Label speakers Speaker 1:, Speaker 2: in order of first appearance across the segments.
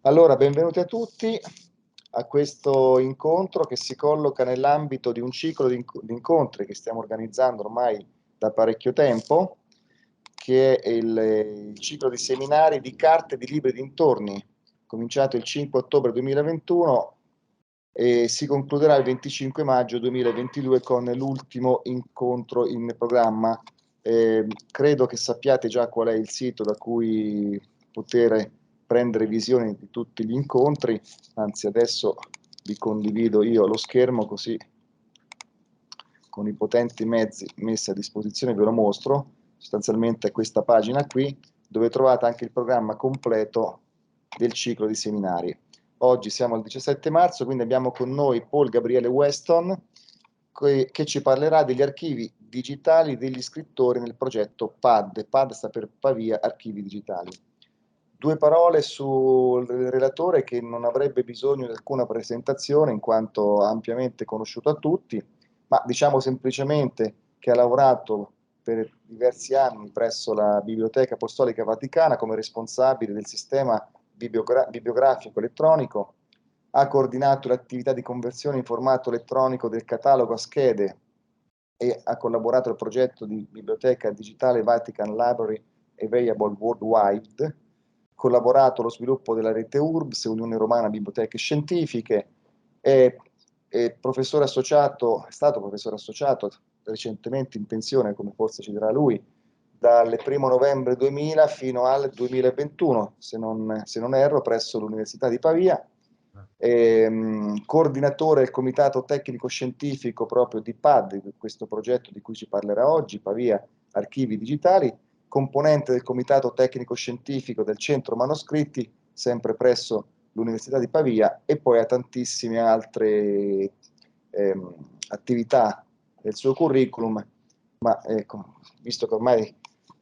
Speaker 1: Allora, benvenuti a tutti a questo incontro che si colloca nell'ambito di un ciclo di incontri che stiamo organizzando ormai da parecchio tempo, che è il ciclo di seminari di carte di libri dintorni, cominciato il 5 ottobre 2021 e si concluderà il 25 maggio 2022 con l'ultimo incontro in programma. Credo che sappiate già qual è il sito da cui poter prendere visione di tutti gli incontri, anzi adesso vi condivido io lo schermo così con i potenti mezzi messi a disposizione ve lo mostro. Sostanzialmente è questa pagina qui dove trovate anche il programma completo del ciclo di seminari. Oggi siamo al 17 marzo, quindi abbiamo con noi Paul Gabriele Weston che ci parlerà degli archivi digitali degli scrittori nel progetto PAD. PAD sta per Pavia Archivi Digitali. Due parole sul relatore che non avrebbe bisogno di alcuna presentazione in quanto ampiamente conosciuto a tutti, ma diciamo semplicemente che ha lavorato per diversi anni presso la Biblioteca Apostolica Vaticana come responsabile del sistema bibliografico elettronico, ha coordinato l'attività di conversione in formato elettronico del catalogo a schede e ha collaborato al progetto di biblioteca digitale Vatican Library Available Worldwide, collaborato allo sviluppo della rete URBS, Unione Romana Biblioteche Scientifiche, è professore associato, è stato professore associato recentemente in pensione, come forse ci dirà lui, dal 1 novembre 2000 fino al 2021, se non erro, presso l'Università di Pavia, coordinatore del comitato tecnico scientifico proprio di PAD, di questo progetto di cui ci parlerà oggi, Pavia Archivi Digitali, componente del comitato tecnico scientifico del Centro Manoscritti, sempre presso l'Università di Pavia, e poi ha tantissime altre attività del suo curriculum, ma ecco, visto che ormai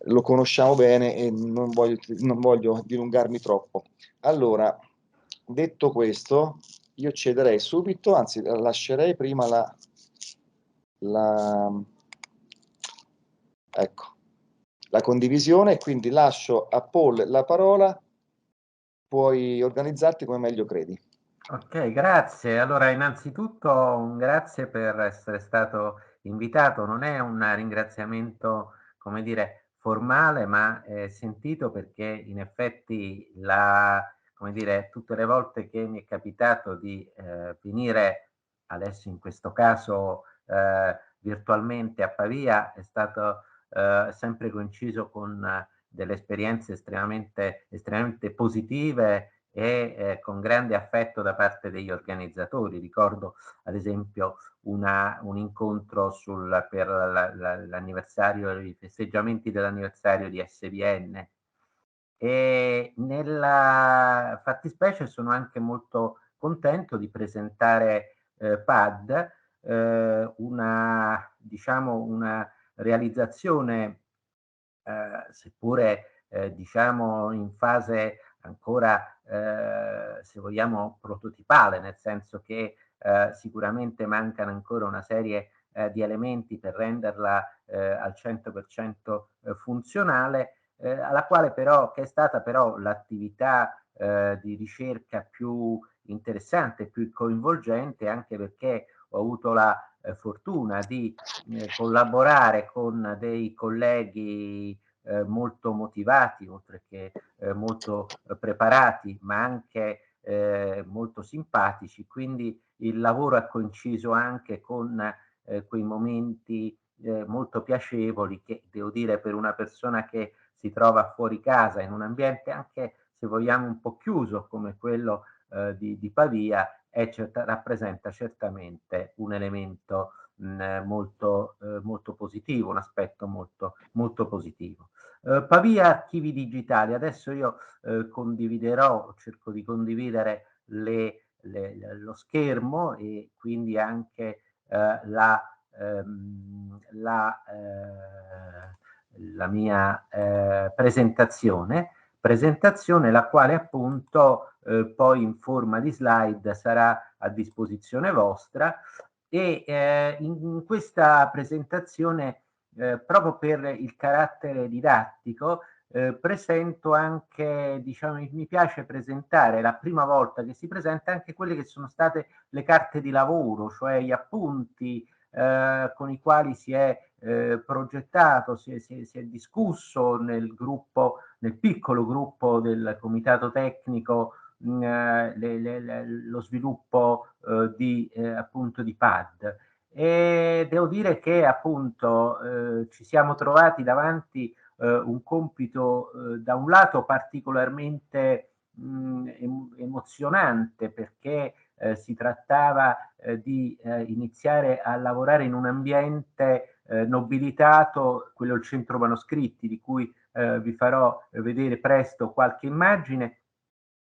Speaker 1: lo conosciamo bene e non voglio dilungarmi troppo. Allora, detto questo, io cederei subito, anzi lascerei prima la, ecco, la condivisione, quindi lascio a Paul la parola, puoi organizzarti come meglio credi.
Speaker 2: Ok, grazie. Allora, innanzitutto un grazie per essere stato invitato. Non è un ringraziamento, come dire, formale, ma sentito perché in effetti come dire, tutte le volte che mi è capitato di venire, adesso in questo caso virtualmente a Pavia, è stato sempre coinciso con delle esperienze estremamente positive e con grande affetto da parte degli organizzatori. Ricordo ad esempio un incontro per l'anniversario, i festeggiamenti dell'anniversario di SVN, e nella fattispecie sono anche molto contento di presentare PAD, diciamo, una realizzazione seppure diciamo in fase ancora se vogliamo prototipale, nel senso che sicuramente mancano ancora una serie di elementi per renderla al 100% funzionale, alla quale però, che è stata però l'attività di ricerca più interessante, più coinvolgente, anche perché ho avuto la fortuna di collaborare con dei colleghi molto motivati, oltre che molto preparati, ma anche molto simpatici. Quindi il lavoro è coinciso anche con quei momenti molto piacevoli che, devo dire, per una persona che si trova fuori casa in un ambiente anche, se vogliamo, un po' chiuso come quello di Pavia, rappresenta certamente un elemento molto positivo, un aspetto molto positivo. Pavia Archivi Digitali. Adesso io cerco di condividere lo schermo e quindi anche la mia presentazione, la quale appunto poi in forma di slide sarà a disposizione vostra. E in questa presentazione proprio per il carattere didattico, presento anche, diciamo, mi piace presentare la prima volta che si presenta anche quelle che sono state le carte di lavoro, cioè gli appunti con i quali si è progettato, si è discusso nel gruppo, nel piccolo gruppo del comitato tecnico, lo sviluppo di appunto di PAD. E devo dire che appunto ci siamo trovati davanti un compito da un lato particolarmente emozionante, perché si trattava di iniziare a lavorare in un ambiente nobilitato, quello il Centro Manoscritti, di cui vi farò vedere presto qualche immagine,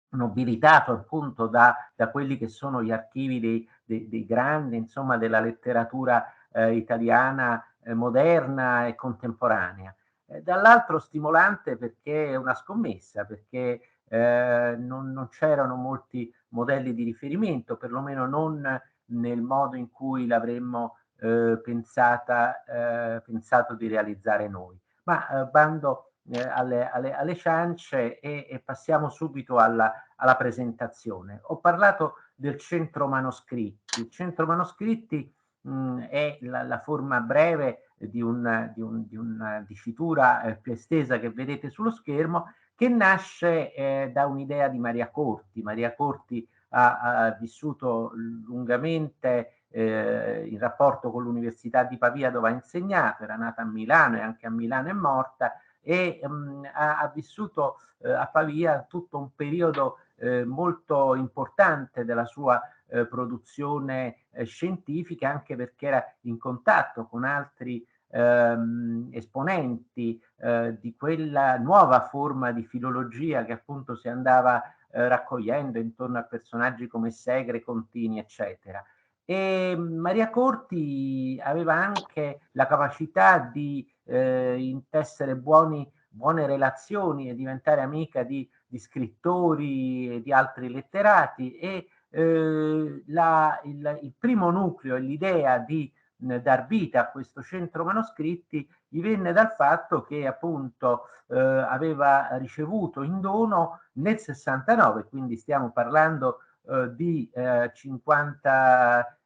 Speaker 2: nobilitato appunto da quelli che sono gli archivi dei grandi, insomma, della letteratura italiana moderna e contemporanea. Dall'altro stimolante perché è una scommessa, perché non c'erano molti modelli di riferimento, perlomeno non nel modo in cui l'avremmo pensato di realizzare noi. Ma bando alle ciance e passiamo subito alla presentazione. Ho parlato del Centro Manoscritti. Il Centro Manoscritti è la forma breve di una dicitura più estesa che vedete sullo schermo, che nasce da un'idea di Maria Corti. Maria Corti ha vissuto lungamente in rapporto con l'Università di Pavia, dove ha insegnato, era nata a Milano e anche a Milano è morta, e ha vissuto a Pavia tutto un periodo molto importante della sua produzione scientifica, anche perché era in contatto con altri esponenti di quella nuova forma di filologia che appunto si andava raccogliendo intorno a personaggi come Segre, Contini, eccetera. E Maria Corti aveva anche la capacità di intessere buone relazioni e diventare amica di scrittori e di altri letterati, e il primo nucleo e l'idea di dar vita a questo Centro Manoscritti gli venne dal fatto che appunto aveva ricevuto in dono nel 69, quindi stiamo parlando di 60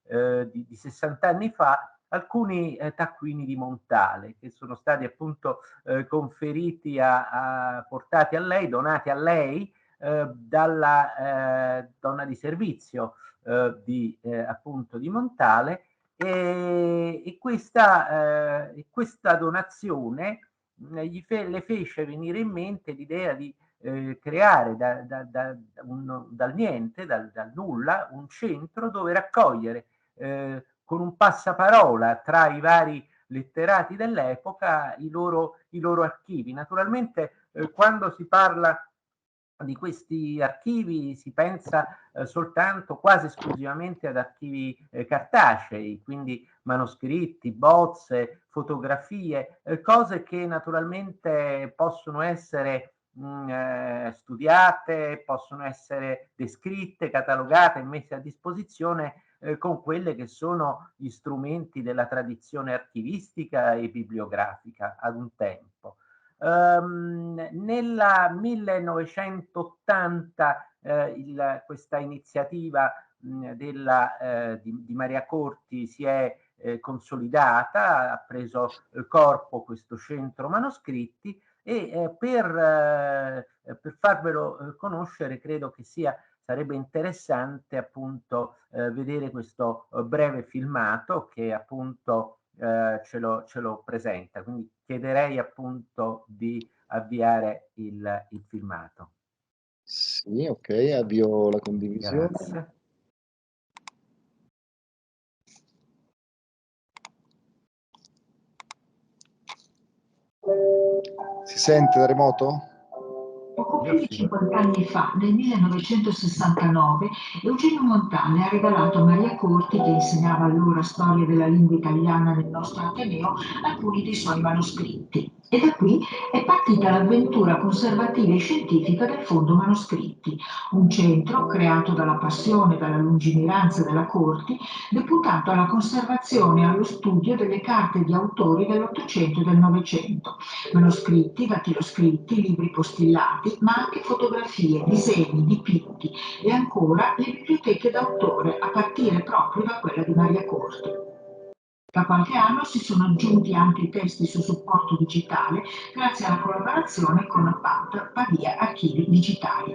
Speaker 2: anni fa, alcuni taccuini di Montale che sono stati appunto conferiti portati a lei, donati a lei dalla donna di servizio appunto di Montale, e questa donazione le fece venire in mente l'idea di creare dal niente, dal nulla, un centro dove raccogliere con un passaparola tra i vari letterati dell'epoca i loro archivi. Naturalmente quando si parla di questi archivi si pensa soltanto, quasi esclusivamente, ad archivi cartacei, quindi manoscritti, bozze, fotografie, cose che naturalmente possono essere studiate, possono essere descritte, catalogate e messe a disposizione con quelle che sono gli strumenti della tradizione archivistica e bibliografica ad un tempo. Nella 1980 questa iniziativa di Maria Corti si è consolidata, ha preso corpo questo Centro Manoscritti, e per farvelo conoscere credo che sarebbe interessante appunto vedere questo breve filmato che appunto ce lo presenta. Quindi chiederei appunto di avviare il filmato.
Speaker 1: Sì, ok, avvio la condivisione.
Speaker 2: Grazie.
Speaker 1: Si sente da remoto?
Speaker 3: Poco più di 50 anni fa, nel 1969, Eugenio Montale ha regalato a Maria Corti, che insegnava allora storia della lingua italiana nel nostro Ateneo, alcuni dei suoi manoscritti. E da qui è partita l'avventura conservativa e scientifica del Fondo Manoscritti, un centro creato dalla passione e dalla lungimiranza della Corti, deputato alla conservazione e allo studio delle carte di autori dell'Ottocento e del Novecento, manoscritti, dattiloscritti, libri postillati, ma anche fotografie, disegni, dipinti e ancora le biblioteche d'autore, a partire proprio da quella di Maria Corti. Da qualche anno si sono aggiunti anche i testi su supporto digitale grazie alla collaborazione con Pavia Archivi Digitali.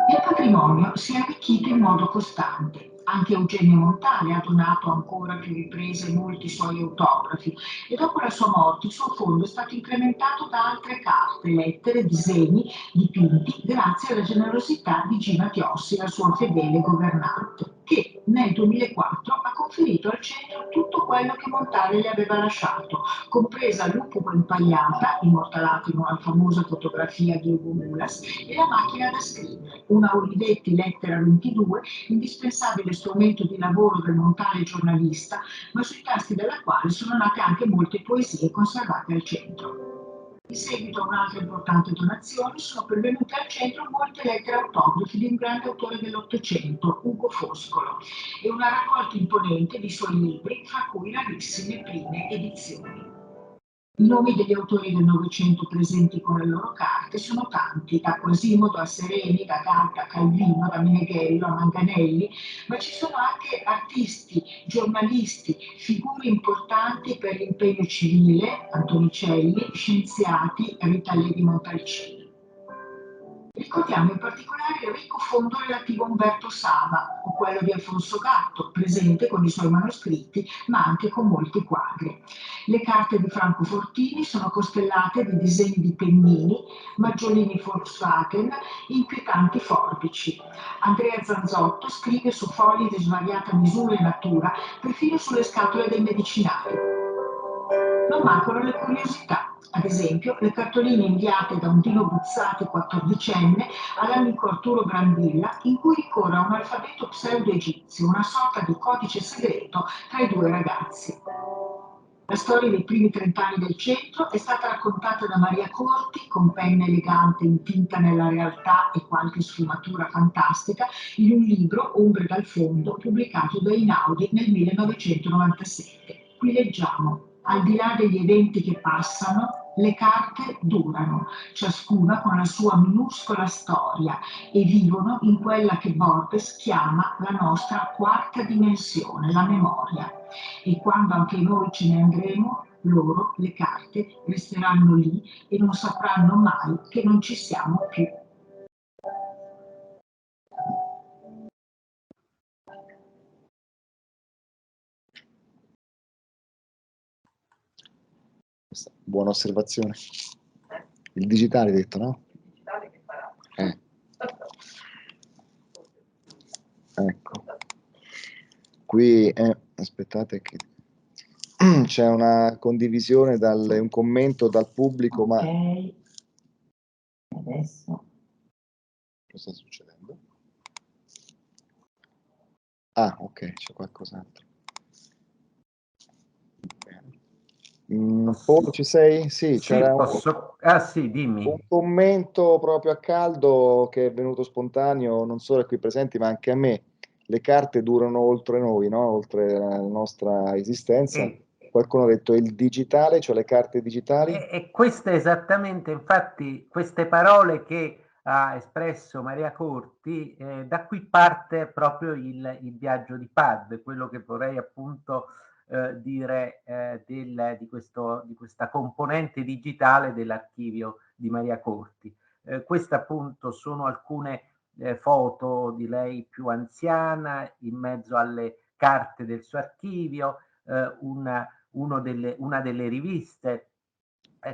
Speaker 3: Il patrimonio si è arricchito in modo costante. Anche Eugenio Montale ha donato ancora più riprese molti suoi autografi e dopo la sua morte il suo fondo è stato incrementato da altre carte, lettere, disegni, dipinti grazie alla generosità di Gina Tiossi, la sua fedele governante, che nel 2004 ha conferito al centro tutto quello che Montale le aveva lasciato, compresa l'upupa impagliata, immortalata in una famosa fotografia di Ugo Mulas, e la macchina da scrivere, una Olivetti Lettera 22, indispensabile strumento di lavoro del Montale giornalista, ma sui tasti della quale sono nate anche molte poesie conservate al centro. In seguito a un'altra importante donazione sono pervenute al centro molte lettere autografi di un grande autore dell'Ottocento, Ugo Foscolo, e una raccolta imponente di suoi libri, fra cui rarissime prime edizioni. I nomi degli autori del Novecento presenti con le loro carte sono tanti, da Quasimodo a Sereni, da Gadda a Calvino, da Meneghello a Manganelli, ma ci sono anche artisti, giornalisti, figure importanti per l'impegno civile, Antonicelli, scienziati, Rita Levi Montalcini. Ricordiamo in particolare il ricco fondo relativo a Umberto Saba o quello di Alfonso Gatto, presente con i suoi manoscritti, ma anche con molti quadri. Le carte di Franco Fortini sono costellate di disegni di pennini, maggiolini Volkswagen, inquietanti forbici. Andrea Zanzotto scrive su fogli di svariata misura e natura, perfino sulle scatole dei medicinali. Non mancano le curiosità. Ad esempio, le cartoline inviate da un Dino Buzzati 14enne all'amico Arturo Brambilla, in cui ricorre a un alfabeto pseudo-egizio, una sorta di codice segreto tra i due ragazzi. La storia dei primi 30 anni del centro è stata raccontata da Maria Corti, con penna elegante intinta nella realtà e qualche sfumatura fantastica, in un libro, Ombre dal fondo, pubblicato da Einaudi nel 1997. Qui leggiamo: al di là degli eventi che passano, le carte durano, ciascuna con la sua minuscola storia, e vivono in quella che Borges chiama la nostra quarta dimensione, la memoria. E quando anche noi ce ne andremo, loro, le carte, resteranno lì e non sapranno mai che non ci siamo più.
Speaker 1: Buona osservazione. Il digitale hai detto, no?
Speaker 4: Il digitale che farà.
Speaker 1: Ecco. Qui, aspettate che c'è una condivisione, un commento dal pubblico,
Speaker 4: Ok.
Speaker 1: ma
Speaker 4: Adesso.
Speaker 1: cosa sta succedendo? Ah, ok, c'è qualcos'altro. Paul, ci sei? Sì,
Speaker 2: Sì,
Speaker 1: c'era
Speaker 2: posso... Ah sì, dimmi.
Speaker 1: un commento proprio a caldo che è venuto spontaneo, non solo a qui presenti, ma anche a me. Le carte durano oltre noi, no? Oltre la nostra esistenza. Qualcuno ha detto il digitale, cioè le carte digitali.
Speaker 2: E queste esattamente, infatti, queste parole che ha espresso Maria Corti, da qui parte proprio il viaggio di Pad, quello che vorrei appunto dire di questa componente digitale dell'archivio di Maria Corti. Queste appunto sono alcune foto di lei più anziana in mezzo alle carte del suo archivio, una delle riviste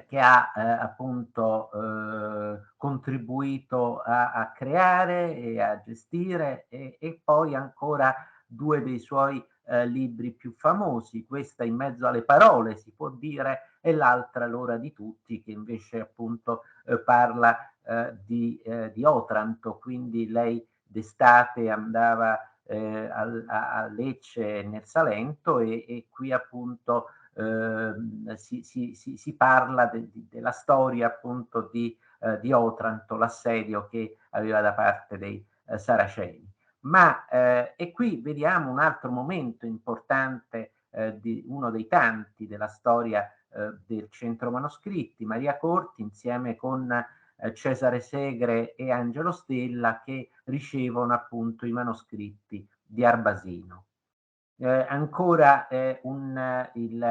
Speaker 2: che ha appunto contribuito a creare e a gestire, e poi ancora due dei suoi libri più famosi, questa In mezzo alle parole si può dire, e l'altra L'ora di tutti, che invece appunto parla di Otranto, quindi lei d'estate andava a Lecce nel Salento, e qui appunto si parla della storia appunto di Otranto, l'assedio che aveva da parte dei Saraceni. Ma e qui vediamo un altro momento importante, di uno dei tanti della storia del Centro Manoscritti, Maria Corti insieme con Cesare Segre e Angelo Stella, che ricevono appunto i manoscritti di Arbasino. Ancora il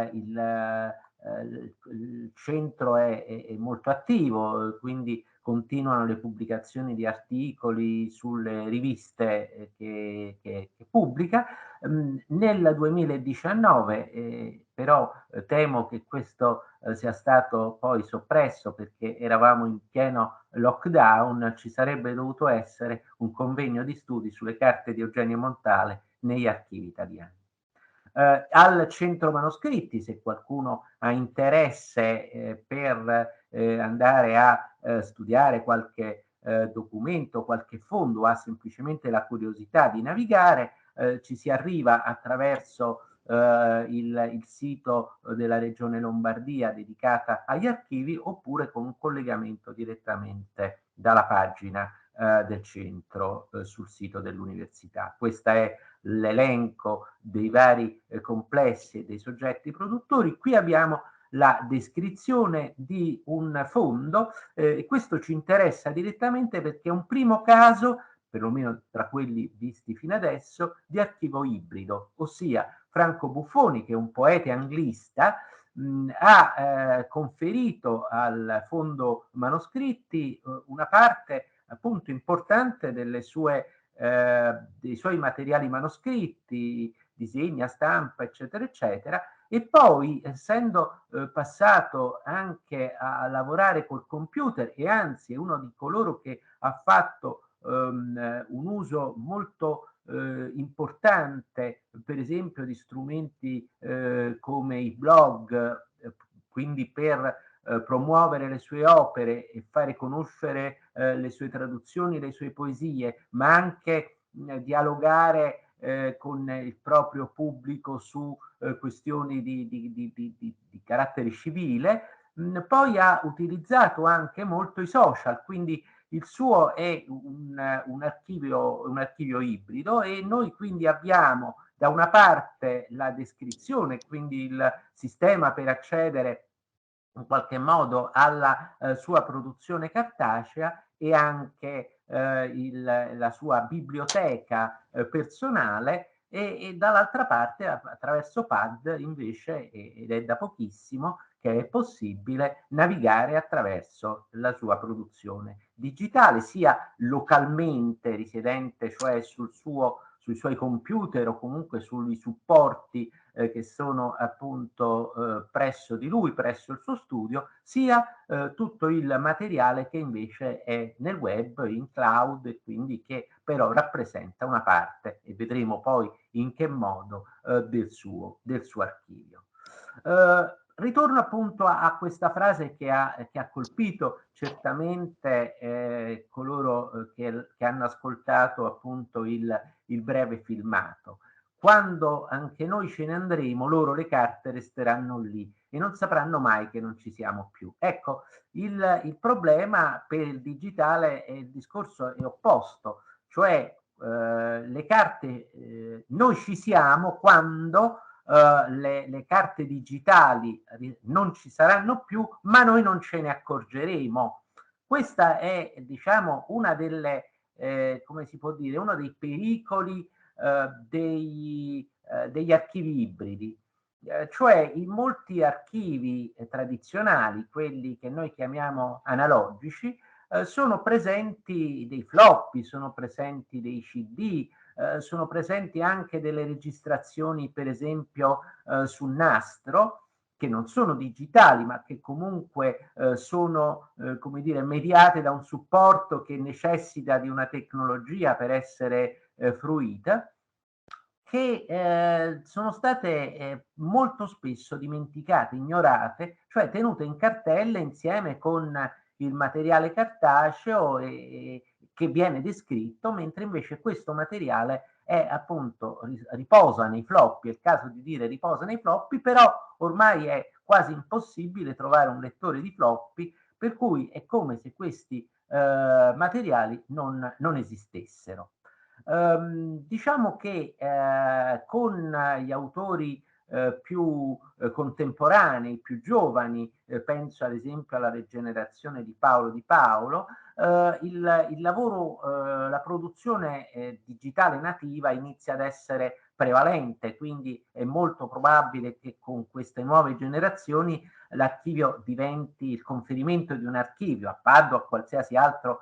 Speaker 2: centro è molto attivo, quindi continuano le pubblicazioni di articoli sulle riviste che pubblica. Nel 2019 però temo che questo sia stato poi soppresso, perché eravamo in pieno lockdown. Ci sarebbe dovuto essere un convegno di studi sulle carte di Eugenio Montale negli archivi italiani. Al Centro Manoscritti, se qualcuno ha interesse per andare a studiare qualche documento, qualche fondo, ha semplicemente la curiosità di navigare, ci si arriva attraverso il sito della Regione Lombardia dedicata agli archivi, oppure con un collegamento direttamente dalla pagina del centro sul sito dell'università. Questa è l'elenco dei vari complessi e dei soggetti produttori. Qui abbiamo la descrizione di un fondo, e questo ci interessa direttamente perché è un primo caso, perlomeno tra quelli visti fino adesso, di archivo ibrido, ossia Franco Buffoni, che è un poeta anglista, ha conferito al Fondo Manoscritti una parte appunto importante dei suoi materiali manoscritti, disegni a stampa, eccetera, eccetera, e poi, essendo passato anche a lavorare col computer, e anzi è uno di coloro che ha fatto un uso molto importante, per esempio, di strumenti come i blog, quindi per promuovere le sue opere e fare conoscere le sue traduzioni, le sue poesie, ma anche dialogare con il proprio pubblico su questioni di carattere civile. Poi ha utilizzato anche molto i social, quindi il suo è un archivio ibrido, e noi quindi abbiamo da una parte la descrizione, quindi il sistema per accedere in qualche modo alla sua produzione cartacea, e anche la sua biblioteca personale, e dall'altra parte attraverso PAD invece, ed è da pochissimo che è possibile navigare attraverso la sua produzione digitale, sia localmente risiedente, cioè sui suoi computer, o comunque sui supporti che sono appunto presso di lui, presso il suo studio, sia tutto il materiale che invece è nel web, in cloud, e quindi che però rappresenta una parte, e vedremo poi in che modo, del suo archivio. Ritorno appunto a questa frase che ha colpito certamente coloro che hanno ascoltato appunto il breve filmato. Quando anche noi ce ne andremo, loro le carte resteranno lì e non sapranno mai che non ci siamo più. Ecco, il problema per il digitale il discorso è opposto, cioè le carte, noi ci siamo quando le carte digitali non ci saranno più, ma noi non ce ne accorgeremo. Questa è, diciamo, una delle, come si può dire, uno dei pericoli degli archivi ibridi. Cioè, in molti archivi tradizionali, quelli che noi chiamiamo analogici, sono presenti dei floppy, sono presenti dei CD, sono presenti anche delle registrazioni, per esempio sul nastro, che non sono digitali, ma che comunque sono, come dire, mediate da un supporto che necessita di una tecnologia per essere fruita, che sono state molto spesso dimenticate, ignorate, cioè tenute in cartelle insieme con il materiale cartaceo che viene descritto, mentre invece questo materiale è appunto riposa nei floppy, è il caso di dire riposa nei floppy, però ormai è quasi impossibile trovare un lettore di floppy, per cui è come se questi materiali non esistessero. Diciamo che con gli autori più contemporanei, più giovani, penso ad esempio alla rigenerazione di Paolo Di Paolo, il lavoro, la produzione digitale nativa inizia ad essere prevalente, quindi è molto probabile che con queste nuove generazioni l'archivio diventi il conferimento di un archivio, a Padua, a qualsiasi altro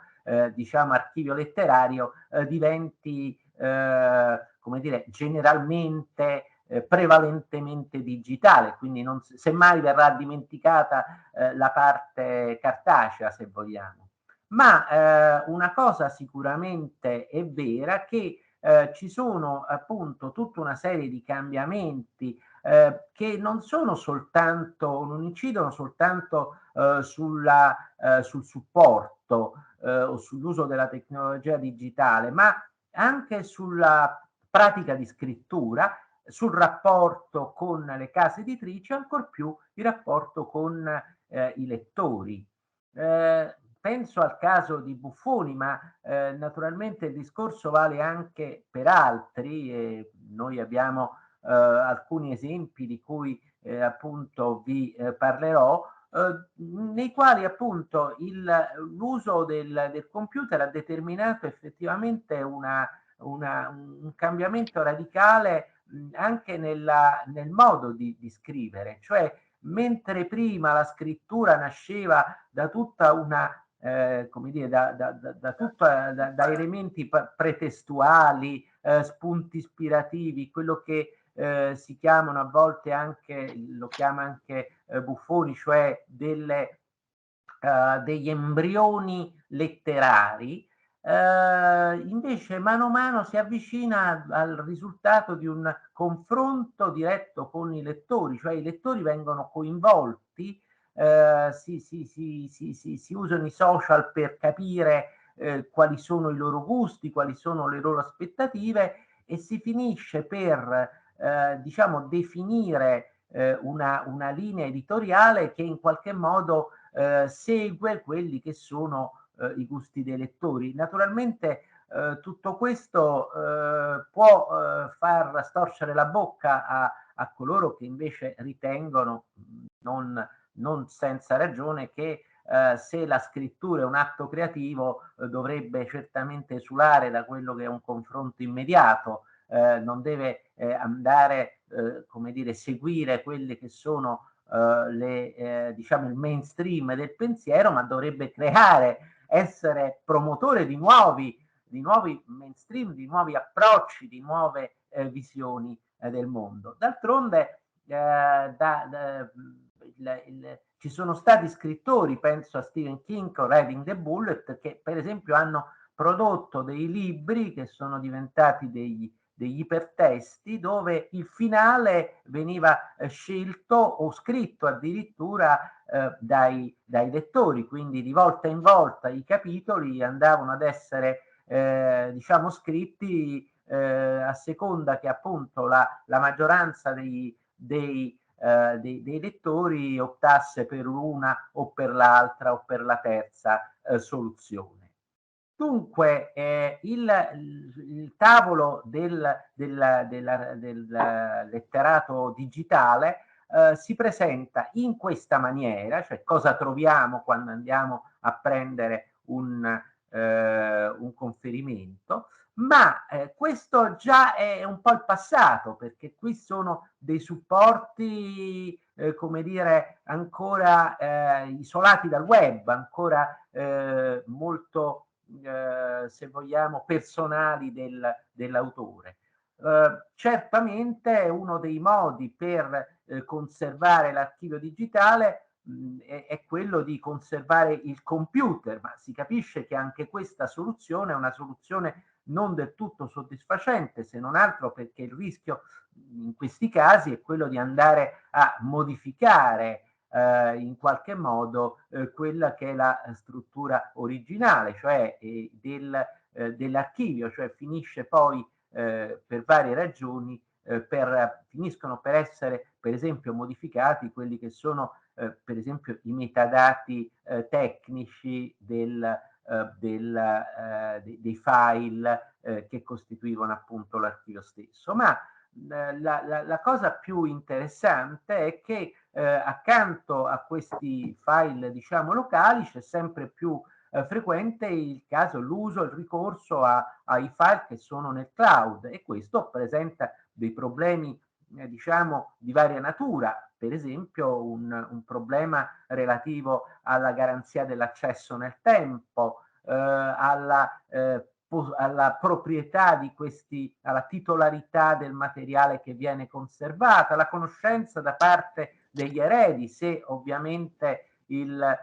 Speaker 2: diciamo archivio letterario, diventi come dire generalmente prevalentemente digitale, quindi non, semmai verrà dimenticata la parte cartacea, se vogliamo. Ma una cosa sicuramente è vera, che ci sono appunto tutta una serie di cambiamenti che non sono soltanto, non incidono soltanto sul supporto o sull'uso della tecnologia digitale, ma anche sulla pratica di scrittura, sul rapporto con le case editrici, ancor più il rapporto con i lettori. Penso al caso di Buffoni, ma naturalmente il discorso vale anche per altri, e noi abbiamo alcuni esempi di cui appunto vi parlerò, nei quali appunto l'uso del computer ha determinato effettivamente un cambiamento radicale anche nel modo di scrivere, cioè mentre prima la scrittura nasceva da tutta una come dire, da elementi pretestuali, spunti ispirativi, quello che si chiamano a volte anche, lo chiama anche Buffoni, cioè degli embrioni letterari, invece mano a mano si avvicina al risultato di un confronto diretto con i lettori, cioè i lettori vengono coinvolti, si usano i social per capire quali sono i loro gusti, quali sono le loro aspettative, e si finisce per diciamo definire una linea editoriale che in qualche modo segue quelli che sono i gusti dei lettori. Naturalmente tutto questo può far storcere la bocca a coloro che invece ritengono, non senza ragione, che se la scrittura è un atto creativo dovrebbe certamente esulare da quello che è un confronto immediato, non deve andare, come dire, seguire quelle che sono diciamo il mainstream del pensiero, ma dovrebbe creare, essere promotore di nuovi mainstream, di nuovi approcci, di nuove visioni del mondo. D'altronde ci sono stati scrittori, penso a Stephen King con Riding the Bullet, che per esempio hanno prodotto dei libri che sono diventati degli ipertesti, dove il finale veniva scelto o scritto addirittura dai lettori, quindi di volta in volta i capitoli andavano ad essere diciamo scritti a seconda che appunto la maggioranza dei lettori optasse per una o per l'altra o per la terza soluzione. Dunque il tavolo del letterato digitale si presenta in questa maniera, cioè cosa troviamo quando andiamo a prendere un conferimento, ma questo già è un po' il passato, perché qui sono dei supporti come dire ancora isolati dal web, ancora molto se vogliamo personali dell'autore. Certamente uno dei modi per conservare l'archivio digitale è quello di conservare il computer, ma si capisce che anche questa soluzione è una soluzione non del tutto soddisfacente, se non altro perché il rischio in questi casi è quello di andare a modificare in qualche modo quella che è la struttura originale, cioè dell'archivio, cioè finisce poi per varie ragioni finiscono per essere per esempio modificati quelli che sono per esempio i metadati tecnici dei file che costituivano appunto l'archivio stesso. Ma la cosa più interessante è che accanto a questi file diciamo locali c'è sempre più frequente il ricorso ai file che sono nel cloud, e questo presenta dei problemi diciamo di varia natura, per esempio un problema relativo alla garanzia dell'accesso nel tempo, alla proprietà di questi, alla titolarità del materiale che viene conservata, alla conoscenza da parte degli eredi, se ovviamente il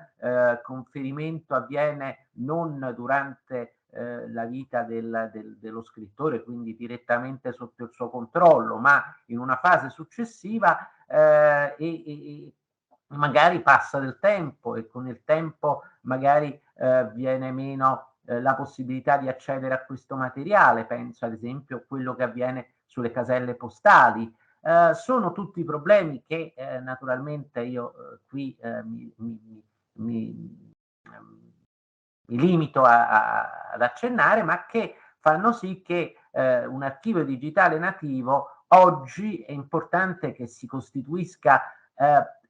Speaker 2: conferimento avviene non durante la vita dello scrittore, quindi direttamente sotto il suo controllo, ma in una fase successiva e magari passa del tempo, e con il tempo magari viene meno la possibilità di accedere a questo materiale. Penso ad esempio a quello che avviene sulle caselle postali. Sono tutti problemi che naturalmente io qui mi limito ad accennare, ma che fanno sì che un archivio digitale nativo oggi è importante che si costituisca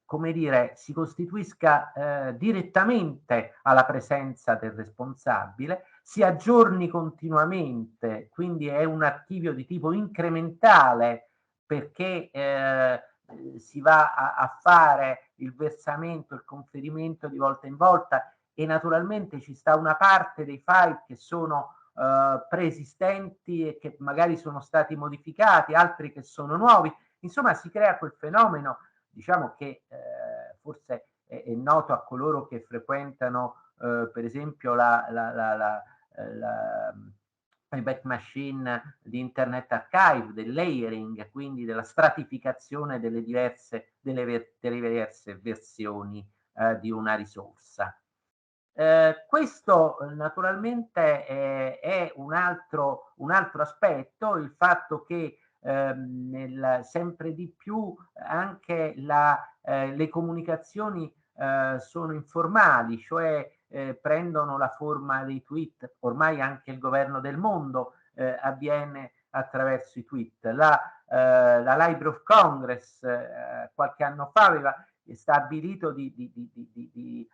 Speaker 2: come dire, si costituisca direttamente alla presenza del responsabile, si aggiorni continuamente, quindi è un archivio di tipo incrementale, perché si va a fare il versamento, il conferimento di volta in volta, e naturalmente ci sta una parte dei file che sono preesistenti e che magari sono stati modificati, altri che sono nuovi. Insomma, si crea quel fenomeno, diciamo, che forse è noto a coloro che frequentano per esempio i back machine di Internet Archive, del layering, quindi della stratificazione delle diverse versioni di una risorsa. Questo naturalmente è un altro aspetto, il fatto che sempre di più anche le comunicazioni sono informali, cioè prendono la forma dei tweet. Ormai anche il governo del mondo avviene attraverso i tweet. La Library of Congress qualche anno fa aveva stabilito di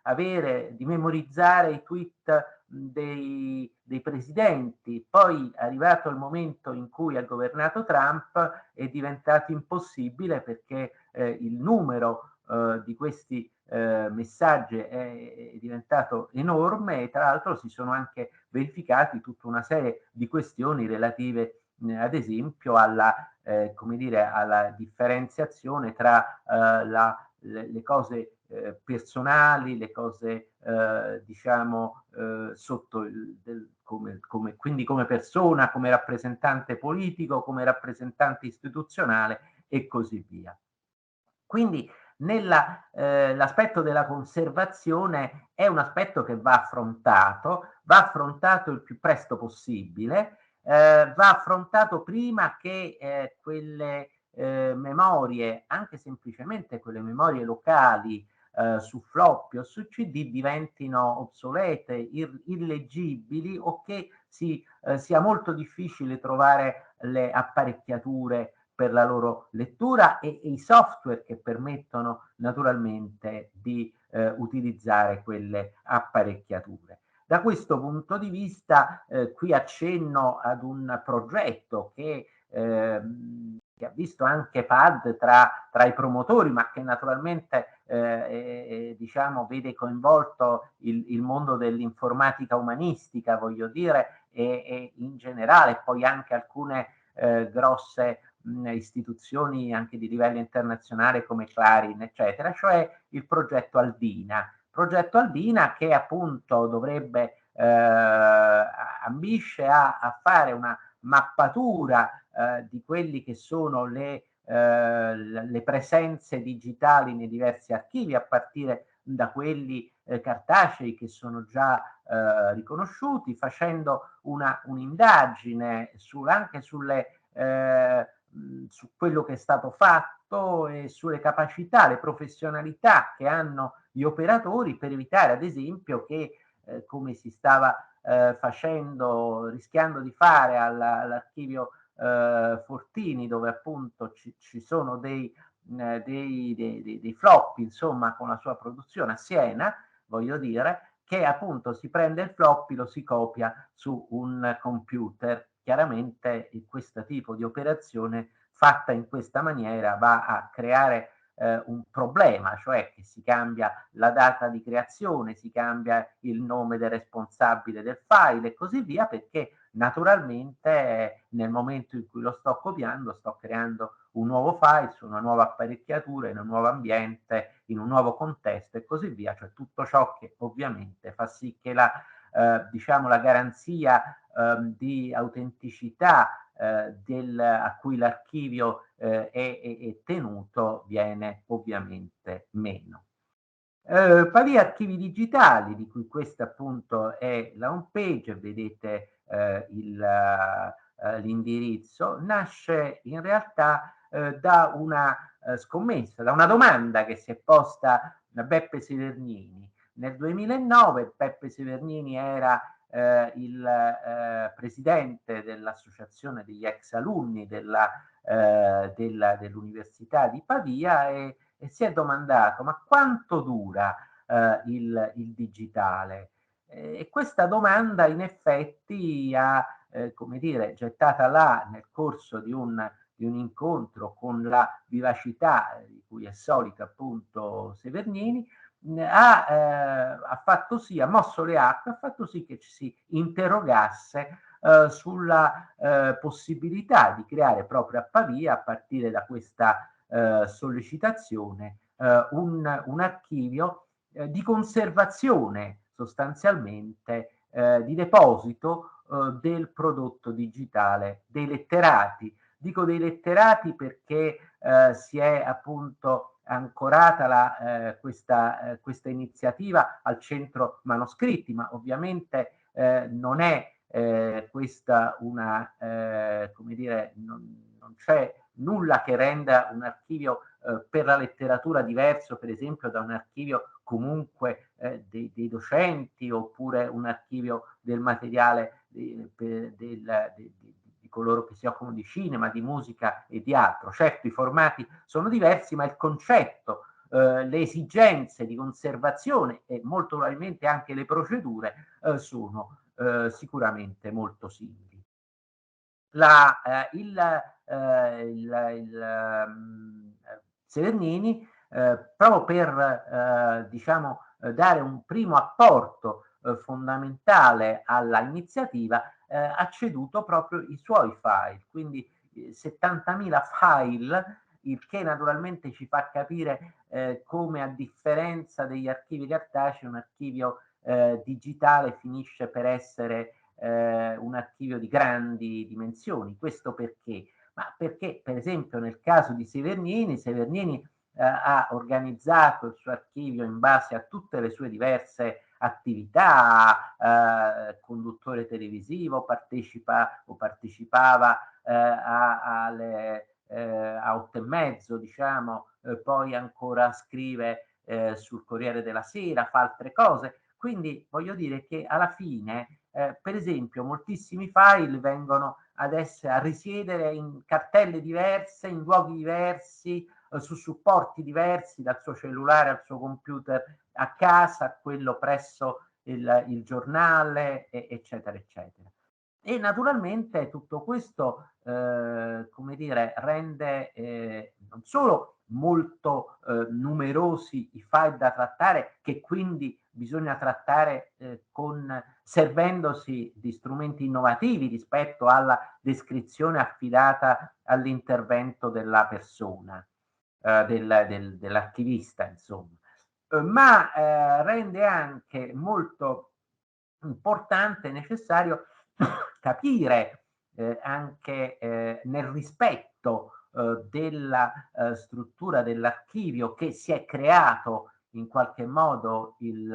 Speaker 2: memorizzare i tweet dei presidenti. Poi, arrivato il momento in cui ha governato Trump, è diventato impossibile, perché il numero di questi messaggi è diventato enorme, e tra l'altro si sono anche verificati tutta una serie di questioni relative ad esempio come dire, alla differenziazione tra le cose personali, le cose diciamo sotto quindi come persona, come rappresentante politico, come rappresentante istituzionale e così via. Quindi l'aspetto della conservazione è un aspetto che va affrontato il più presto possibile, va affrontato prima che quelle memorie, anche semplicemente quelle memorie locali su floppy o su CD, diventino obsolete, illeggibili, o che sia molto difficile trovare le apparecchiature per la loro lettura e i software che permettono naturalmente di utilizzare quelle apparecchiature. Da questo punto di vista qui accenno ad un progetto che ha visto anche PAD tra i promotori, ma che naturalmente diciamo vede coinvolto il mondo dell'informatica umanistica, voglio dire, e in generale poi anche alcune grosse istituzioni anche di livello internazionale come Clarin, eccetera, cioè il progetto Aldina. Progetto Aldina che appunto dovrebbe ambisce a fare una mappatura di quelli che sono le presenze digitali nei diversi archivi, a partire da quelli cartacei che sono già riconosciuti, facendo un'indagine anche su quello che è stato fatto e sulle capacità, le professionalità che hanno gli operatori, per evitare ad esempio che come si stava rischiando di fare all'archivio Fortini, dove appunto ci sono dei floppy, insomma, con la sua produzione a Siena, voglio dire, che appunto si prende il floppy, lo si copia su un computer. Chiaramente questo tipo di operazione fatta in questa maniera va a creare un problema, cioè che si cambia la data di creazione, si cambia il nome del responsabile del file e così via, perché naturalmente nel momento in cui lo sto copiando sto creando un nuovo file su una nuova apparecchiatura, in un nuovo ambiente, in un nuovo contesto e così via, cioè tutto ciò che ovviamente fa sì che diciamo la garanzia di autenticità a cui l'archivio è tenuto viene ovviamente meno. Pavia Archivi Digitali, di cui questa appunto è la home page, vedete l'indirizzo, nasce in realtà da una scommessa, da una domanda che si è posta da Beppe Severnini. Nel 2009 Beppe Severnini era il presidente dell'associazione degli ex alunni dell'Università di Pavia e si è domandato: ma quanto dura il digitale? E questa domanda in effetti ha, come dire, gettata là nel corso di un incontro con la vivacità di cui è solito appunto Severnini, ha fatto sì, ha mosso le acque, ha fatto sì che ci si interrogasse sulla possibilità di creare proprio a Pavia, a partire da questa sollecitazione, un archivio di conservazione sostanzialmente di deposito del prodotto digitale, dei letterati. Dico dei letterati perché si è appunto ancorata questa iniziativa al centro manoscritti, ma ovviamente non è questa come dire, non c'è nulla che renda un archivio per la letteratura diverso, per esempio, da un archivio comunque dei docenti, oppure un archivio del materiale di coloro che si occupano di cinema, di musica e di altro. Certo, i formati sono diversi, ma il concetto, le esigenze di conservazione e molto probabilmente anche le procedure sono sicuramente molto simili. Severnini, proprio per diciamo, dare un primo apporto fondamentale alla iniziativa, ha ceduto proprio i suoi file, quindi 70.000 file, il che naturalmente ci fa capire come, a differenza degli archivi cartacei, un archivio digitale finisce per essere un archivio di grandi dimensioni. Questo perché? Ma perché, per esempio, nel caso di Severnini ha organizzato il suo archivio in base a tutte le sue diverse attività, conduttore televisivo, partecipava a 8:30, diciamo, poi ancora scrive sul Corriere della Sera, fa altre cose. Quindi voglio dire che alla fine, per esempio, moltissimi file vengono a risiedere in cartelle diverse, in luoghi diversi, su supporti diversi, dal suo cellulare al suo computer a casa, a quello presso il giornale, eccetera, eccetera. E naturalmente tutto questo, come dire, rende non solo molto numerosi i file da trattare, che quindi bisogna trattare servendosi di strumenti innovativi rispetto alla descrizione affidata all'intervento della persona, dell'archivista, insomma. Ma rende anche molto importante e necessario capire anche nel rispetto della struttura dell'archivio che si è creato in qualche modo il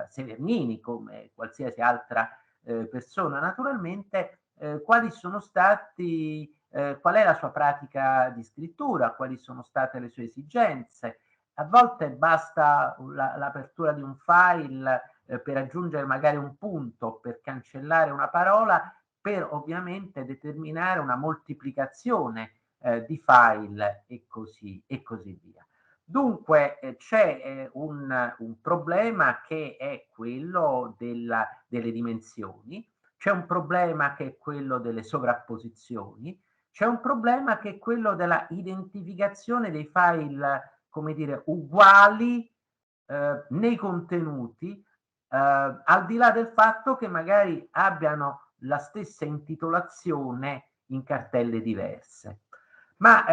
Speaker 2: Severnini, come qualsiasi altra persona naturalmente, quali sono stati, qual è la sua pratica di scrittura, quali sono state le sue esigenze. A volte basta l'apertura di un file per aggiungere magari un punto, per cancellare una parola, per ovviamente determinare una moltiplicazione di file e così via. Dunque c'è un problema che è quello delle dimensioni, c'è un problema che è quello delle sovrapposizioni, c'è un problema che è quello della identificazione dei file, come dire, uguali nei contenuti, al di là del fatto che magari abbiano la stessa intitolazione in cartelle diverse. Ma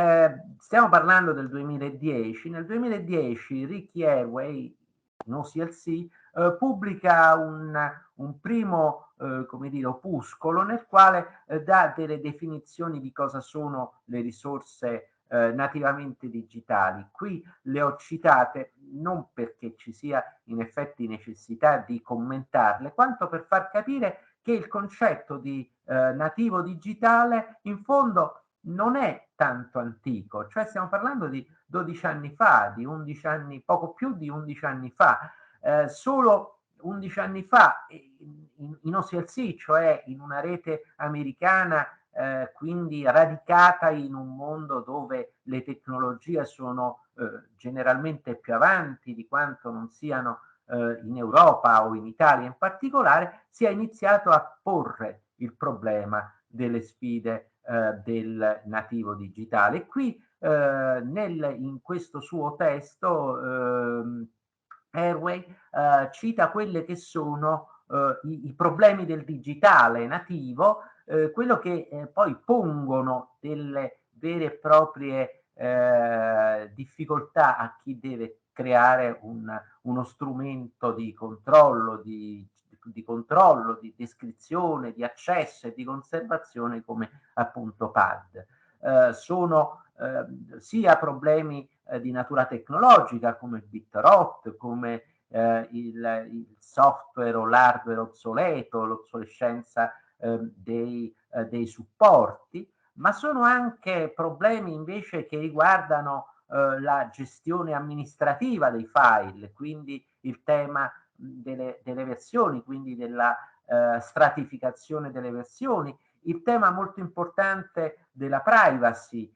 Speaker 2: stiamo parlando del 2010. Nel 2010 Ricky Airway, no CLC, pubblica un primo come dire, opuscolo nel quale dà delle definizioni di cosa sono le risorse nativamente digitali. Qui le ho citate non perché ci sia in effetti necessità di commentarle, quanto per far capire che il concetto di nativo digitale in fondo non è tanto antico, cioè stiamo parlando di 12 anni fa, di 11 anni, poco più di 11 anni fa. Solo 11 anni fa in OCLC, cioè in una rete americana, quindi radicata in un mondo dove le tecnologie sono generalmente più avanti di quanto non siano in Europa o in Italia in particolare, si è iniziato a porre il problema delle sfide del nativo digitale. Qui in questo suo testo Airway cita quelle che sono i problemi del digitale nativo, quello che poi pongono delle vere e proprie difficoltà a chi deve creare uno strumento di controllo, di descrizione, di accesso e di conservazione come appunto PAD. Sono sia problemi di natura tecnologica come il BitTorrent, come il software o l'hardware obsoleto, l'obsolescenza dei supporti, ma sono anche problemi invece che riguardano la gestione amministrativa dei file, quindi il tema delle versioni, quindi della stratificazione delle versioni, il tema molto importante della privacy.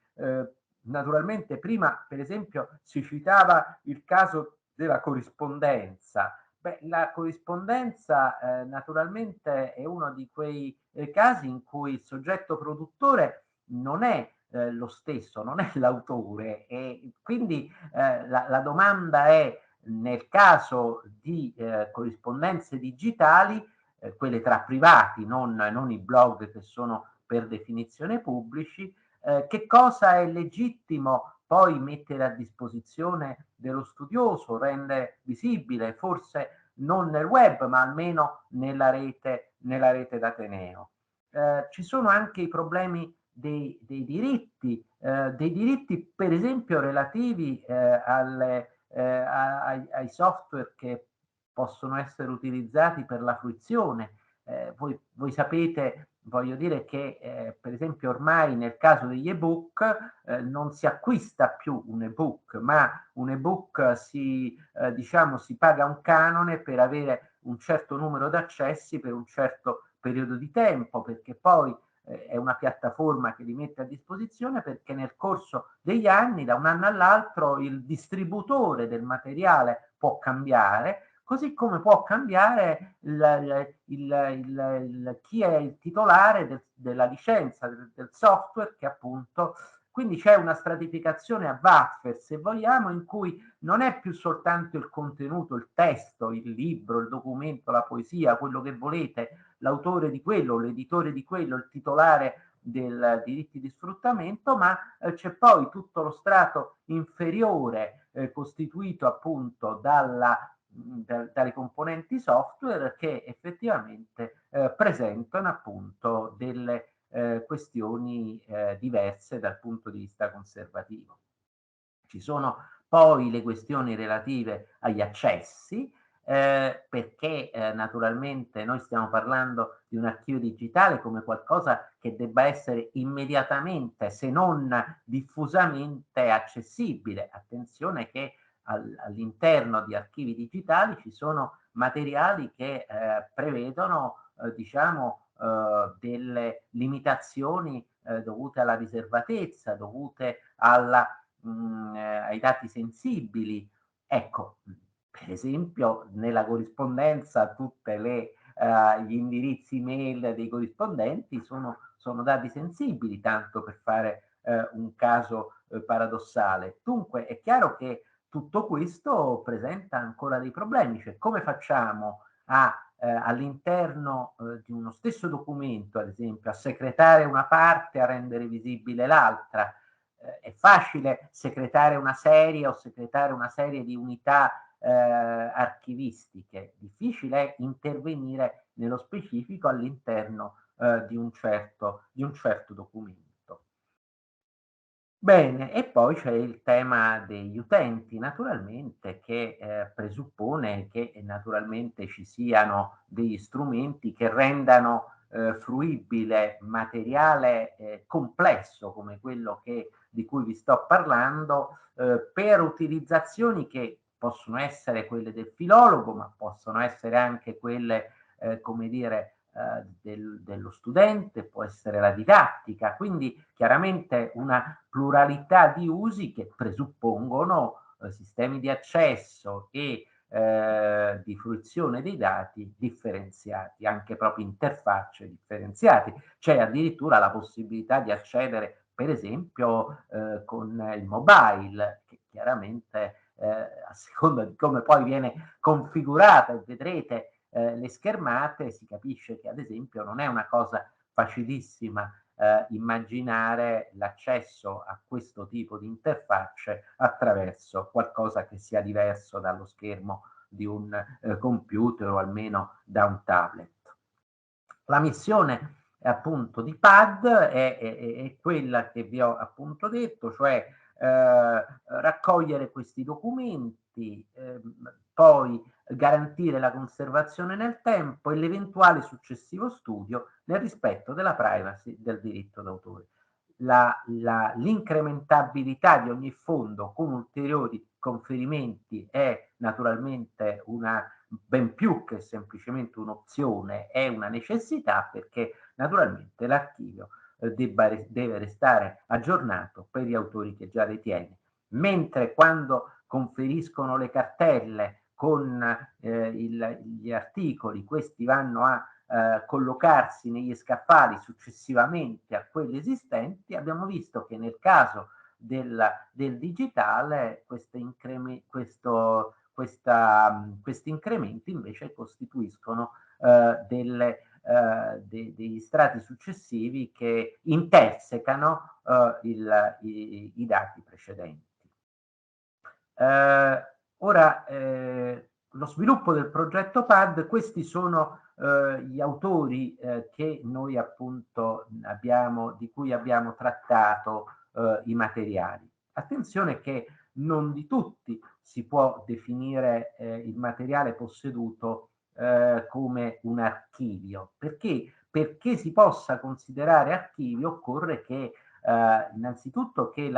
Speaker 2: Naturalmente prima, per esempio, si citava il caso della corrispondenza. Beh, la corrispondenza naturalmente è uno di quei casi in cui il soggetto produttore non è lo stesso, non è l'autore, e quindi la domanda è, nel caso di corrispondenze digitali, quelle tra privati, non i blog che sono per definizione pubblici, che cosa è legittimo poi mettere a disposizione dello studioso, rendere visibile, forse non nel web, ma almeno nella rete d'Ateneo. Ci sono anche i problemi dei diritti per esempio relativi ai software che possono essere utilizzati per la fruizione. Voi sapete, voglio dire che per esempio ormai nel caso degli ebook non si acquista più un ebook, ma un ebook si paga un canone per avere un certo numero di accessi per un certo periodo di tempo, perché poi è una piattaforma che li mette a disposizione, perché nel corso degli anni, da un anno all'altro, il distributore del materiale può cambiare, così come può cambiare chi è il titolare della licenza del software, che appunto, quindi c'è una stratificazione a buffer, se vogliamo, in cui non è più soltanto il contenuto, il testo, il libro, il documento, la poesia, quello che volete, l'autore di quello, l'editore di quello, il titolare dei diritti di sfruttamento, ma c'è poi tutto lo strato inferiore costituito appunto dalle componenti software, che effettivamente presentano appunto delle questioni diverse dal punto di vista conservativo. Ci sono poi le questioni relative agli accessi, perché naturalmente noi stiamo parlando di un archivio digitale come qualcosa che debba essere immediatamente, se non diffusamente, accessibile. Attenzione che all'interno di archivi digitali ci sono materiali che prevedono diciamo delle limitazioni dovute alla riservatezza, dovute ai dati sensibili. Ecco, per esempio nella corrispondenza tutte gli indirizzi email dei corrispondenti sono dati sensibili, tanto per fare un caso paradossale. Dunque è chiaro che tutto questo presenta ancora dei problemi, cioè come facciamo all'interno di uno stesso documento, ad esempio, a secretare una parte, a rendere visibile l'altra. È facile secretare una serie o secretare una serie di unità archivistiche, difficile è intervenire nello specifico all'interno di un certo documento. Bene, e poi c'è il tema degli utenti, naturalmente, che presuppone che naturalmente ci siano degli strumenti che rendano fruibile materiale complesso come quello di cui vi sto parlando per utilizzazioni che possono essere quelle del filologo, ma possono essere anche quelle, come dire, dello studente, può essere la didattica, quindi chiaramente una pluralità di usi che presuppongono sistemi di accesso e di fruizione dei dati differenziati, anche proprio interfacce differenziate. C'è addirittura la possibilità di accedere, per esempio, con il mobile, che chiaramente a seconda di come poi viene configurata, e vedrete le schermate, si capisce che ad esempio non è una cosa facilissima immaginare l'accesso a questo tipo di interfacce attraverso qualcosa che sia diverso dallo schermo di un computer o almeno da un tablet. La missione appunto di PAD è quella che vi ho appunto detto, cioè raccogliere questi documenti, poi garantire la conservazione nel tempo e l'eventuale successivo studio nel rispetto della privacy del diritto d'autore. L'incrementabilità di ogni fondo con ulteriori conferimenti è naturalmente ben più che semplicemente un'opzione, è una necessità, perché naturalmente l'archivio deve restare aggiornato per gli autori che già detiene, mentre quando conferiscono le cartelle con gli articoli, questi vanno a collocarsi negli scaffali successivamente a quelli esistenti. Abbiamo visto che nel caso del digitale questi incrementi invece costituiscono degli strati successivi che intersecano i dati precedenti. Ora, lo sviluppo del progetto PAD, questi sono gli autori che noi appunto di cui abbiamo trattato i materiali. Attenzione che non di tutti si può definire il materiale posseduto come un archivio. Perché si possa considerare archivio occorre che innanzitutto che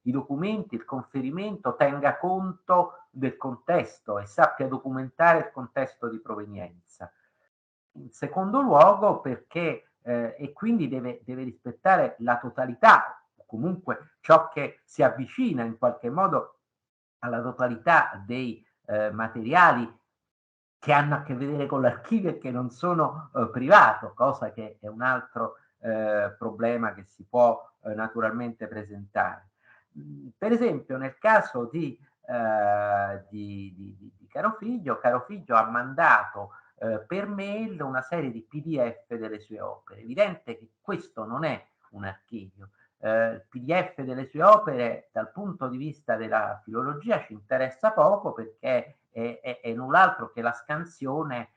Speaker 2: i documenti, il conferimento tenga conto del contesto e sappia documentare il contesto di provenienza. In secondo luogo perché e quindi deve rispettare la totalità, comunque ciò che si avvicina in qualche modo alla totalità dei materiali che hanno a che vedere con l'archivio e che non sono privato, cosa che è un altro problema che si può naturalmente presentare. Per esempio nel caso di Carofiglio ha mandato per mail una serie di PDF delle sue opere. È evidente che questo non è un archivio. Il PDF delle sue opere dal punto di vista della filologia ci interessa poco, perché è null'altro che la scansione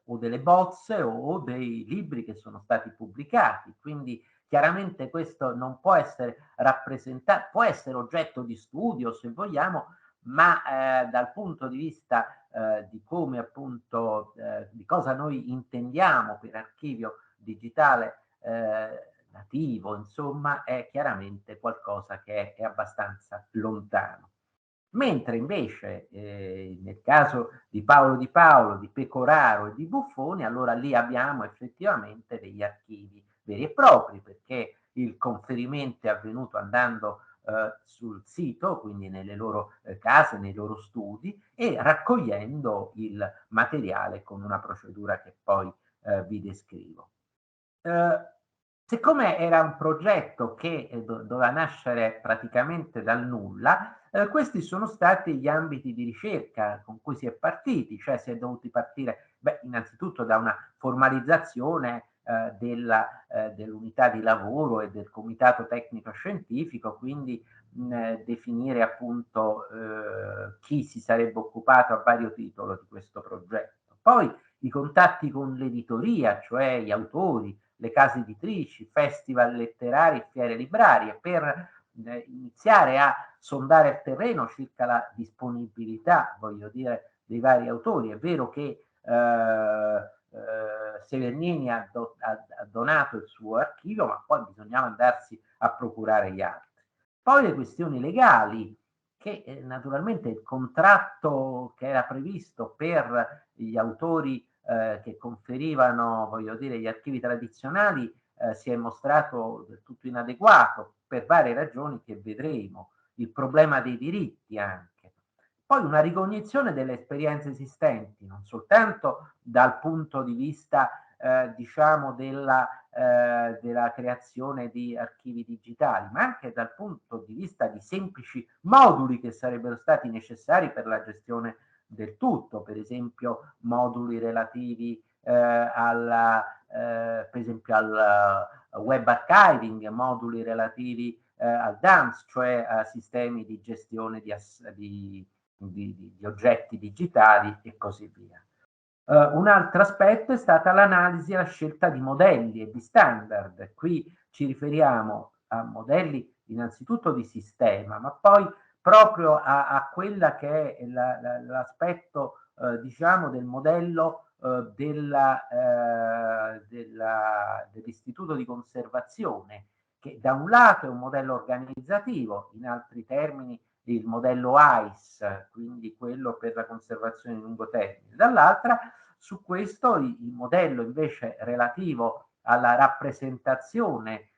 Speaker 2: o delle bozze o dei libri che sono stati pubblicati. Quindi Chiaramente questo non può essere rappresentato, può essere oggetto di studio se vogliamo, ma dal punto di vista di come appunto di cosa noi intendiamo per archivio digitale nativo, insomma, è chiaramente qualcosa che è abbastanza lontano. Mentre invece nel caso di Paolo Di Paolo, di Pecoraro e di Buffoni, allora lì abbiamo effettivamente degli archivi veri e propri, perché il conferimento è avvenuto andando sul sito, quindi nelle loro case, nei loro studi, e raccogliendo il materiale con una procedura che poi vi descrivo. Siccome era un progetto che doveva nascere praticamente dal nulla, questi sono stati gli ambiti di ricerca con cui si è partiti, cioè si è dovuti partire innanzitutto da una formalizzazione dell'unità di lavoro e del comitato tecnico scientifico, quindi definire appunto chi si sarebbe occupato a vario titolo di questo progetto. Poi i contatti con l'editoria, cioè gli autori, le case editrici, festival letterari, fiere librarie, per iniziare a sondare il terreno circa la disponibilità, voglio dire, dei vari autori. È vero che Severnini ha donato il suo archivio, ma poi bisognava andarsi a procurare gli altri. Poi le questioni legali, che naturalmente il contratto che era previsto per gli autori che conferivano, voglio dire, gli archivi tradizionali si è mostrato del tutto inadeguato per varie ragioni che vedremo, il problema dei diritti anche. Poi una ricognizione delle esperienze esistenti, non soltanto dal punto di vista diciamo della creazione di archivi digitali, ma anche dal punto di vista di semplici moduli che sarebbero stati necessari per la gestione del tutto, per esempio moduli relativi per esempio al web archiving, moduli relativi al DAMS, cioè a sistemi di gestione di oggetti digitali e così via. Un altro aspetto è stata l'analisi e la scelta di modelli e di standard. Qui ci riferiamo a modelli innanzitutto di sistema, ma poi proprio a quella che è l'aspetto diciamo del modello dell'istituto di conservazione, che da un lato è un modello organizzativo, in altri termini il modello AIS, quindi quello per la conservazione di lungo termine, dall'altra su questo il modello invece relativo alla rappresentazione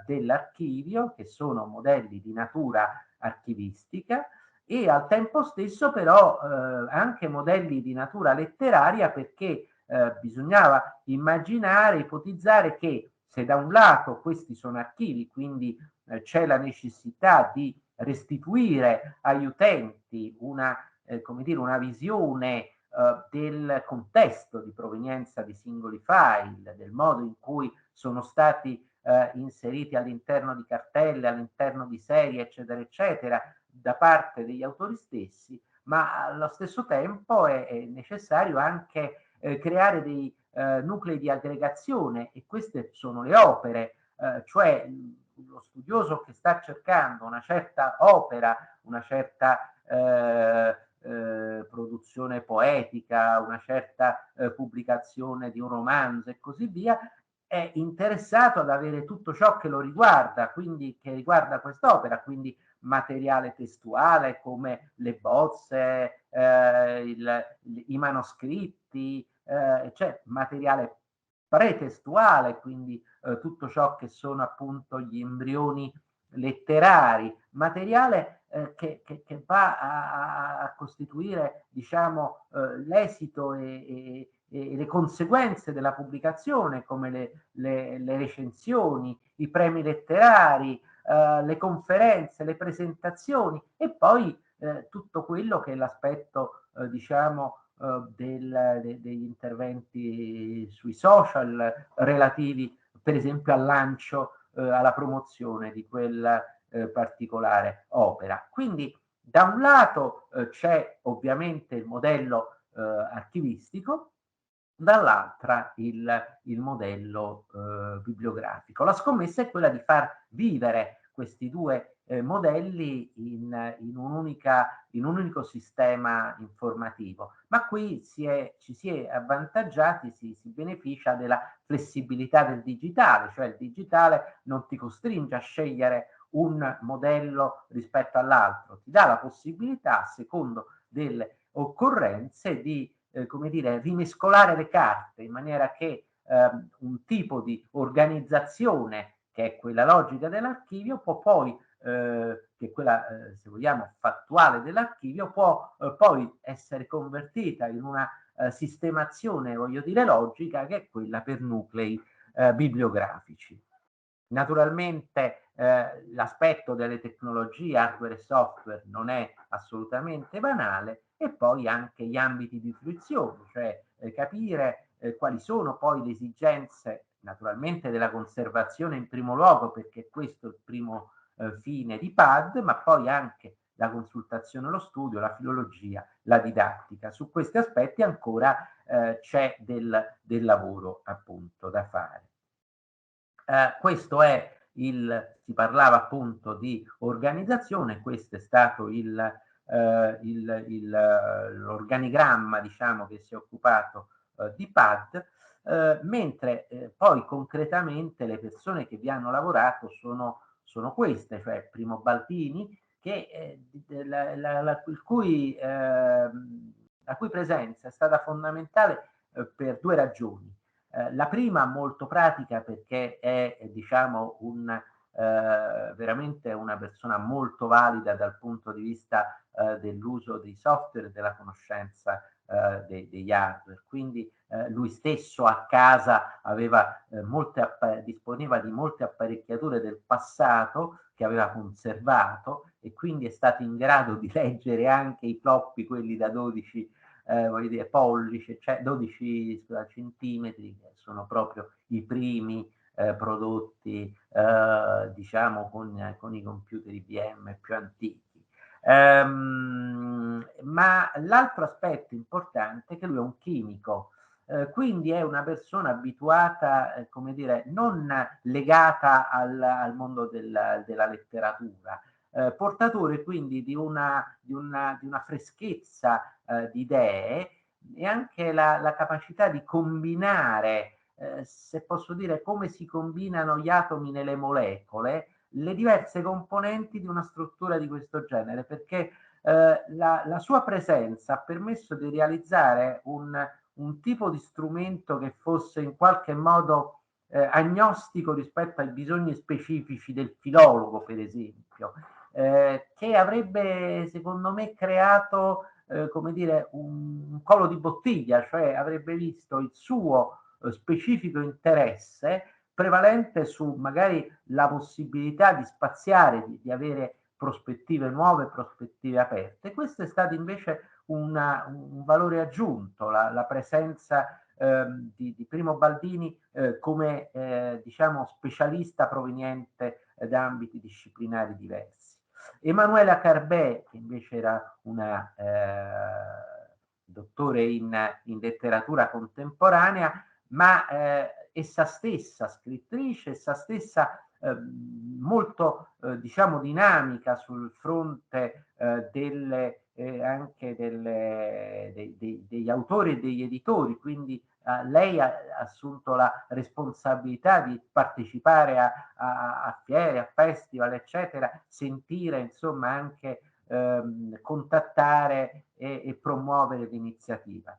Speaker 2: dell'archivio, che sono modelli di natura archivistica, e al tempo stesso però anche modelli di natura letteraria, perché bisognava immaginare, ipotizzare che se da un lato questi sono archivi, quindi c'è la necessità di restituire agli utenti una, come dire, una visione del contesto di provenienza di singoli file, del modo in cui sono stati inseriti all'interno di cartelle, all'interno di serie, eccetera, eccetera, da parte degli autori stessi, ma allo stesso tempo è necessario anche creare dei nuclei di aggregazione, e queste sono le opere, cioè lo studioso che sta cercando una certa opera, una certa produzione poetica, una certa pubblicazione di un romanzo e così via, è interessato ad avere tutto ciò che lo riguarda, quindi che riguarda quest'opera, quindi materiale testuale come le bozze, i manoscritti, cioè materiale pretestuale, quindi tutto ciò che sono appunto gli embrioni letterari, materiale che va a costituire, diciamo, l'esito e le conseguenze della pubblicazione, come le recensioni, i premi letterari, le conferenze, le presentazioni, e poi tutto quello che è l'aspetto, diciamo, degli interventi sui social relativi, per esempio, al lancio, alla promozione di quella particolare opera. Quindi da un lato c'è ovviamente il modello archivistico, dall'altra il modello bibliografico. La scommessa è quella di far vivere questi due modelli in un unico sistema informativo, ma qui ci si è avvantaggiati, si beneficia della flessibilità del digitale, cioè il digitale non ti costringe a scegliere un modello rispetto all'altro, ti dà la possibilità, secondo delle occorrenze, di come dire, rimescolare le carte in maniera che un tipo di organizzazione, che è quella logica dell'archivio, può poi, che è quella, se vogliamo, fattuale dell'archivio, può poi essere convertita in una sistemazione, voglio dire, logica, che è quella per nuclei bibliografici. Naturalmente l'aspetto delle tecnologie hardware e software non è assolutamente banale, e poi anche gli ambiti di fruizione, cioè capire quali sono poi le esigenze naturalmente della conservazione in primo luogo, perché questo è il primo fine di PAD, ma poi anche la consultazione, lo studio, la filologia, la didattica. Su questi aspetti ancora c'è del lavoro appunto da fare. Questo è si parlava appunto di organizzazione, questo è stato l'organigramma, diciamo, che si è occupato di PAD, mentre poi concretamente le persone che vi hanno lavorato sono queste, cioè Primo Baldini, che la cui presenza è stata fondamentale per due ragioni. La prima molto pratica, perché è diciamo veramente una persona molto valida dal punto di vista dell'uso dei software e della conoscenza degli hardware. Quindi lui stesso a casa disponeva di molte apparecchiature del passato che aveva conservato, e quindi è stato in grado di leggere anche i floppy, quelli da 12 voglio dire, pollici, cioè 12 centimetri, che sono proprio i primi prodotti, diciamo, con i computer IBM più antichi. Ma l'altro aspetto importante è che lui è un chimico, quindi è una persona abituata, come dire, non legata al mondo della letteratura, portatore quindi di una freschezza di idee, e anche la capacità di combinare, se posso dire, come si combinano gli atomi nelle molecole, le diverse componenti di una struttura di questo genere, perché la sua presenza ha permesso di realizzare un tipo di strumento che fosse in qualche modo agnostico rispetto ai bisogni specifici del filologo, per esempio, che avrebbe, secondo me, creato come dire, un collo di bottiglia, cioè avrebbe visto il suo specifico interesse prevalente su magari la possibilità di spaziare, di avere prospettive nuove, prospettive aperte. Questo è stato invece un valore aggiunto, la presenza di Primo Baldini come diciamo specialista proveniente da ambiti disciplinari diversi. Emanuela Carbè, che invece era una dottore in letteratura contemporanea, ma essa stessa scrittrice, essa stessa molto diciamo dinamica sul fronte anche degli autori e degli editori, quindi lei ha assunto la responsabilità di partecipare a fiere, a festival, eccetera, sentire insomma anche contattare e promuovere l'iniziativa.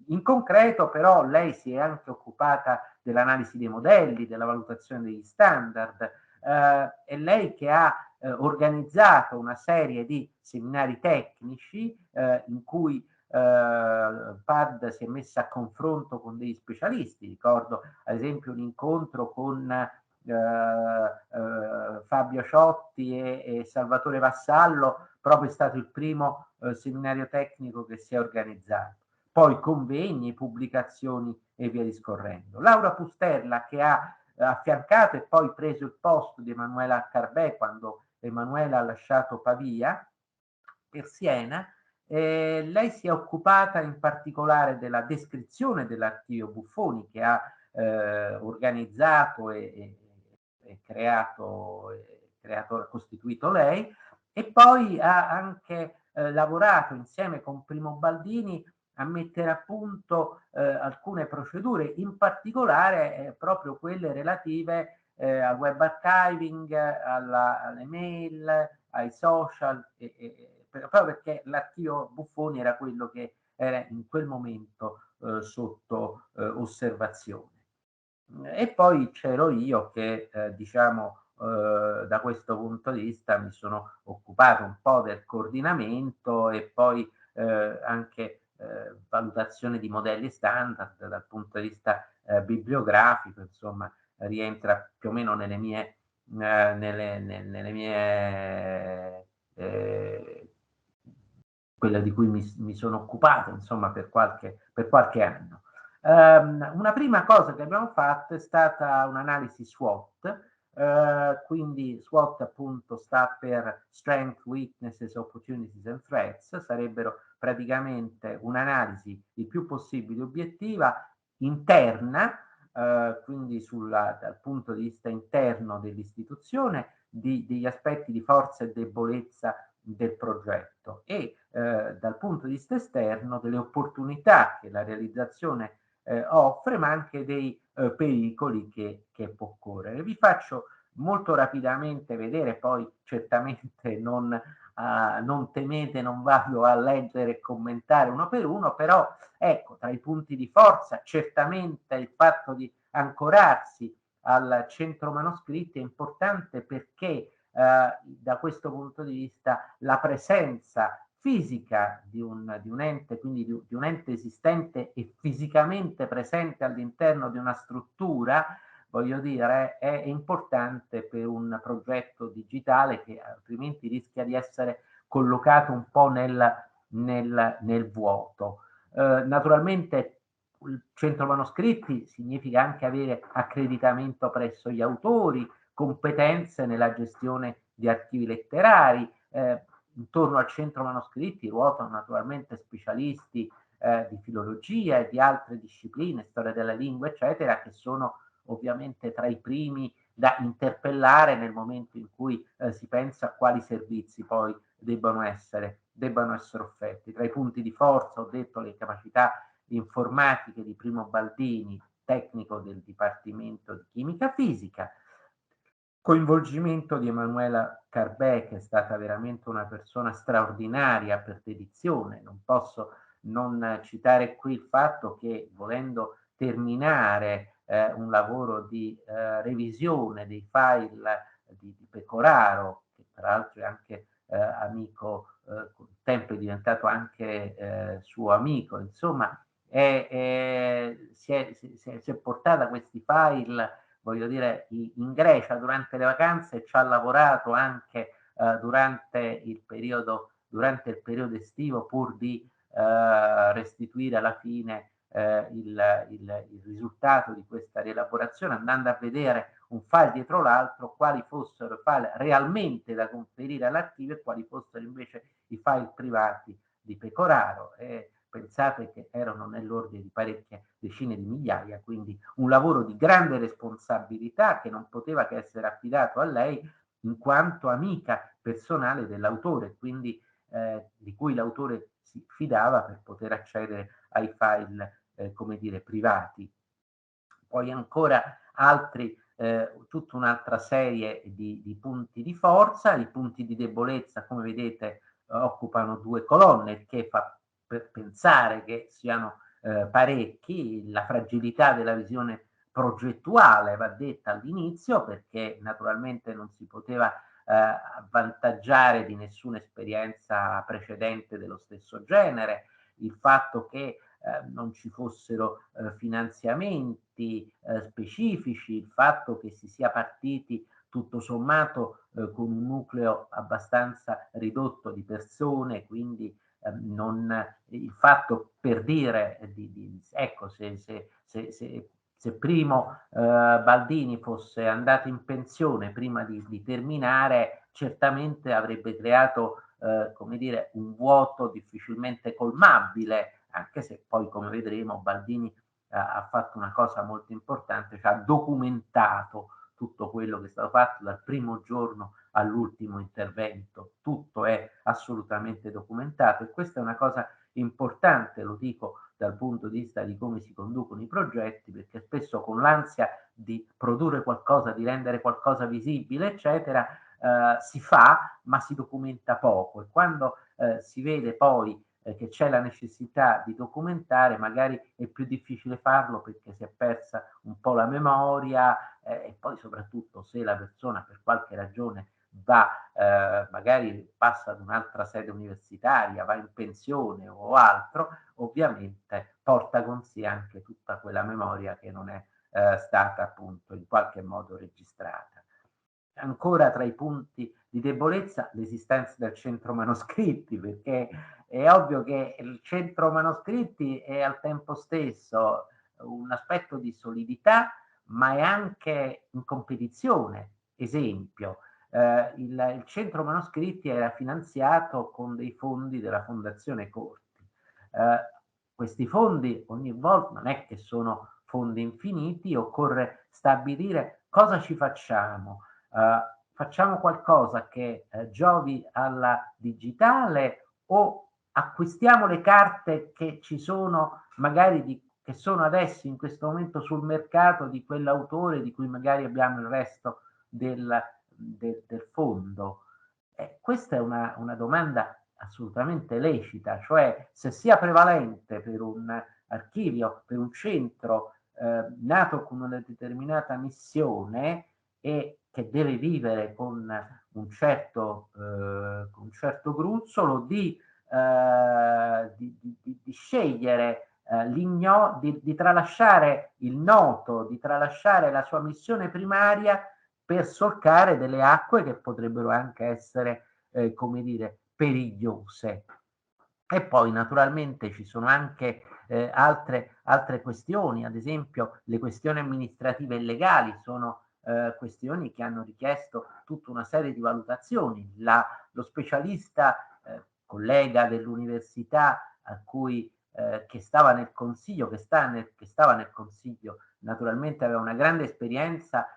Speaker 2: In concreto però lei si è anche occupata dell'analisi dei modelli, della valutazione degli standard, è lei che ha organizzato una serie di seminari tecnici in cui PAD si è messa a confronto con degli specialisti. Ricordo ad esempio un incontro con Fabio Ciotti e Salvatore Vassallo, proprio è stato il primo seminario tecnico che si è organizzato. Poi convegni, pubblicazioni e via discorrendo. Laura Pusterla, che ha affiancato e poi preso il posto di Emanuela Carbè quando Emanuela ha lasciato Pavia per Siena, Lei si è occupata in particolare della descrizione dell'archivio Buffoni, che ha organizzato e costituito lei, e poi ha anche lavorato insieme con Primo Baldini a mettere a punto alcune procedure, in particolare proprio quelle relative al web archiving, alle mail, ai social, proprio perché l'archivio Buffoni era quello che era in quel momento sotto osservazione. E poi c'ero io che, diciamo, da questo punto di vista mi sono occupato un po' del coordinamento e poi anche valutazione di modelli standard dal punto di vista bibliografico, insomma, rientra più o meno nelle mie quelle di cui mi sono occupato, insomma, per qualche anno. Una prima cosa che abbiamo fatto è stata un'analisi SWOT, quindi SWOT appunto sta per Strength, Weaknesses, Opportunities and Threats, sarebbero praticamente un'analisi il più possibile obiettiva, interna, quindi dal punto di vista interno dell'istituzione, degli aspetti di forza e debolezza del progetto, e dal punto di vista esterno delle opportunità che la realizzazione offre, ma anche dei pericoli che può correre. Vi faccio molto rapidamente vedere, poi certamente non temete, non vado a leggere e commentare uno per uno, però ecco, tra i punti di forza certamente il fatto di ancorarsi al centro manoscritti è importante, perché da questo punto di vista la presenza fisica di un ente, quindi di un ente esistente e fisicamente presente all'interno di una struttura, voglio dire, è importante per un progetto digitale che altrimenti rischia di essere collocato un po' nel vuoto. Naturalmente il centro manoscritti significa anche avere accreditamento presso gli autori, competenze nella gestione di archivi letterari. Intorno al centro manoscritti ruotano naturalmente specialisti di filologia e di altre discipline, storia della lingua, eccetera, che sono ovviamente tra i primi da interpellare nel momento in cui si pensa a quali servizi poi debbano essere offerti. Tra i punti di forza ho detto le capacità informatiche di Primo Baldini, tecnico del Dipartimento di Chimica Fisica, coinvolgimento di Emanuela Carbè, che è stata veramente una persona straordinaria per dedizione. Non posso non citare qui il fatto che, volendo terminare un lavoro di revisione dei file di Pecoraro, che peraltro è anche amico, con il tempo è diventato anche suo amico, insomma, si è portata questi file, voglio dire, in Grecia durante le vacanze, e ci ha lavorato anche durante il periodo estivo, pur di restituire alla fine il risultato di questa rielaborazione, andando a vedere un file dietro l'altro quali fossero i file realmente da conferire all'archivio e quali fossero invece i file privati di Pecoraro. Pensate che erano nell'ordine di parecchie decine di migliaia, quindi un lavoro di grande responsabilità che non poteva che essere affidato a lei in quanto amica personale dell'autore, quindi di cui l'autore si fidava per poter accedere ai file, come dire, privati. Poi ancora altri, tutta un'altra serie di punti di forza. I punti di debolezza, come vedete, occupano 2 colonne, che fa pensare che siano parecchi. La fragilità della visione progettuale va detta all'inizio, perché naturalmente non si poteva avvantaggiare di nessuna esperienza precedente dello stesso genere. Il fatto che non ci fossero finanziamenti specifici, il fatto che si sia partiti tutto sommato con un nucleo abbastanza ridotto di persone, quindi il fatto, per dire, ecco, se Primo Baldini fosse andato in pensione prima di terminare, certamente avrebbe creato come dire, un vuoto difficilmente colmabile, anche se poi, come vedremo, Baldini ha fatto una cosa molto importante, cioè ha documentato tutto quello che è stato fatto dal primo giorno all'ultimo intervento, tutto è assolutamente documentato, e questa è una cosa importante, lo dico dal punto di vista di come si conducono i progetti, perché spesso con l'ansia di produrre qualcosa, di rendere qualcosa visibile, eccetera, si fa, ma si documenta poco, e quando si vede poi che c'è la necessità di documentare, magari è più difficile farlo perché si è persa un po' la memoria, e poi soprattutto se la persona per qualche ragione va, magari passa ad un'altra sede universitaria, va in pensione o altro, ovviamente porta con sé anche tutta quella memoria che non è stata appunto in qualche modo registrata. Ancora tra i punti di debolezza l'esistenza del centro manoscritti, perché è ovvio che il centro manoscritti è al tempo stesso un aspetto di solidità, ma è anche in competizione. Esempio, il centro manoscritti era finanziato con dei fondi della Fondazione Corti. Questi fondi ogni volta non è che sono fondi infiniti, occorre stabilire cosa ci facciamo. Facciamo qualcosa che giovi alla digitale, o acquistiamo le carte che ci sono magari che sono adesso in questo momento sul mercato di quell'autore di cui magari abbiamo il resto del fondo? Questa è una domanda assolutamente lecita, cioè se sia prevalente per un archivio, per un centro nato con una determinata missione e che deve vivere con un certo gruzzolo, di scegliere di tralasciare il noto, di tralasciare la sua missione primaria per solcare delle acque che potrebbero anche essere, come dire, perigliose. E poi naturalmente ci sono anche altre questioni, ad esempio le questioni amministrative e legali sono questioni che hanno richiesto tutta una serie di valutazioni. Lo specialista collega dell'università a cui che stava nel consiglio, che stava nel consiglio, naturalmente aveva una grande esperienza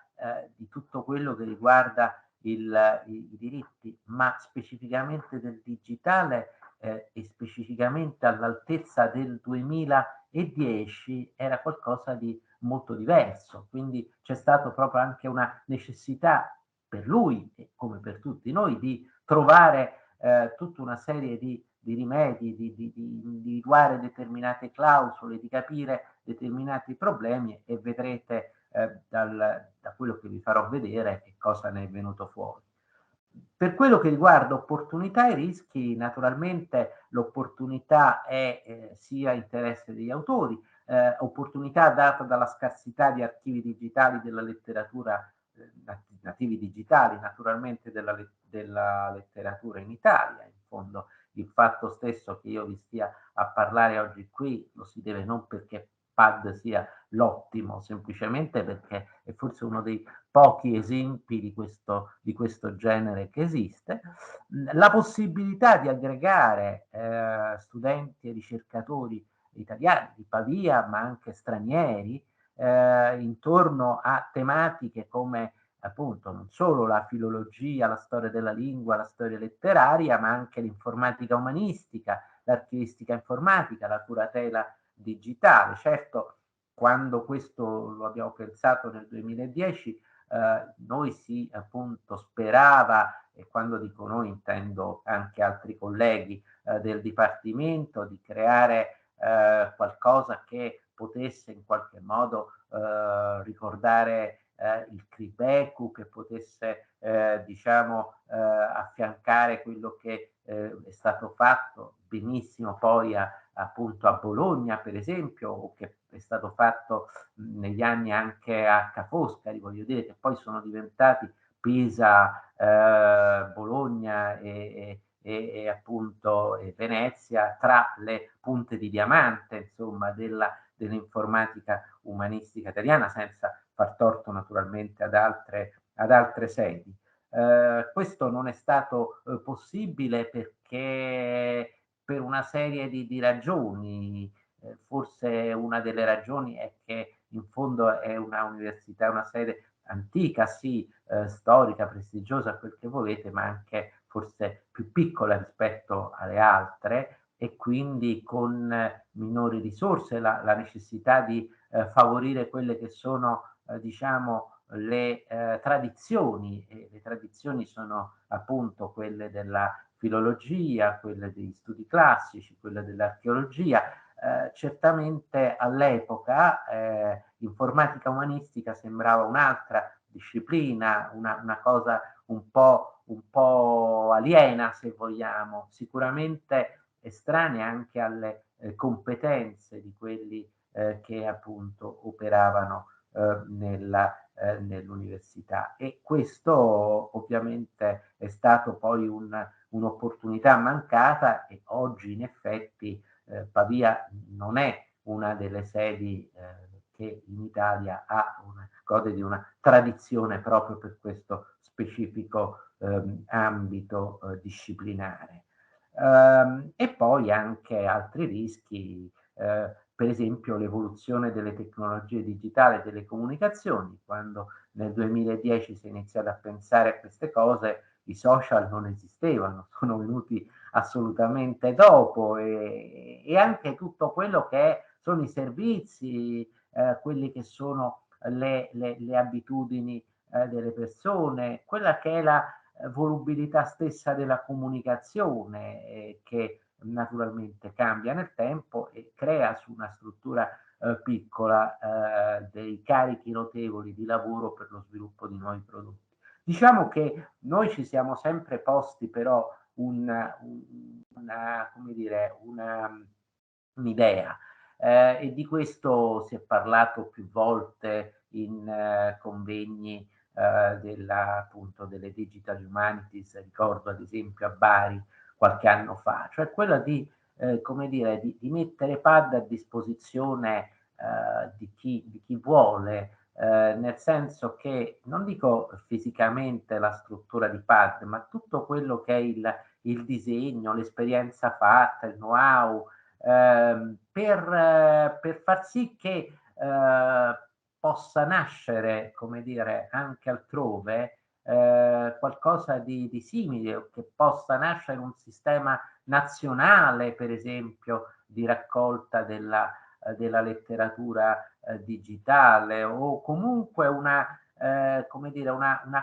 Speaker 2: di tutto quello che riguarda i diritti, ma specificamente del digitale, e specificamente all'altezza del 2010 era qualcosa di molto diverso, quindi c'è stato proprio anche una necessità per lui, e come per tutti noi, di trovare tutta una serie di rimedi, di individuare determinate clausole, di capire determinati problemi, e vedrete da quello che vi farò vedere che cosa ne è venuto fuori. Per quello che riguarda opportunità e rischi, naturalmente l'opportunità è sia interesse degli autori, opportunità data dalla scarsità di archivi digitali della letteratura, nativi digitali naturalmente della letteratura in Italia. In fondo il fatto stesso che io vi stia a parlare oggi qui lo si deve non perché PAD sia l'ottimo, semplicemente perché è forse uno dei pochi esempi di questo genere che esiste. La possibilità di aggregare studenti e ricercatori italiani di Pavia, ma anche stranieri, intorno a tematiche come appunto non solo la filologia, la storia della lingua, la storia letteraria, ma anche l'informatica umanistica, l'archivistica informatica, la curatela digitale. Certo, quando questo lo abbiamo pensato nel 2010, noi si appunto sperava, e quando dico noi intendo anche altri colleghi del Dipartimento, di creare qualcosa che potesse in qualche modo ricordare il Cribecu, che potesse diciamo affiancare quello che è stato fatto benissimo poi appunto a Bologna, per esempio, o che è stato fatto negli anni anche a Ca' Foscari, voglio dire, che poi sono diventati Pisa, Bologna e appunto Venezia, tra le punte di diamante, insomma, dell'informatica umanistica italiana, senza far torto naturalmente ad altre sedi. Questo non è stato possibile perché per una serie di ragioni. Forse una delle ragioni è che in fondo è una università, una sede antica, sì, storica, prestigiosa, quel che volete, ma anche forse più piccola rispetto alle altre e quindi con minori risorse, la necessità di favorire quelle che sono, diciamo, le tradizioni, e le tradizioni sono appunto quelle della filologia, quelle degli studi classici, quelle dell'archeologia. Certamente all'epoca informatica umanistica sembrava un'altra disciplina, una cosa un po' aliena, se vogliamo, sicuramente estranea anche alle competenze di quelli che appunto operavano nell'università. E questo ovviamente è stato poi un'opportunità mancata e oggi in effetti Pavia non è una delle sedi che in Italia gode di una tradizione proprio per questo specifico ambito disciplinare. E poi anche altri rischi, per esempio l'evoluzione delle tecnologie digitali e delle comunicazioni. Quando nel 2010 si è iniziato a pensare a queste cose, i social non esistevano, sono venuti assolutamente dopo e anche tutto quello che sono i servizi, quelli che sono le abitudini delle persone, quella che è la volubilità stessa della comunicazione che naturalmente cambia nel tempo e crea su una struttura piccola dei carichi notevoli di lavoro per lo sviluppo di nuovi prodotti. Diciamo che noi ci siamo sempre posti però un'idea e di questo si è parlato più volte in convegni appunto delle Digital Humanities, ricordo ad esempio a Bari qualche anno fa, cioè quella di mettere PAD a disposizione di chi vuole, nel senso che non dico fisicamente la struttura di PAD, ma tutto quello che è il disegno, l'esperienza fatta, il know-how, per far sì che possa nascere, come dire, anche altrove qualcosa di simile, o che possa nascere un sistema nazionale, per esempio, di raccolta della letteratura digitale o comunque una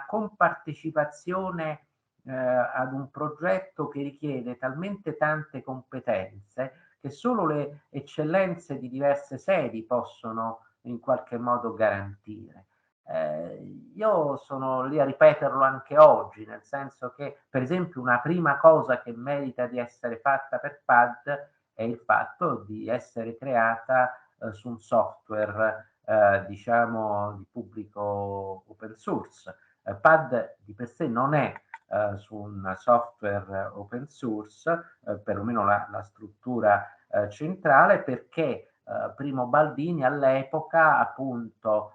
Speaker 2: compartecipazione ad un progetto che richiede talmente tante competenze che solo le eccellenze di diverse sedi possono in qualche modo garantire. Io sono lì a ripeterlo anche oggi, nel senso che, per esempio, una prima cosa che merita di essere fatta per PAD è il fatto di essere creata su un software, diciamo, di pubblico open source. PAD di per sé non è su un software open source, perlomeno la struttura centrale, perché Primo Baldini all'epoca appunto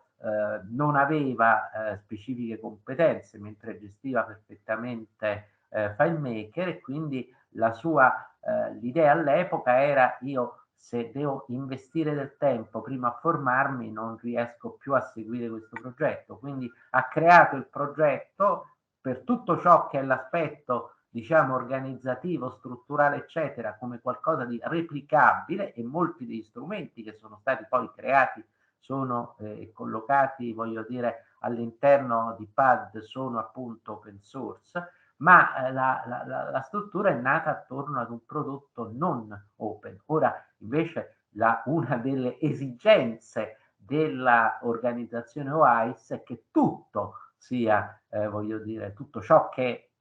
Speaker 2: non aveva specifiche competenze mentre gestiva perfettamente FileMaker e quindi l'idea all'epoca era: io se devo investire del tempo prima a formarmi non riesco più a seguire questo progetto, quindi ha creato il progetto per tutto ciò che è l'aspetto, diciamo, organizzativo, strutturale, eccetera, come qualcosa di replicabile, e molti degli strumenti che sono stati poi creati sono collocati, voglio dire, all'interno di PAD sono appunto open source, ma la struttura è nata attorno ad un prodotto non open. Ora invece una delle esigenze dell'organizzazione OAIS è che tutto sia, voglio dire, tutto ciò che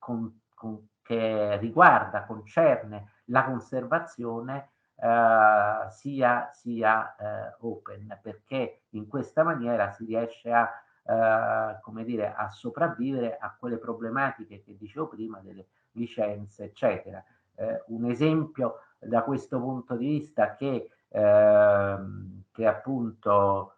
Speaker 2: concerne la conservazione sia open, perché in questa maniera si riesce a sopravvivere a quelle problematiche che dicevo prima delle licenze, eccetera. Un esempio da questo punto di vista che appunto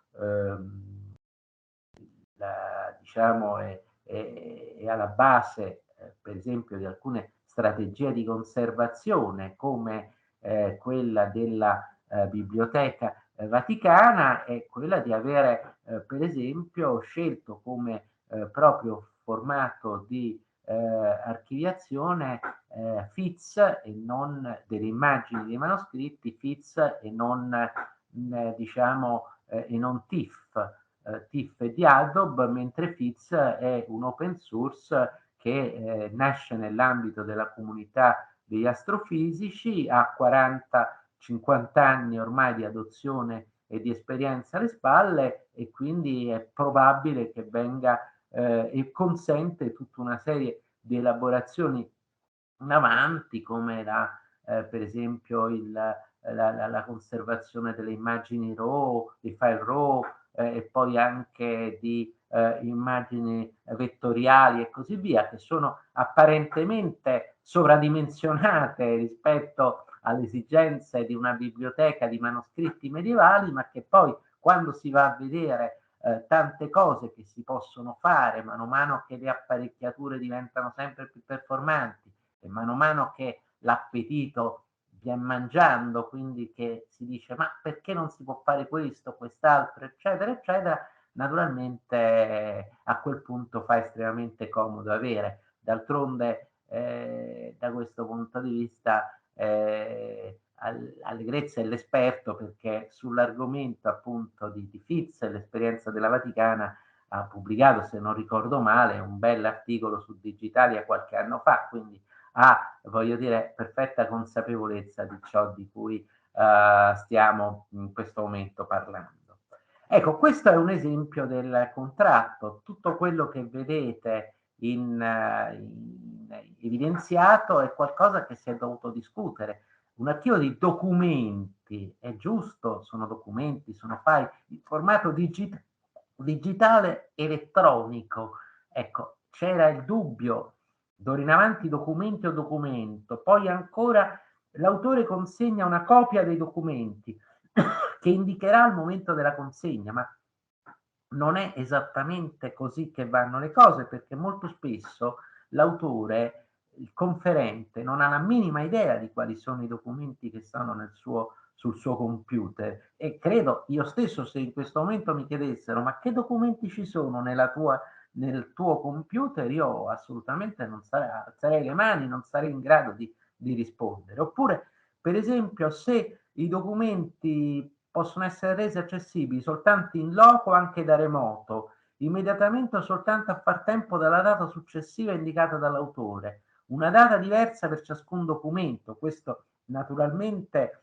Speaker 2: diciamo è alla base, per esempio, di alcune strategie di conservazione come quella della Biblioteca Vaticana, è quella di avere per esempio scelto come proprio formato di archiviazione FITS e non delle immagini dei manoscritti, FITS e non diciamo e non TIFF. TIFF è di Adobe, mentre FITS è un open source che nasce nell'ambito della comunità degli astrofisici, ha 40-50 anni ormai di adozione e di esperienza alle spalle, e quindi è probabile che venga e consente tutta una serie di elaborazioni in avanti, come per esempio la conservazione delle immagini RAW, dei file RAW, e poi anche di immagini vettoriali e così via, che sono apparentemente sovradimensionate rispetto alle esigenze di una biblioteca di manoscritti medievali, ma che poi, quando si va a vedere tante cose che si possono fare mano a mano che le apparecchiature diventano sempre più performanti e mano a mano che l'appetito viene mangiando, quindi che si dice ma perché non si può fare questo, quest'altro, eccetera, eccetera, naturalmente a quel punto fa estremamente comodo avere. D'altronde da questo punto di vista Allegrezza è l'esperto, perché sull'argomento appunto di Fitz e l'esperienza della Vaticana ha pubblicato, se non ricordo male, un bell'articolo su Digitalia qualche anno fa, quindi ha, voglio dire, perfetta consapevolezza di ciò di cui stiamo in questo momento parlando. Ecco, questo è un esempio del contratto. Tutto quello che vedete evidenziato è qualcosa che si è dovuto discutere. Un archivio di documenti, è giusto, sono documenti, sono file, in formato digitale elettronico. Ecco, c'era il dubbio, d'ora in avanti documenti o documento, poi ancora l'autore consegna una copia dei documenti che indicherà al momento della consegna, ma non è esattamente così che vanno le cose, perché molto spesso l'autore, il conferente, non ha la minima idea di quali sono i documenti che stanno sul suo computer, e credo io stesso, se in questo momento mi chiedessero ma che documenti ci sono nel tuo computer, io assolutamente non alzerei le mani, non sarei in grado di rispondere. Oppure, per esempio, se i documenti possono essere resi accessibili soltanto in loco, anche da remoto, immediatamente o soltanto a far tempo dalla data successiva indicata dall'autore, una data diversa per ciascun documento. Questo naturalmente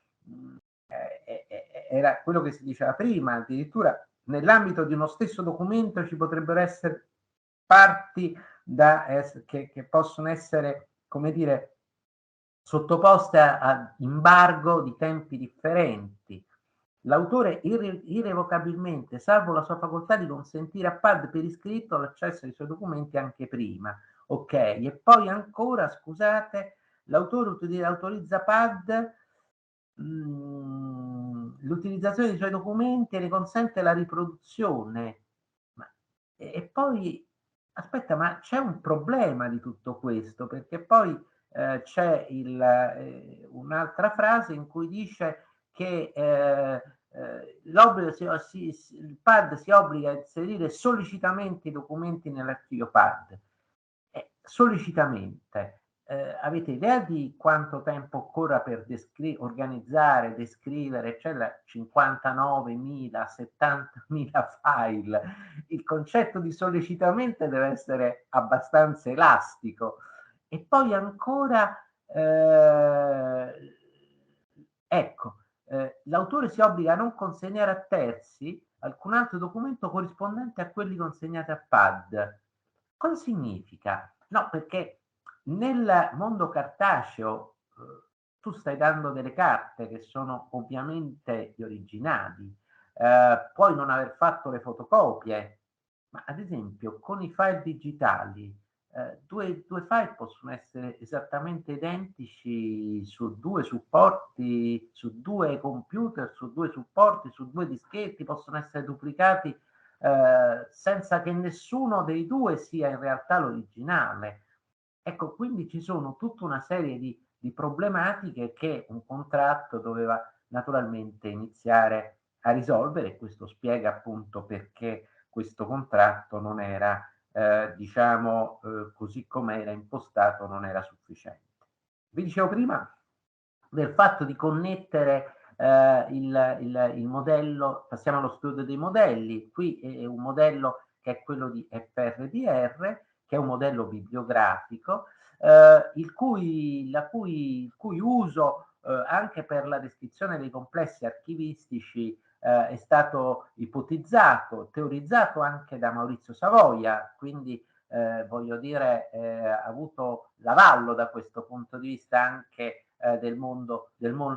Speaker 2: era quello che si diceva prima, addirittura nell'ambito di uno stesso documento ci potrebbero essere parti che possono essere, come dire, sottoposte a embargo di tempi differenti. L'autore irrevocabilmente, salvo la sua facoltà di consentire a PAD per iscritto l'accesso ai suoi documenti anche prima. Ok, e poi ancora, scusate, l'autore autorizza PAD l'utilizzazione dei suoi documenti e ne consente la riproduzione. E poi, aspetta, ma c'è un problema di tutto questo, perché poi c'è un'altra frase in cui dice che il PAD si obbliga a inserire sollecitamente i documenti nell'archivio PAD. Sollecitamente. Avete idea di quanto tempo occorra per organizzare, descrivere, eccetera, 59.000, 70.000 file? Il concetto di sollecitamente deve essere abbastanza elastico. E poi ancora, ecco, l'autore si obbliga a non consegnare a terzi alcun altro documento corrispondente a quelli consegnati a PAD. Cosa significa? No, perché nel mondo cartaceo tu stai dando delle carte che sono ovviamente gli originali, puoi non aver fatto le fotocopie, ma ad esempio con i file digitali due file possono essere esattamente identici su due supporti, su due computer, su due supporti, su due dischetti, possono essere duplicati senza che nessuno dei due sia in realtà l'originale. Ecco, quindi ci sono tutta una serie di problematiche che un contratto doveva naturalmente iniziare a risolvere, e questo spiega appunto perché questo contratto non era, diciamo, così come era impostato, non era sufficiente. Vi dicevo prima del fatto di connettere il modello, passiamo allo studio dei modelli. Qui è un modello che è quello di FRDR, che è un modello bibliografico, il cui uso anche per la descrizione dei complessi archivistici è stato ipotizzato, teorizzato anche da Maurizio Savoia, quindi voglio dire, ha avuto l'avallo da questo punto di vista anche del mondo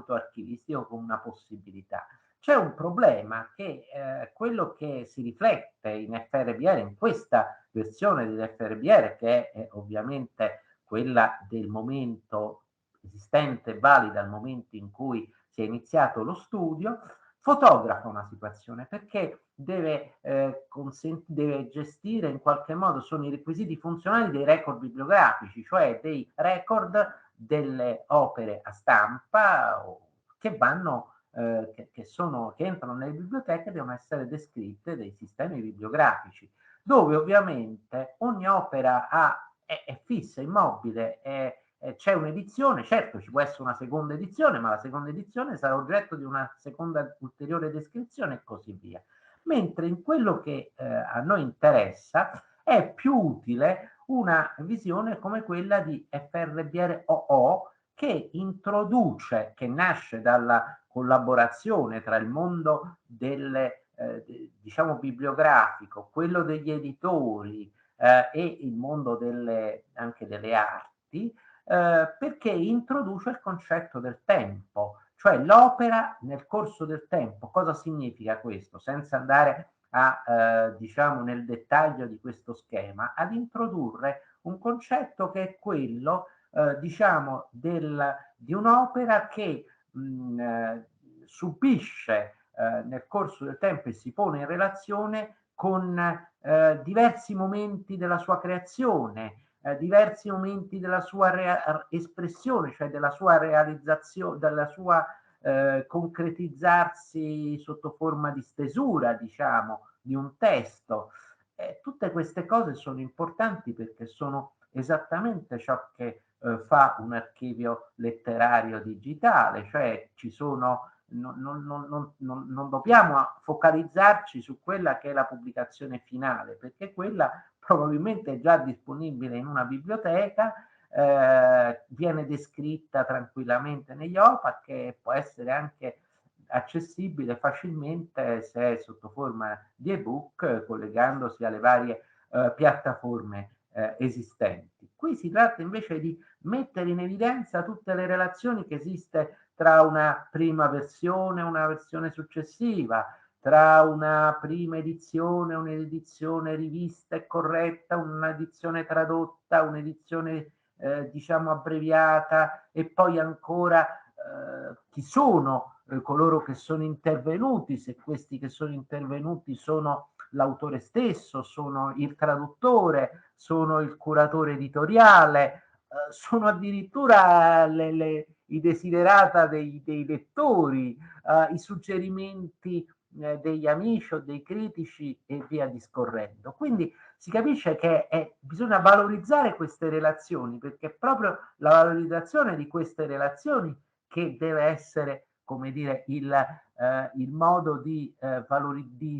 Speaker 2: archivistico come una possibilità. C'è un problema che quello che si riflette in FRBR, in questa versione dell'FRBR, che è ovviamente quella del momento esistente, valida al momento in cui si è iniziato lo studio, fotografa una situazione perché deve gestire in qualche modo, sono i requisiti funzionali dei record bibliografici, cioè dei record delle opere a stampa che vanno che entrano nelle biblioteche, devono essere descritte dai sistemi bibliografici, dove ovviamente ogni opera è fissa, immobile, c'è un'edizione, certo ci può essere una seconda edizione, ma la seconda edizione sarà oggetto di una seconda ulteriore descrizione e così via. Mentre in quello che a noi interessa è più utile una visione come quella di FRBR-OO, che introduce, che nasce dalla collaborazione tra il mondo diciamo bibliografico, quello degli editori e il mondo anche delle arti, perché introduce il concetto del tempo, cioè l'opera nel corso del tempo. Cosa significa questo? Senza andare diciamo nel dettaglio di questo schema, ad introdurre un concetto che è quello diciamo di un'opera che subisce nel corso del tempo e si pone in relazione con diversi momenti della sua creazione, diversi momenti della sua espressione, cioè della sua realizzazione, della sua concretizzarsi sotto forma di stesura, diciamo, di un testo. Tutte queste cose sono importanti perché sono esattamente ciò che fa un archivio letterario digitale, cioè ci sono, non dobbiamo focalizzarci su quella che è la pubblicazione finale, perché quella probabilmente è già disponibile in una biblioteca, viene descritta tranquillamente negli OPAC e può essere anche accessibile facilmente se sotto forma di ebook, collegandosi alle varie piattaforme esistenti. Qui si tratta invece di mettere in evidenza tutte le relazioni che esiste tra una prima versione e una versione successiva, tra una prima edizione, un'edizione rivista e corretta, un'edizione tradotta, un'edizione diciamo abbreviata, e poi ancora chi sono coloro che sono intervenuti, se questi che sono intervenuti sono l'autore stesso, sono il traduttore, sono il curatore editoriale, sono addirittura i desiderata dei lettori, i suggerimenti degli amici o dei critici e via discorrendo. Quindi si capisce che bisogna valorizzare queste relazioni, perché è proprio la valorizzazione di queste relazioni che deve essere, come dire, il modo di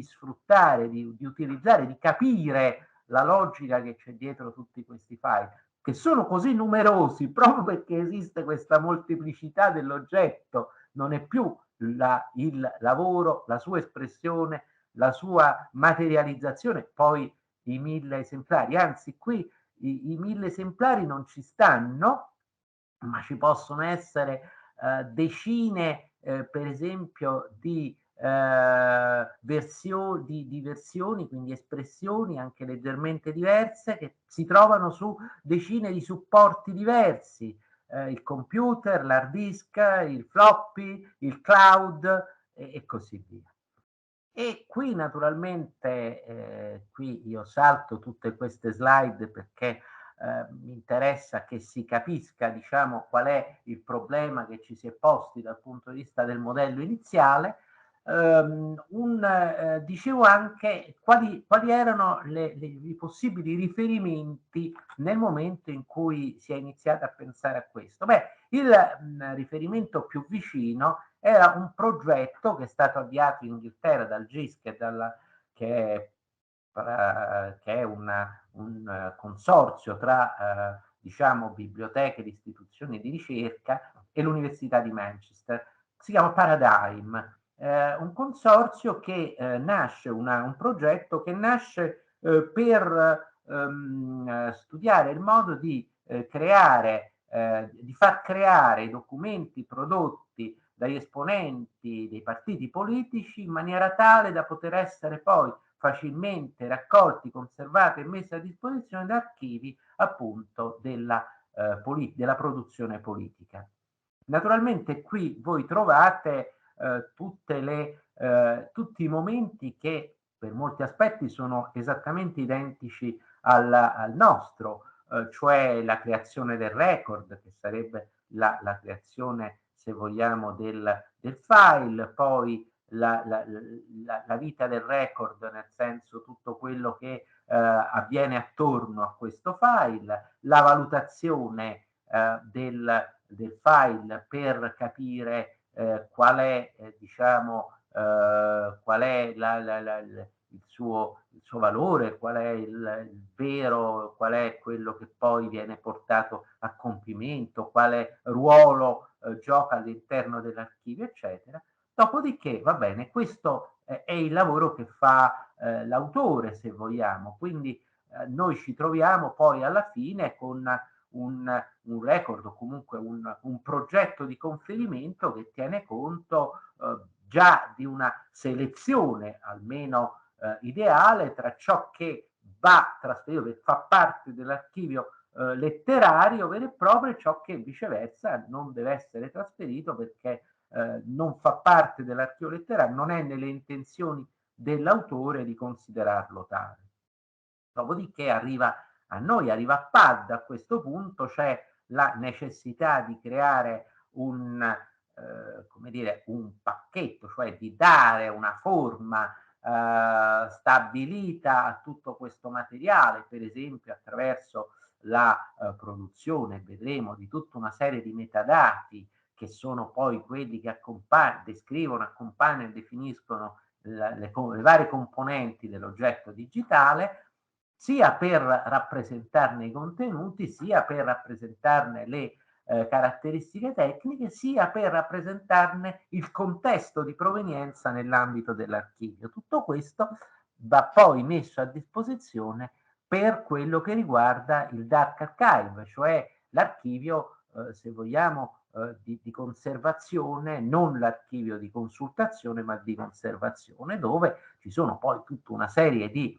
Speaker 2: sfruttare, di utilizzare, di capire la logica che c'è dietro tutti questi file, che sono così numerosi proprio perché esiste questa molteplicità dell'oggetto, non è più il lavoro, la sua espressione, la sua materializzazione, poi i 1000 esemplari, anzi qui i 1000 esemplari non ci stanno, ma ci possono essere decine per esempio di versioni, quindi espressioni anche leggermente diverse, che si trovano su decine di supporti diversi, il computer, l'hard disk, il floppy, il cloud e così via. E qui naturalmente, qui io salto tutte queste slide perché mi interessa che si capisca, diciamo, qual è il problema che ci si è posti dal punto di vista del modello iniziale. Dicevo anche quali erano i possibili riferimenti nel momento in cui si è iniziato a pensare a questo. Beh, il riferimento più vicino era un progetto che è stato avviato in Inghilterra dal GISC, che è un consorzio tra diciamo biblioteche ed istituzioni di ricerca e l'Università di Manchester. Si chiama Paradigm, un consorzio che nasce, un progetto che nasce per studiare il modo di di far creare i documenti prodotti dagli esponenti dei partiti politici in maniera tale da poter essere poi facilmente raccolti, conservati e messi a disposizione da archivi appunto della produzione politica. Naturalmente qui voi trovate tutti i momenti che per molti aspetti sono esattamente identici al nostro, cioè la creazione del record, che sarebbe la creazione, se vogliamo, del file, poi la vita del record, nel senso tutto quello che avviene attorno a questo file, la valutazione del file per capire qual è, diciamo, qual è il suo valore, qual è il vero, qual è quello che poi viene portato a compimento, quale ruolo gioca all'interno dell'archivio, eccetera. Dopodiché, va bene, questo è il lavoro che fa l'autore, se vogliamo, quindi noi ci troviamo poi alla fine con un record o comunque un progetto di conferimento che tiene conto già di una selezione almeno ideale tra ciò che va trasferito, che fa parte dell'archivio letterario vero e proprio, e ciò che viceversa non deve essere trasferito perché non fa parte dell'archivio letterario, non è nelle intenzioni dell'autore di considerarlo tale. Dopodiché arriva a PAD a questo punto, c'è la necessità di creare come dire, un pacchetto, cioè di dare una forma stabilita a tutto questo materiale, per esempio attraverso la produzione, vedremo, di tutta una serie di metadati che sono poi quelli che descrivono, accompagnano e definiscono le varie componenti dell'oggetto digitale, sia per rappresentarne i contenuti, sia per rappresentarne le caratteristiche tecniche, sia per rappresentarne il contesto di provenienza nell'ambito dell'archivio. Tutto questo va poi messo a disposizione per quello che riguarda il Dark Archive, cioè l'archivio, se vogliamo, di conservazione, non l'archivio di consultazione, ma di conservazione, dove ci sono poi tutta una serie di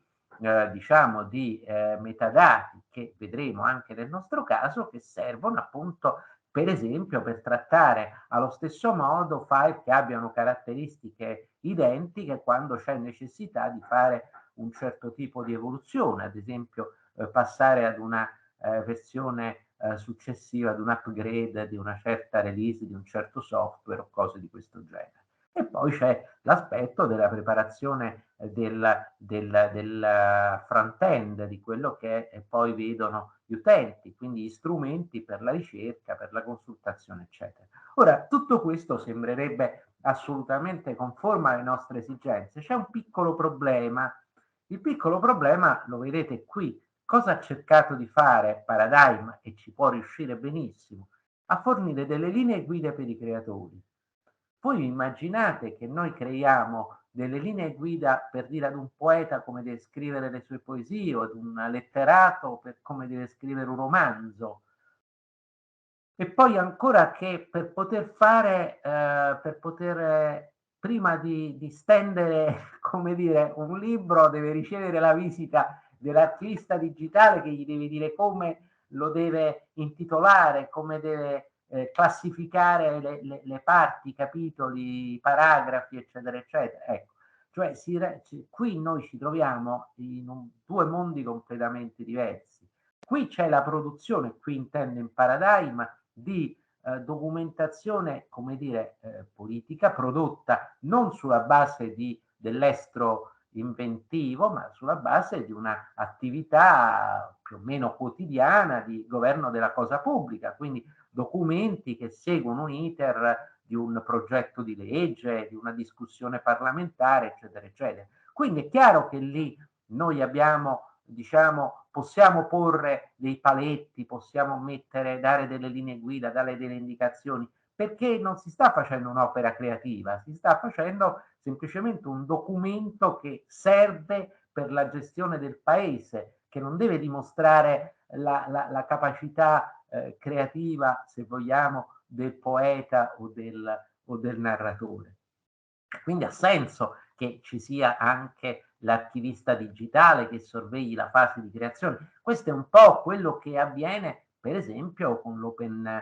Speaker 2: diciamo di metadati che vedremo anche nel nostro caso, che servono appunto per esempio per trattare allo stesso modo file che abbiano caratteristiche identiche quando c'è necessità di fare un certo tipo di evoluzione, ad esempio passare ad una versione successiva, ad un upgrade di una certa release di un certo software o cose di questo genere. E poi c'è l'aspetto della preparazione del front-end, di quello che poi vedono gli utenti, quindi gli strumenti per la ricerca, per la consultazione, eccetera. Ora, tutto questo sembrerebbe assolutamente conforme alle nostre esigenze. C'è un piccolo problema. Il piccolo problema lo vedete qui. Cosa ha cercato di fare Paradigm, e ci può riuscire benissimo? A fornire delle linee guida per i creatori. Voi immaginate che noi creiamo delle linee guida per dire ad un poeta come deve scrivere le sue poesie o ad un letterato per come deve scrivere un romanzo? E poi ancora che per poter fare, prima di stendere, come dire, un libro, deve ricevere la visita dell'archivista digitale che gli deve dire come lo deve intitolare, come deve classificare le parti, i capitoli, i paragrafi, eccetera, eccetera. Ecco, Cioè qui noi ci troviamo in due mondi completamente diversi. Qui c'è la produzione, qui intendo in Paradigm, di documentazione, come dire, politica, prodotta non sulla base dell'estro inventivo, ma sulla base di una attività più o meno quotidiana di governo della cosa pubblica, quindi documenti che seguono un iter di un progetto di legge, di una discussione parlamentare, eccetera, eccetera. Quindi è chiaro che lì noi abbiamo, diciamo, possiamo porre dei paletti, possiamo dare delle linee guida, dare delle indicazioni, perché non si sta facendo un'opera creativa, si sta facendo semplicemente un documento che serve per la gestione del paese, che non deve dimostrare la capacità creativa, se vogliamo, del poeta o del narratore. Quindi ha senso che ci sia anche l'archivista digitale che sorvegli la fase di creazione. Questo è un po' quello che avviene, per esempio, con l'open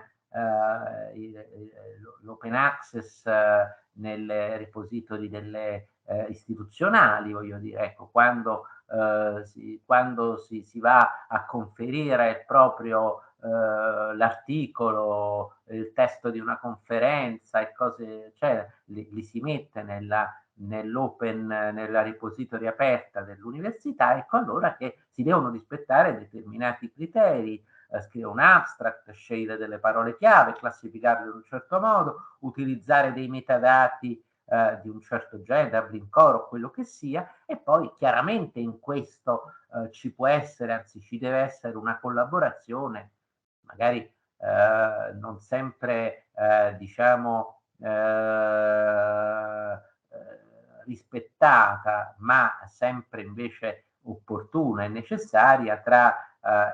Speaker 2: access nel repository delle istituzionali, voglio dire, ecco, quando si va a conferire il proprio l'articolo, il testo di una conferenza e cose, cioè li si mette nella repository aperta dell'università, ecco allora che si devono rispettare determinati criteri, scrivere un abstract, scegliere delle parole chiave, classificarle in un certo modo, utilizzare dei metadati di un certo genere, Dublin Core o quello che sia, e poi chiaramente in questo ci può essere, anzi ci deve essere una collaborazione, magari non sempre diciamo rispettata, ma sempre invece opportuna e necessaria tra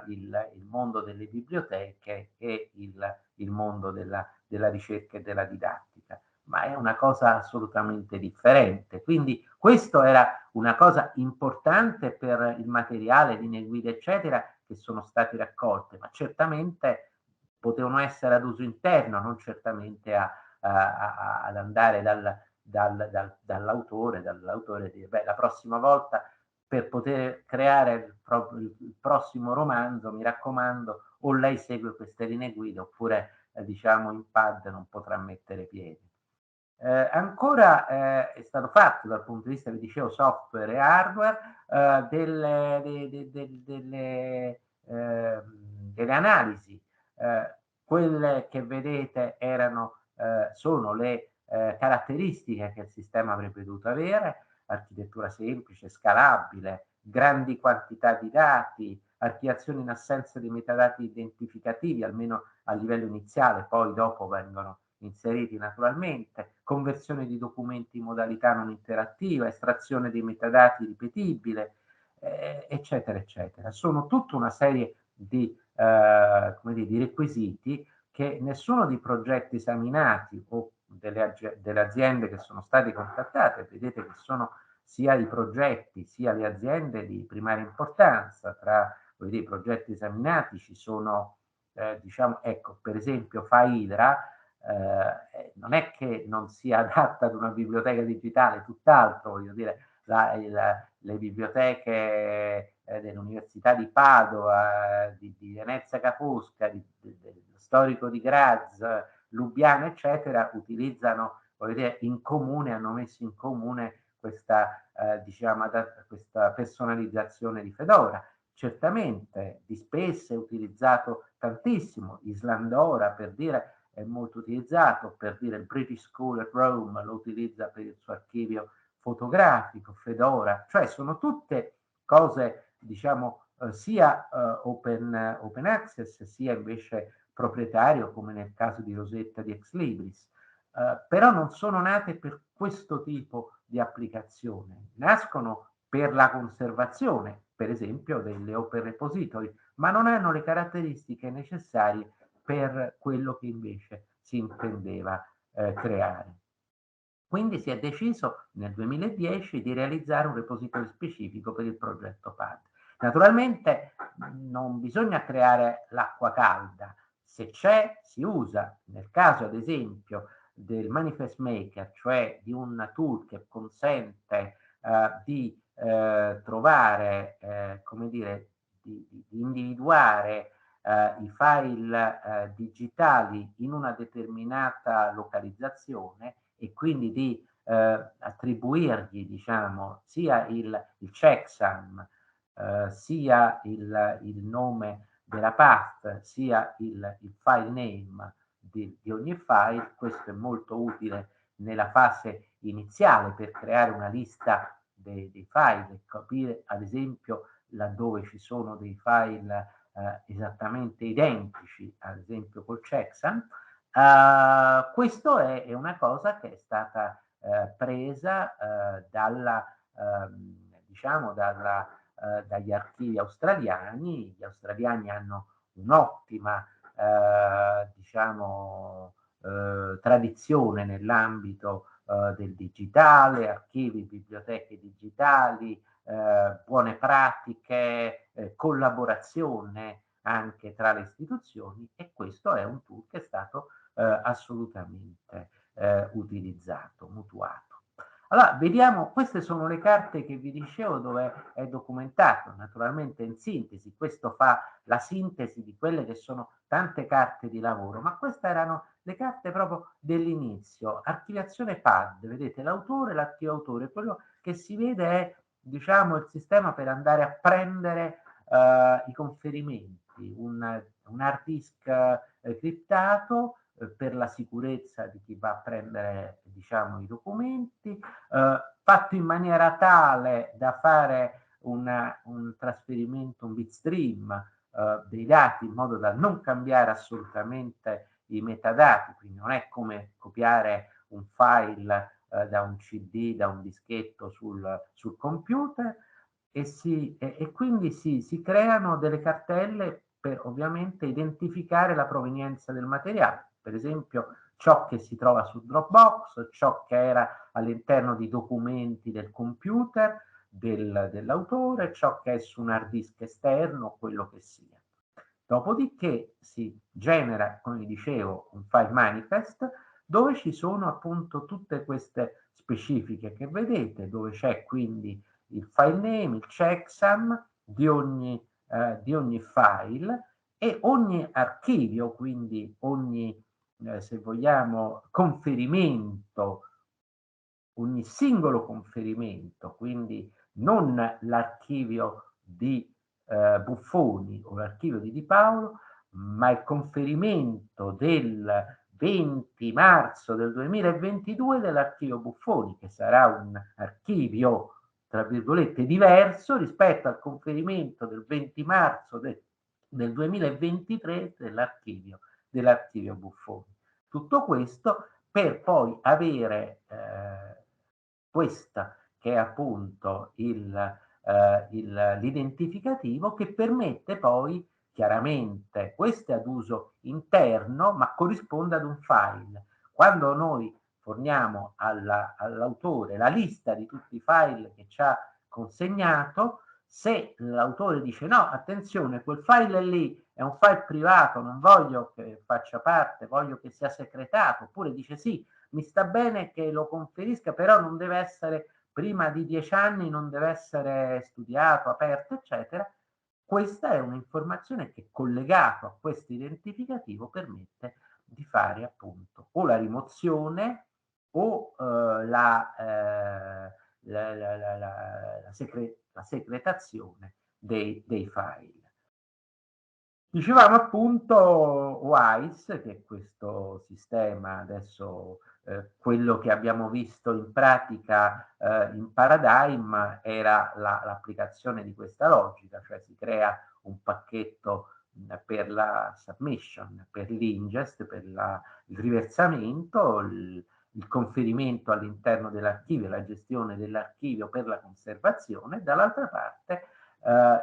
Speaker 2: il mondo delle biblioteche e il mondo della ricerca e della didattica, ma è una cosa assolutamente differente. Quindi questo era una cosa importante per il materiale, linee guida, eccetera, che sono stati raccolte, ma certamente potevano essere ad uso interno, non certamente ad andare dall'autore e dire, beh, la prossima volta per poter creare il prossimo romanzo, mi raccomando, o lei segue queste linee guida oppure diciamo in pad non potrà mettere piede. Ancora è stato fatto dal punto di vista, vi dicevo, software e hardware, delle analisi. Quelle che vedete sono le caratteristiche che il sistema avrebbe dovuto avere: architettura semplice, scalabile, grandi quantità di dati, archiviazione in assenza di metadati identificativi, almeno a livello iniziale, poi dopo vengono inseriti naturalmente, conversione di documenti in modalità non interattiva, estrazione dei metadati ripetibile, eccetera, eccetera. Sono tutta una serie di requisiti che nessuno dei progetti esaminati o delle aziende che sono state contattate, vedete che sono sia i progetti sia le aziende di primaria importanza. Tra i progetti esaminati ci sono, diciamo, ecco, per esempio Faidra, non è che non sia adatta ad una biblioteca digitale, tutt'altro, voglio dire, le biblioteche dell'Università di Padova, di Venezia Capusca, del storico di Graz, Lubiana, eccetera, utilizzano, voglio dire, in comune, hanno messo in comune questa, diciamo, questa personalizzazione di Fedora. Certamente di Space è utilizzato tantissimo, Islandora per dire è molto utilizzato, per dire il British School at Rome lo utilizza per il suo archivio fotografico, Fedora, cioè sono tutte cose, diciamo, sia open access, sia invece proprietario, come nel caso di Rosetta di Ex Libris. Però non sono nate per questo tipo di applicazione, nascono per la conservazione, per esempio, delle open repository, ma non hanno le caratteristiche necessarie per quello che invece si intendeva creare. Quindi si è deciso nel 2010 di realizzare un repository specifico per il progetto PAD. Naturalmente non bisogna creare l'acqua calda, se c'è si usa. Nel caso ad esempio del Manifest Maker, cioè di un tool che consente di trovare, come dire, di individuare i file digitali in una determinata localizzazione e quindi di attribuirgli, diciamo, sia il checksum, sia il nome della path, sia il file name di ogni file. Questo è molto utile nella fase iniziale per creare una lista dei file e capire, ad esempio, laddove ci sono dei file esattamente identici, ad esempio col checksum. Questo è una cosa che è stata presa diciamo dagli archivi australiani. Gli australiani hanno un'ottima diciamo tradizione nell'ambito del digitale, archivi, biblioteche digitali, buone pratiche, collaborazione anche tra le istituzioni, e questo è un tool che è stato assolutamente utilizzato, mutuato. Allora, vediamo, queste sono le carte che vi dicevo dove è documentato, naturalmente in sintesi. Questo fa la sintesi di quelle che sono tante carte di lavoro, ma queste erano le carte proprio dell'inizio. Archiviazione PAD, vedete l'autore, l'archivio autore, quello che si vede è, diciamo, il sistema per andare a prendere i conferimenti, un hard disk criptato per la sicurezza di chi va a prendere, diciamo, i documenti, fatto in maniera tale da fare un trasferimento, un bitstream dei dati, in modo da non cambiare assolutamente i metadati, quindi non è come copiare un file da un CD, da un dischetto sul computer, e quindi si creano delle cartelle per ovviamente identificare la provenienza del materiale. Per esempio, ciò che si trova su Dropbox, ciò che era all'interno di documenti del computer dell'autore, ciò che è su un hard disk esterno, quello che sia. Dopodiché si genera, come dicevo, un file manifest dove ci sono appunto tutte queste specifiche che vedete, dove c'è quindi il file name, il checksum di ogni file, e ogni archivio, quindi ogni, se vogliamo, conferimento, ogni singolo conferimento, quindi non l'archivio di Buffoni o l'archivio di Di Paolo, ma il conferimento del 20 marzo del 2022 dell'archivio Buffoni, che sarà un archivio, tra virgolette, diverso rispetto al conferimento del 20 marzo del 2023 dell'archivio Buffoni. Tutto questo per poi avere questa che è appunto l'identificativo, che permette poi, chiaramente, questo è ad uso interno, ma corrisponde ad un file. Quando noi forniamo all'autore la lista di tutti i file che ci ha consegnato, se l'autore dice no, attenzione, quel file lì è un file privato, non voglio che faccia parte, voglio che sia segretato, oppure dice sì, mi sta bene che lo conferisca, però non deve essere prima di 10 anni, non deve essere studiato, aperto, eccetera. Questa è un'informazione che, collegato a questo identificativo, permette di fare appunto o la rimozione o la secretazione dei file. Dicevamo appunto WISE, che è questo sistema, adesso quello che abbiamo visto in pratica in Paradigm era l'applicazione di questa logica, cioè si crea un pacchetto per la submission, per l'ingest, per il riversamento, il conferimento all'interno dell'archivio, la gestione dell'archivio per la conservazione, dall'altra parte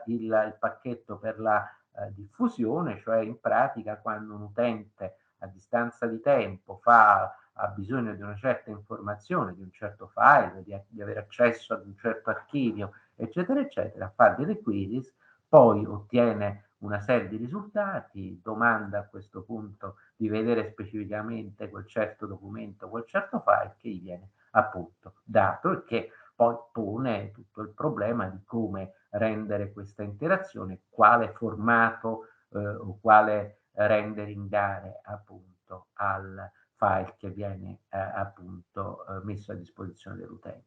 Speaker 2: il pacchetto per la diffusione, cioè in pratica quando un utente a distanza di tempo ha bisogno di una certa informazione, di un certo file, di avere accesso ad un certo archivio, eccetera, eccetera, fa delle queries, poi ottiene una serie di risultati, domanda a questo punto di vedere specificamente quel certo documento, quel certo file che gli viene appunto dato, e che poi pone tutto il problema di come rendere questa interazione, quale formato o quale rendering dare appunto al file che viene appunto messo a disposizione dell'utente.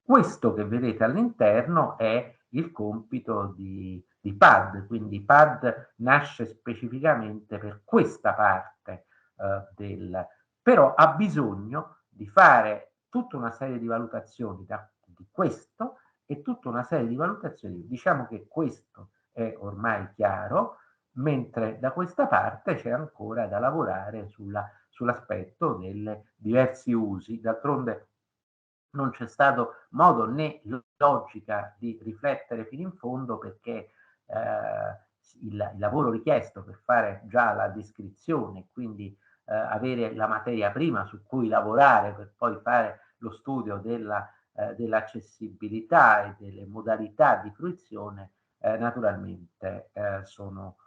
Speaker 2: Questo che vedete all'interno è il compito di PAD, quindi PAD nasce specificamente per questa parte però ha bisogno di fare tutta una serie di valutazioni di questo e tutta una serie di valutazioni, diciamo che questo è ormai chiaro, mentre da questa parte c'è ancora da lavorare sull'aspetto dei diversi usi. D'altronde non c'è stato modo né logica di riflettere fino in fondo, perché il lavoro richiesto per fare già la descrizione, quindi avere la materia prima su cui lavorare per poi fare lo studio dell'accessibilità e delle modalità di fruizione, naturalmente sono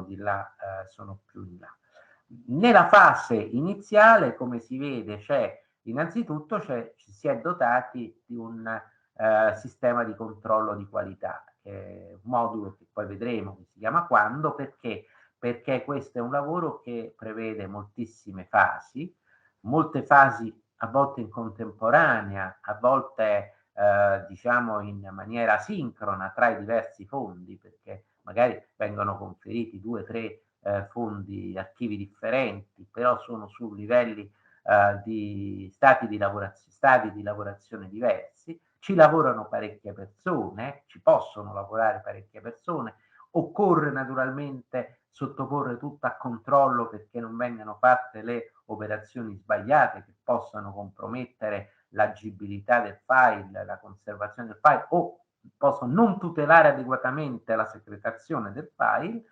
Speaker 2: di là, sono più in là. Nella fase iniziale, come si vede, innanzitutto ci si è dotati di un sistema di controllo di qualità, un modulo che poi vedremo che si chiama Quando, perché questo è un lavoro che prevede moltissime fasi, molte fasi a volte in contemporanea, a volte diciamo in maniera asincrona tra i diversi fondi, perché magari vengono conferiti 2 o 3 fondi, archivi differenti, però sono su livelli di stati di lavorazione diversi. Ci lavorano parecchie persone, ci possono lavorare parecchie persone, occorre naturalmente sottoporre tutto a controllo perché non vengano fatte le operazioni sbagliate che possano compromettere l'agibilità del file, la conservazione del file, o possono non tutelare adeguatamente la secretazione del file.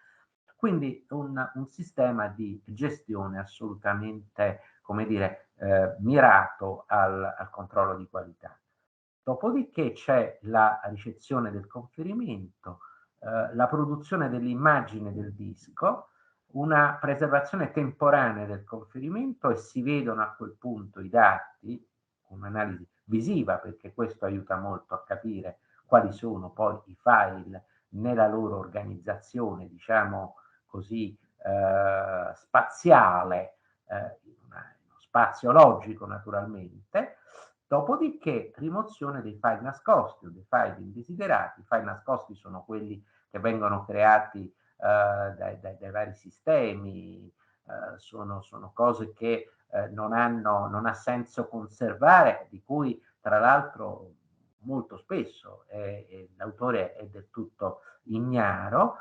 Speaker 2: Quindi un sistema di gestione assolutamente, come dire, mirato al controllo di qualità. Dopodiché c'è la ricezione del conferimento, la produzione dell'immagine del disco, una preservazione temporanea del conferimento, e si vedono a quel punto i dati, un'analisi visiva, perché questo aiuta molto a capire quali sono poi i file nella loro organizzazione, diciamo così, spaziale, uno spazio logico naturalmente. Dopodiché rimozione dei file nascosti o dei file indesiderati. I file nascosti sono quelli che vengono creati dai vari sistemi, sono cose che non ha senso conservare, di cui tra l'altro molto spesso l'autore è del tutto ignaro.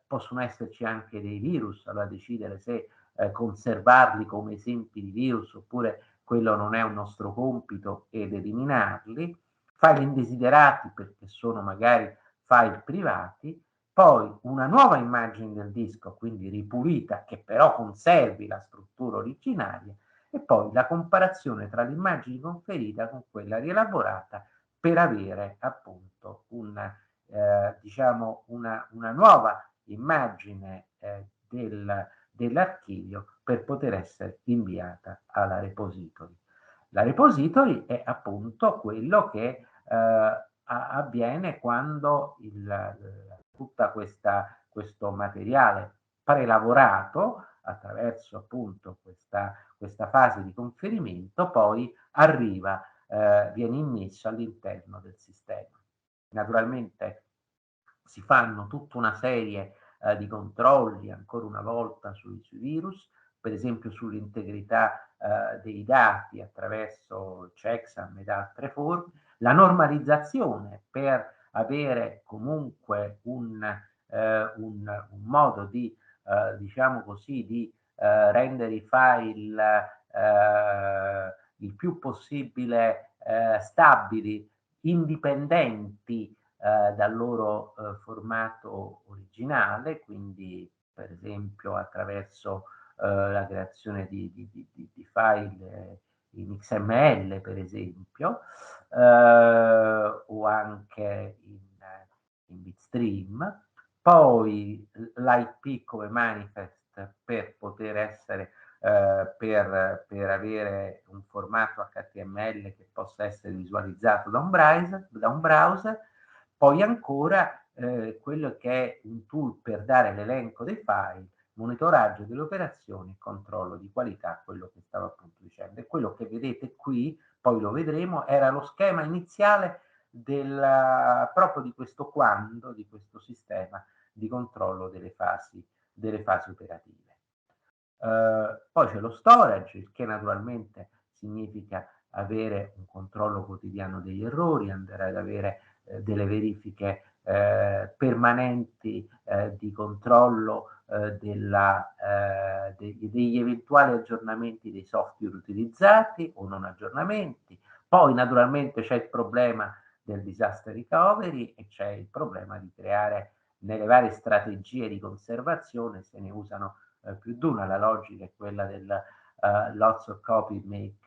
Speaker 2: Possono esserci anche dei virus, allora decidere se conservarli come esempi di virus oppure quello non è un nostro compito, ed eliminarli. File indesiderati perché sono magari file privati. Poi una nuova immagine del disco, quindi ripulita, che però conservi la struttura originaria, e poi la comparazione tra l'immagine conferita con quella rielaborata per avere appunto diciamo una nuova immagine dell'archivio per poter essere inviata alla repository. La repository è appunto quello che avviene quando tutta questo materiale prelavorato attraverso appunto questa fase di conferimento poi arriva, viene immesso all'interno del sistema. Naturalmente si fanno tutta una serie di controlli, ancora una volta sui virus, per esempio sull'integrità dei dati attraverso checksum ed altre forme, la normalizzazione per avere comunque un modo di, diciamo così, di rendere i file il più possibile stabili, indipendenti dal loro formato originale, quindi per esempio attraverso la creazione di file in XML per esempio, o anche in bitstream. Poi l'IP come manifest per poter essere per avere un formato HTML che possa essere visualizzato da un browser. Poi ancora quello che è un tool per dare l'elenco dei file, monitoraggio delle operazioni, controllo di qualità, quello che stavo appunto dicendo. E quello che vedete qui, poi lo vedremo, era lo schema iniziale proprio di questo quando, di questo sistema di controllo delle fasi operative. Poi c'è lo storage, il che naturalmente significa avere un controllo quotidiano degli errori, andare ad avere delle verifiche permanenti di controllo degli eventuali aggiornamenti dei software utilizzati o non aggiornamenti. Poi naturalmente c'è il problema del disaster recovery e c'è il problema di creare nelle varie strategie di conservazione, se ne usano più di una. La logica è quella del lots of copy make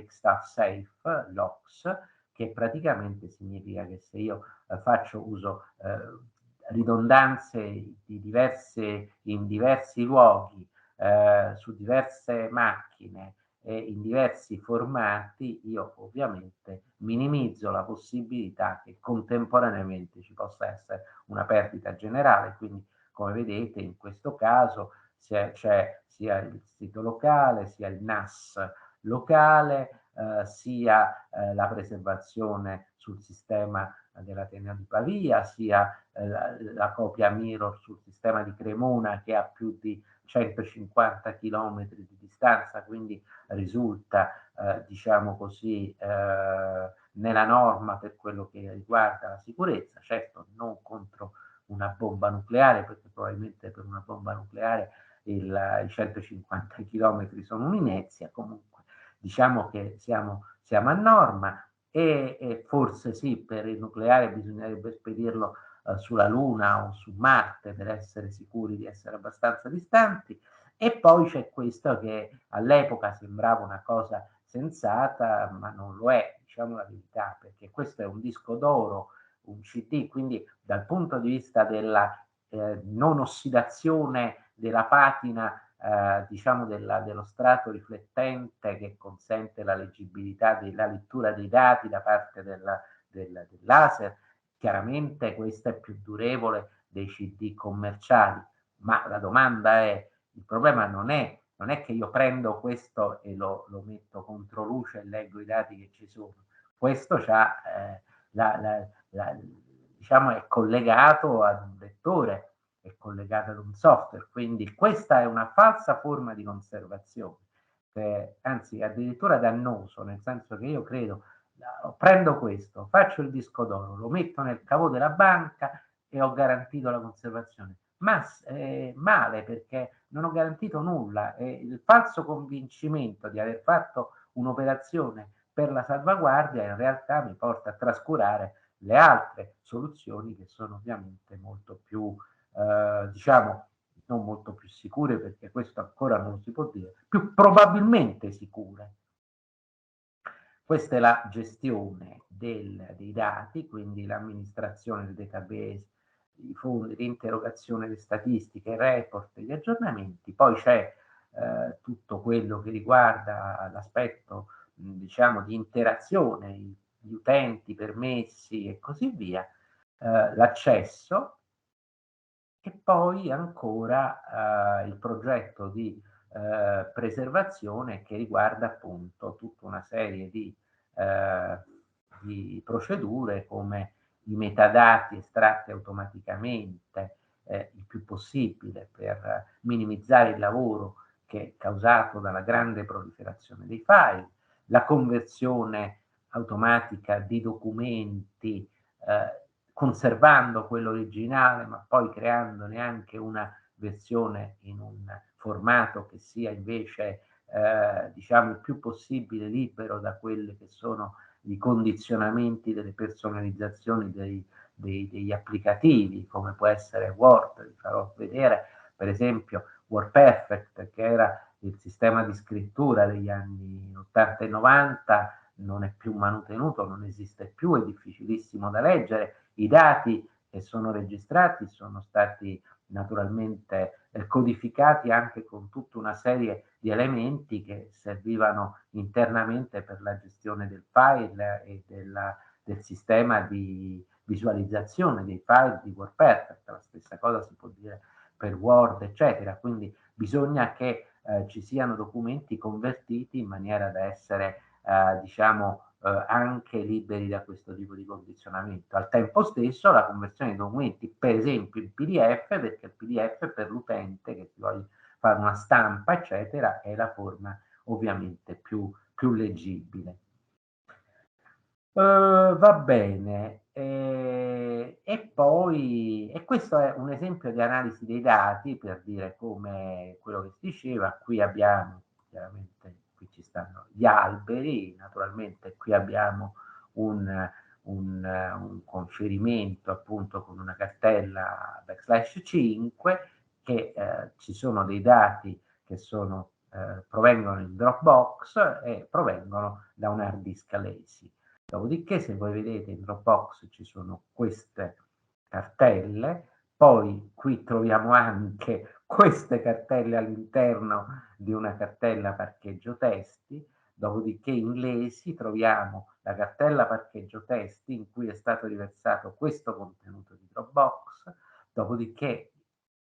Speaker 2: stuff safe, LOCS, che praticamente significa che se io faccio uso ridondanze in diversi luoghi, su diverse macchine e in diversi formati, io ovviamente minimizzo la possibilità che contemporaneamente ci possa essere una perdita generale. Quindi, come vedete, in questo caso c'è sia il sito locale, sia il NAS locale, sia la preservazione sul sistema dell'Ateneo di Pavia, sia la copia mirror sul sistema di Cremona, che ha più di 150 km di distanza, quindi risulta, diciamo così, nella norma per quello che riguarda la sicurezza, certo non contro una bomba nucleare, perché probabilmente per una bomba nucleare i 150 km sono un'inezia. Comunque diciamo che siamo a norma e forse sì, per il nucleare bisognerebbe spedirlo sulla Luna o su Marte per essere sicuri di essere abbastanza distanti. E poi c'è questo che all'epoca sembrava una cosa sensata, ma non lo è, diciamo la verità, perché questo è un disco d'oro, un CD, quindi dal punto di vista della non ossidazione della patina, diciamo dello strato riflettente che consente la leggibilità della lettura dei dati da parte del laser, chiaramente questo è più durevole dei CD commerciali, ma la domanda è, il problema non è che io prendo questo e lo metto contro luce e leggo i dati che ci sono. Questo diciamo è collegato ad un lettore, è collegato ad un software, quindi questa è una falsa forma di conservazione, anzi addirittura dannoso, nel senso che io credo, prendo questo, faccio il disco d'oro, lo metto nel caveau della banca e ho garantito la conservazione. Ma male, perché non ho garantito nulla, e il falso convincimento di aver fatto un'operazione per la salvaguardia in realtà mi porta a trascurare le altre soluzioni che sono ovviamente molto più, diciamo, non molto più sicure, perché questo ancora non lo si può dire, più probabilmente sicure. Questa è la gestione dei dati, quindi l'amministrazione del database, i fondi, l'interrogazione delle statistiche, i report, gli aggiornamenti. Poi c'è tutto quello che riguarda l'aspetto, diciamo, di interazione, gli utenti, permessi e così via, l'accesso, e poi ancora il progetto di preservazione che riguarda appunto tutta una serie di procedure, come i metadati estratti automaticamente il più possibile per minimizzare il lavoro che è causato dalla grande proliferazione dei file, la conversione automatica di documenti conservando quello originale, ma poi creandone anche una versione in un formato che sia invece diciamo il più possibile libero da quelli che sono i condizionamenti delle personalizzazioni degli applicativi, come può essere Word. Vi farò vedere per esempio WordPerfect, che era il sistema di scrittura degli anni 80 e 90, non è più manutenuto, non esiste più, è difficilissimo da leggere. I dati che sono registrati sono stati naturalmente codificati anche con tutta una serie di elementi che servivano internamente per la gestione del file e del sistema di visualizzazione dei file di WordPerfect. La stessa cosa si può dire per Word, eccetera. Quindi bisogna che ci siano documenti convertiti in maniera da essere, diciamo, anche liberi da questo tipo di condizionamento. Al tempo stesso la conversione dei documenti, per esempio il PDF, perché il PDF per l'utente che si voglia fare una stampa, eccetera, è la forma ovviamente più leggibile. Va bene, e poi, e questo è un esempio di analisi dei dati per dire come quello che si diceva. Qui abbiamo, chiaramente, qui ci stanno gli alberi, naturalmente qui abbiamo un conferimento appunto con una cartella \5 che ci sono dei dati che sono, provengono in Dropbox e provengono da un hard disk lazy. Dopodiché, se voi vedete in Dropbox ci sono queste cartelle, poi qui troviamo anche queste cartelle all'interno di una cartella parcheggio testi, dopodiché in Lazy troviamo la cartella parcheggio testi in cui è stato riversato questo contenuto di Dropbox, dopodiché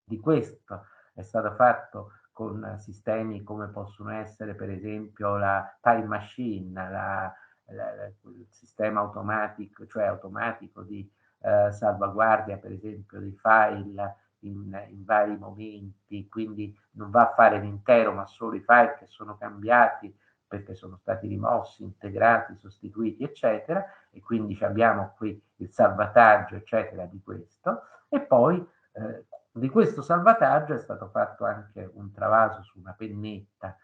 Speaker 2: di questo è stato fatto con sistemi come possono essere per esempio la Time Machine, il sistema automatico, cioè automatico di salvaguardia per esempio dei file in vari momenti, quindi non va a fare l'intero ma solo i file che sono cambiati perché sono stati rimossi, integrati, sostituiti, eccetera, e quindi abbiamo qui il salvataggio, eccetera, di questo, e poi di questo salvataggio è stato fatto anche un travaso su una pennetta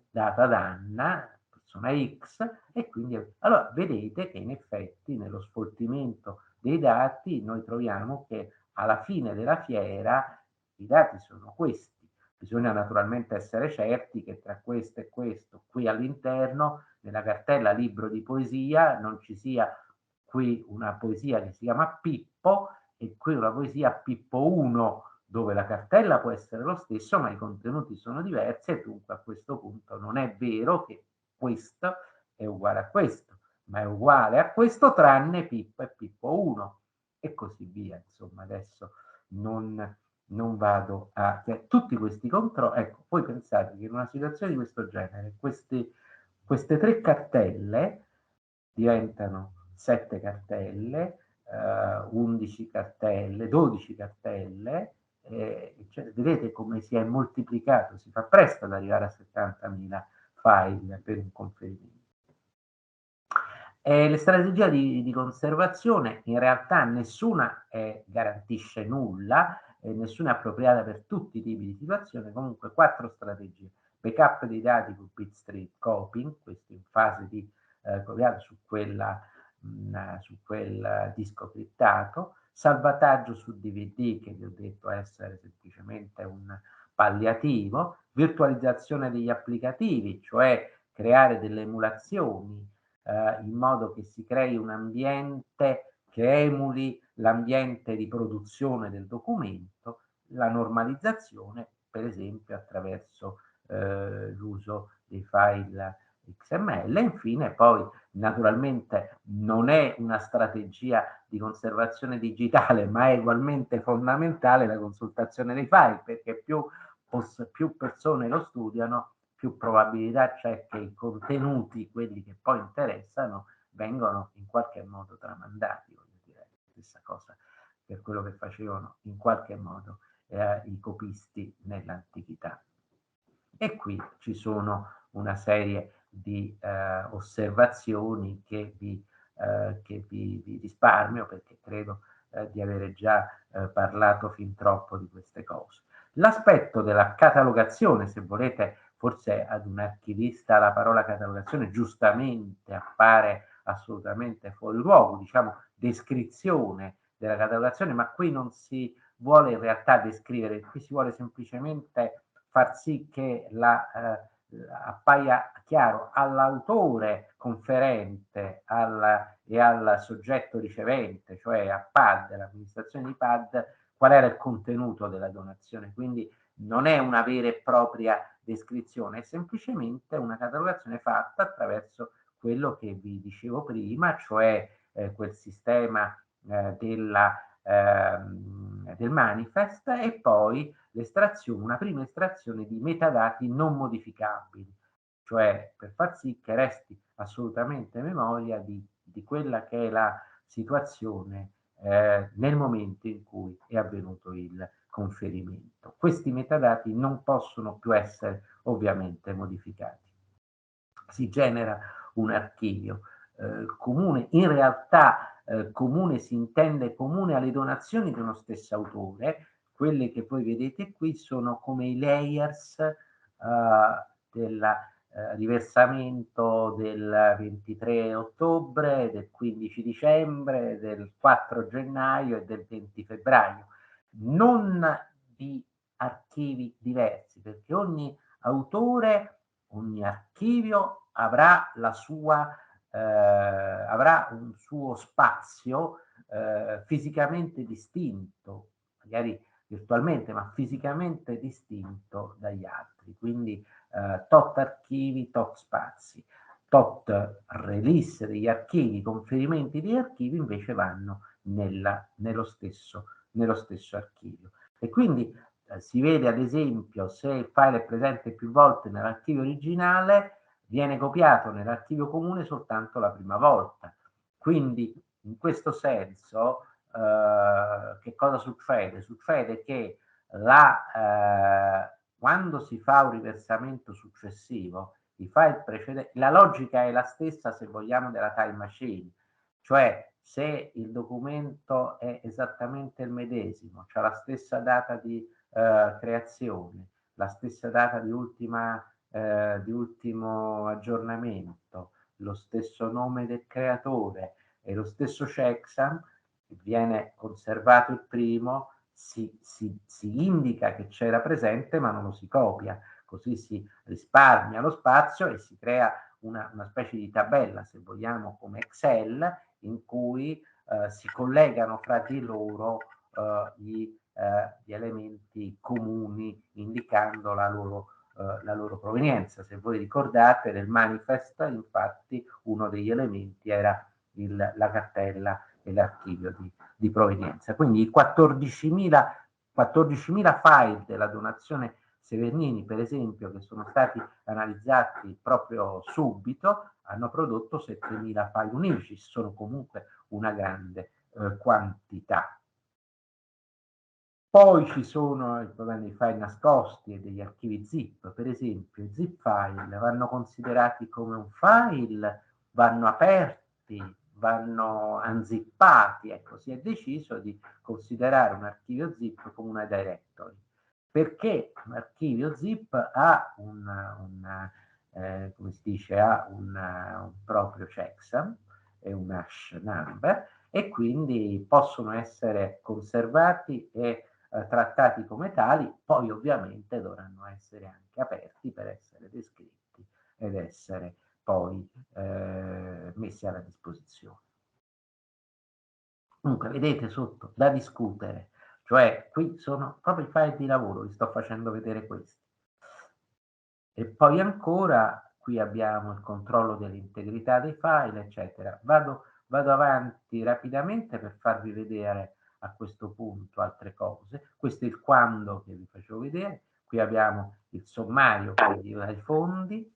Speaker 2: data da Anna, persona X, e quindi allora vedete che in effetti nello sfoltimento dei dati noi troviamo che alla fine della fiera i dati sono questi. Bisogna naturalmente essere certi che tra questo e questo qui all'interno, nella cartella libro di poesia, non ci sia qui una poesia che si chiama Pippo e qui una poesia Pippo 1, dove la cartella può essere lo stesso, ma i contenuti sono diversi e dunque a questo punto non è vero che questo è uguale a questo, ma è uguale a questo tranne Pippo e Pippo 1 e così via. Insomma, adesso non vado a... tutti questi controlli, ecco, poi pensate che in una situazione di questo genere queste 3 cartelle diventano 7 cartelle, 11 cartelle, 12 cartelle, cioè, vedete come si è moltiplicato, si fa presto ad arrivare a 70.000 file per un conferimento. Le strategie di conservazione in realtà nessuna garantisce nulla, nessuna è appropriata per tutti i tipi di situazione, comunque 4 strategie: backup dei dati con bitstream copying, questo in fase di copiare su quel disco criptato, salvataggio su DVD che vi ho detto essere semplicemente un palliativo, virtualizzazione degli applicativi, cioè creare delle emulazioni in modo che si crei un ambiente che emuli l'ambiente di produzione del documento, la normalizzazione per esempio attraverso l'uso dei file XML e infine poi naturalmente non è una strategia di conservazione digitale ma è ugualmente fondamentale la consultazione dei file perché più persone lo studiano più probabilità c'è che i contenuti, quelli che poi interessano, vengono in qualche modo tramandati, voglio dire, stessa cosa per quello che facevano in qualche modo i copisti nell'antichità. E qui ci sono una serie di osservazioni che vi risparmio perché credo di avere già parlato fin troppo di queste cose. L'aspetto della catalogazione, se volete, forse ad un archivista la parola catalogazione giustamente appare assolutamente fuori luogo, diciamo descrizione della catalogazione, ma qui non si vuole in realtà descrivere, qui si vuole semplicemente far sì che appaia chiaro all'autore conferente e al soggetto ricevente, cioè a PAD, l'amministrazione di PAD, qual era il contenuto della donazione, quindi non è una vera e propria descrizione, è semplicemente una catalogazione fatta attraverso quello che vi dicevo prima, cioè quel sistema del manifest, e poi l'estrazione, una prima estrazione di metadati non modificabili, cioè per far sì che resti assolutamente memoria di quella che è la situazione nel momento in cui è avvenuto il conferimento. Questi metadati non possono più essere ovviamente modificati. Si genera un archivio comune, in realtà comune si intende comune alle donazioni di uno stesso autore. Quelle che voi vedete qui sono come i layers del riversamento del 23 ottobre, del 15 dicembre, del 4 gennaio e del 20 febbraio, non di archivi diversi, perché ogni autore, ogni archivio avrà la sua avrà un suo spazio fisicamente distinto, magari virtualmente, ma fisicamente distinto dagli altri. Quindi tot archivi, tot spazi, tot release degli archivi, conferimenti degli archivi invece vanno nello stesso archivio. E quindi si vede ad esempio se il file è presente più volte nell'archivio originale, viene copiato nell'archivio comune soltanto la prima volta. Quindi in questo senso che cosa succede? Succede che quando si fa un riversamento successivo, i file precedenti, la logica è la stessa se vogliamo della time machine, cioè se il documento è esattamente il medesimo, c'è la stessa data di creazione, la stessa data di ultimo aggiornamento, lo stesso nome del creatore e lo stesso checksum, viene conservato il primo, si indica che c'era presente ma non lo si copia, così si risparmia lo spazio e si crea una specie di tabella, se vogliamo, come Excel, in cui si collegano fra di loro gli elementi comuni indicando la loro provenienza. Se voi ricordate, nel manifest infatti uno degli elementi era la cartella e l'archivio di provenienza. Quindi i 14.000 file della donazione Severnini, per esempio, che sono stati analizzati proprio subito, hanno prodotto 7.000 file unici, sono comunque una grande quantità. Poi ci sono il problema dei file nascosti e degli archivi zip. Per esempio, i zip file vanno considerati come un file, vanno aperti, vanno unzippati. Ecco, si è deciso di considerare un archivio zip come una directory, perché un archivio zip ha come si dice, ha un proprio checksum e un hash number, e quindi possono essere conservati e trattati come tali. Poi ovviamente dovranno essere anche aperti per essere descritti ed essere poi messi alla disposizione. Comunque vedete sotto da discutere, cioè qui sono proprio i file di lavoro, vi sto facendo vedere questi. E poi ancora qui abbiamo il controllo dell'integrità dei file, eccetera. Vado avanti rapidamente per farvi vedere a questo punto altre cose. Questo è il quando che vi facevo vedere. Qui abbiamo il sommario dei fondi.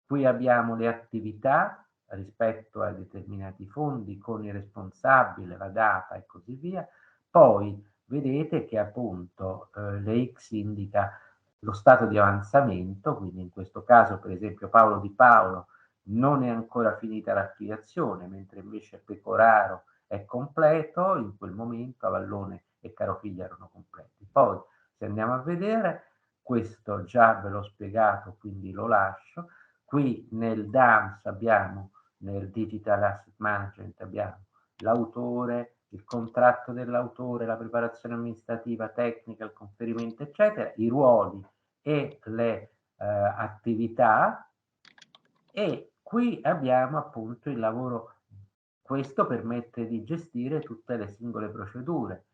Speaker 2: Qui abbiamo le attività rispetto a determinati fondi con il responsabile, la data e così via. Poi vedete che appunto le X indica lo stato di avanzamento, quindi in questo caso per esempio Paolo Di Paolo non è ancora finita l'archiviazione, mentre invece Pecoraro è completo, in quel momento Avallone e Carofiglia erano completi. Poi se andiamo a vedere, questo già ve l'ho spiegato, quindi lo lascio. Qui nel DAMS abbiamo, nel Digital Asset Management abbiamo l'autore, il contratto dell'autore, la preparazione amministrativa, tecnica, il conferimento, eccetera, i ruoli e le attività, e qui abbiamo appunto il lavoro. Questo permette di gestire tutte le singole procedure.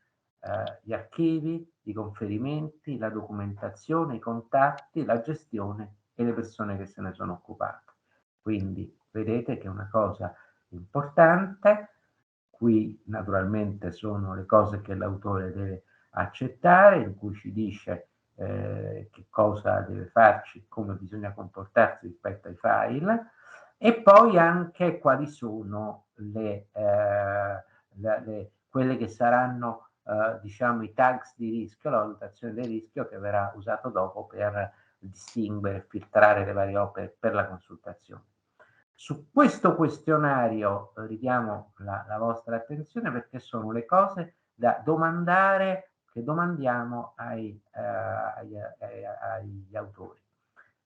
Speaker 2: gli archivi, i conferimenti, la documentazione, i contatti, la gestione e le persone che se ne sono occupate. Quindi vedete che è una cosa importante. Qui naturalmente sono le cose che l'autore deve accettare, in cui ci dice che cosa deve farci, come bisogna comportarsi rispetto ai file, e poi anche quali sono quelle che saranno diciamo i tags di rischio, la valutazione del rischio che verrà usato dopo per distinguere e filtrare le varie opere per la consultazione. Su questo questionario richiamo la vostra attenzione, perché sono le cose da domandare, che domandiamo agli autori.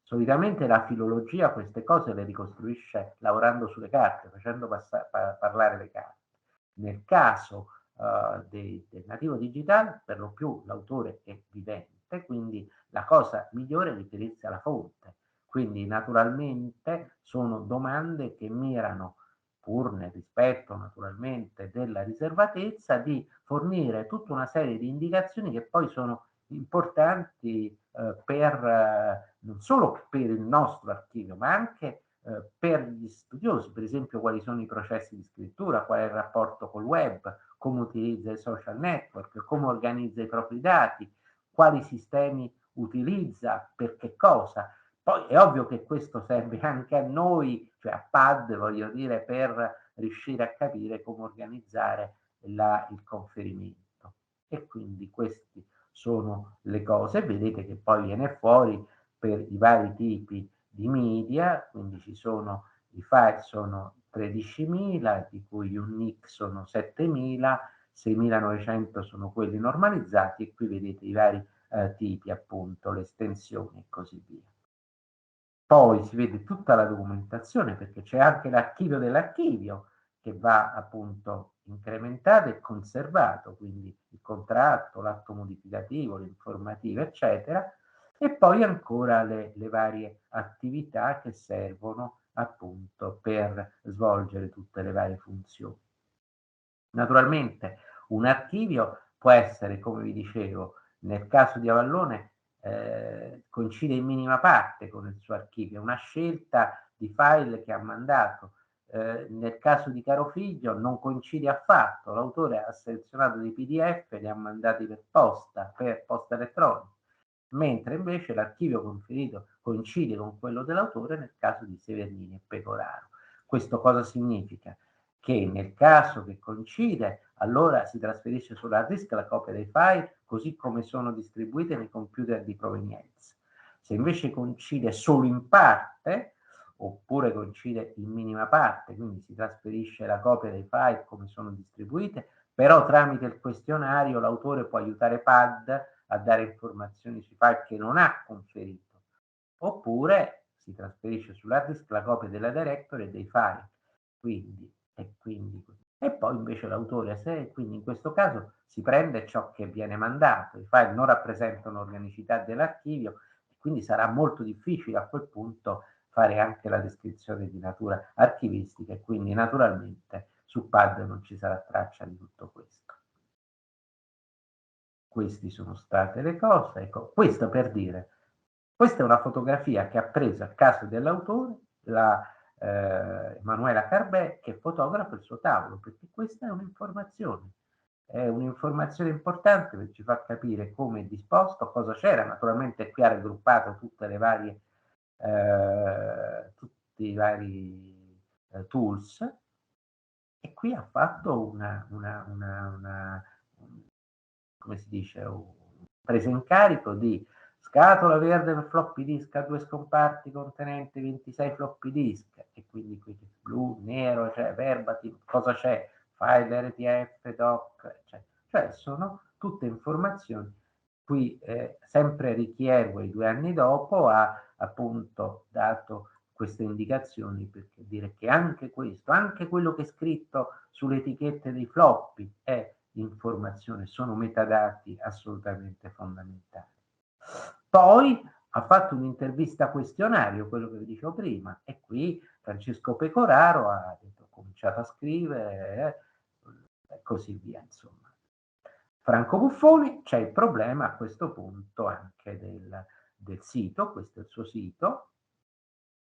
Speaker 2: Solitamente la filologia queste cose le ricostruisce lavorando sulle carte, facendo parlare le carte. Nel caso del nativo digitale, per lo più l'autore è vivente, quindi la cosa migliore è riferirsi alla fonte. Quindi naturalmente sono domande che mirano, pur nel rispetto naturalmente della riservatezza, di fornire tutta una serie di indicazioni che poi sono importanti non solo per il nostro archivio, ma anche per gli studiosi, per esempio quali sono i processi di scrittura, qual è il rapporto col web, come utilizza i social network, come organizza i propri dati, quali sistemi utilizza, per che cosa. Poi è ovvio che questo serve anche a noi, cioè a PAD, voglio dire, per riuscire a capire come organizzare il conferimento. E quindi queste sono le cose. Vedete che poi viene fuori per i vari tipi di media, quindi ci sono i file sono 13.000, di cui gli unique sono 7.000, 6.900 sono quelli normalizzati, e qui vedete i vari tipi, appunto, le estensioni e così via. Poi si vede tutta la documentazione, perché c'è anche l'archivio dell'archivio che va appunto incrementato e conservato, quindi il contratto, l'atto modificativo, l'informativa, eccetera, e poi ancora le varie attività che servono appunto per svolgere tutte le varie funzioni. Naturalmente un archivio può essere, come vi dicevo, nel caso di Avallone coincide in minima parte con il suo archivio, una scelta di file che ha mandato. Nel caso di Carofiglio non coincide affatto, l'autore ha selezionato dei PDF e li ha mandati per posta elettronica, mentre invece l'archivio conferito coincide con quello dell'autore nel caso di Severnini e Pecoraro. Questo cosa significa? Che nel caso che coincide, allora si trasferisce sull'hard disk la copia dei file così come sono distribuite nei computer di provenienza. Se invece coincide solo in parte, oppure coincide in minima parte, quindi si trasferisce la copia dei file come sono distribuite, però tramite il questionario l'autore può aiutare PAD a dare informazioni sui file che non ha conferito, oppure si trasferisce sull'hard disk la copia della directory e dei file. E poi invece l'autore a sé, quindi in questo caso si prende ciò che viene mandato, i file non rappresentano organicità dell'archivio, quindi sarà molto difficile a quel punto fare anche la descrizione di natura archivistica, e quindi naturalmente su PAD non ci sarà traccia di tutto questo. Queste sono state le cose, ecco, questo per dire, questa è una fotografia che ha preso a caso dell'autore, Emanuela Carbè, che fotografa il suo tavolo, perché questa è un'informazione importante, perché ci fa capire come è disposto, cosa c'era. Naturalmente qui ha raggruppato tutte le varie tutti i vari tools, e qui ha fatto come si dice, un presa in carico di scatola verde per floppy disk a 2 scomparti contenente 26 floppy disk, e quindi qui blu, nero, cioè verbatim, cosa c'è, file RTF, doc, cioè sono tutte informazioni. Qui sempre Richieruey 2 anni dopo ha appunto dato queste indicazioni, perché dire che anche questo, anche quello che è scritto sulle etichette dei floppy è informazione, sono metadati assolutamente fondamentali. Poi ha fatto un'intervista questionario, quello che vi dicevo prima, e qui Francesco Pecoraro ha cominciato a scrivere e così via, insomma. Franco Buffoni, c'è il problema a questo punto anche del sito, questo è il suo sito.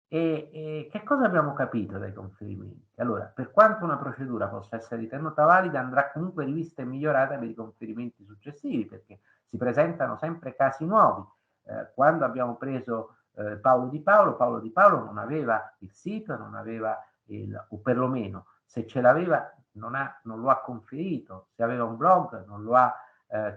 Speaker 2: E che cosa abbiamo capito dai conferimenti? Allora, per quanto una procedura possa essere ritenuta valida, andrà comunque rivista e migliorata per i conferimenti successivi, perché si presentano sempre casi nuovi. Quando abbiamo preso Paolo Di Paolo non aveva il sito, non aveva o perlomeno se ce l'aveva non lo ha conferito, se aveva un blog non lo ha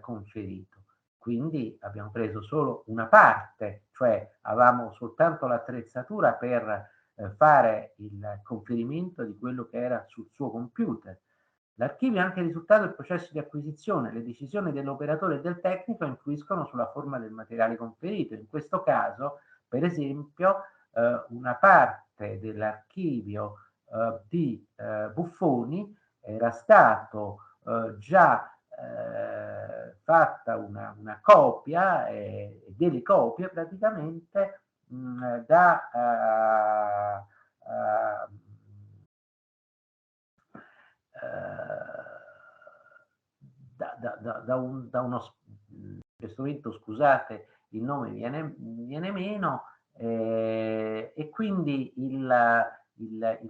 Speaker 2: conferito. Quindi abbiamo preso solo una parte, cioè avevamo soltanto l'attrezzatura per fare il conferimento di quello che era sul suo computer. L'archivio è anche il risultato del processo di acquisizione. Le decisioni dell'operatore e del tecnico influiscono sulla forma del materiale conferito. In questo caso, per esempio, una parte dell'archivio di Buffoni era stato già fatta una copia e delle copie praticamente da uno in questo momento, scusate, il nome viene meno, e quindi il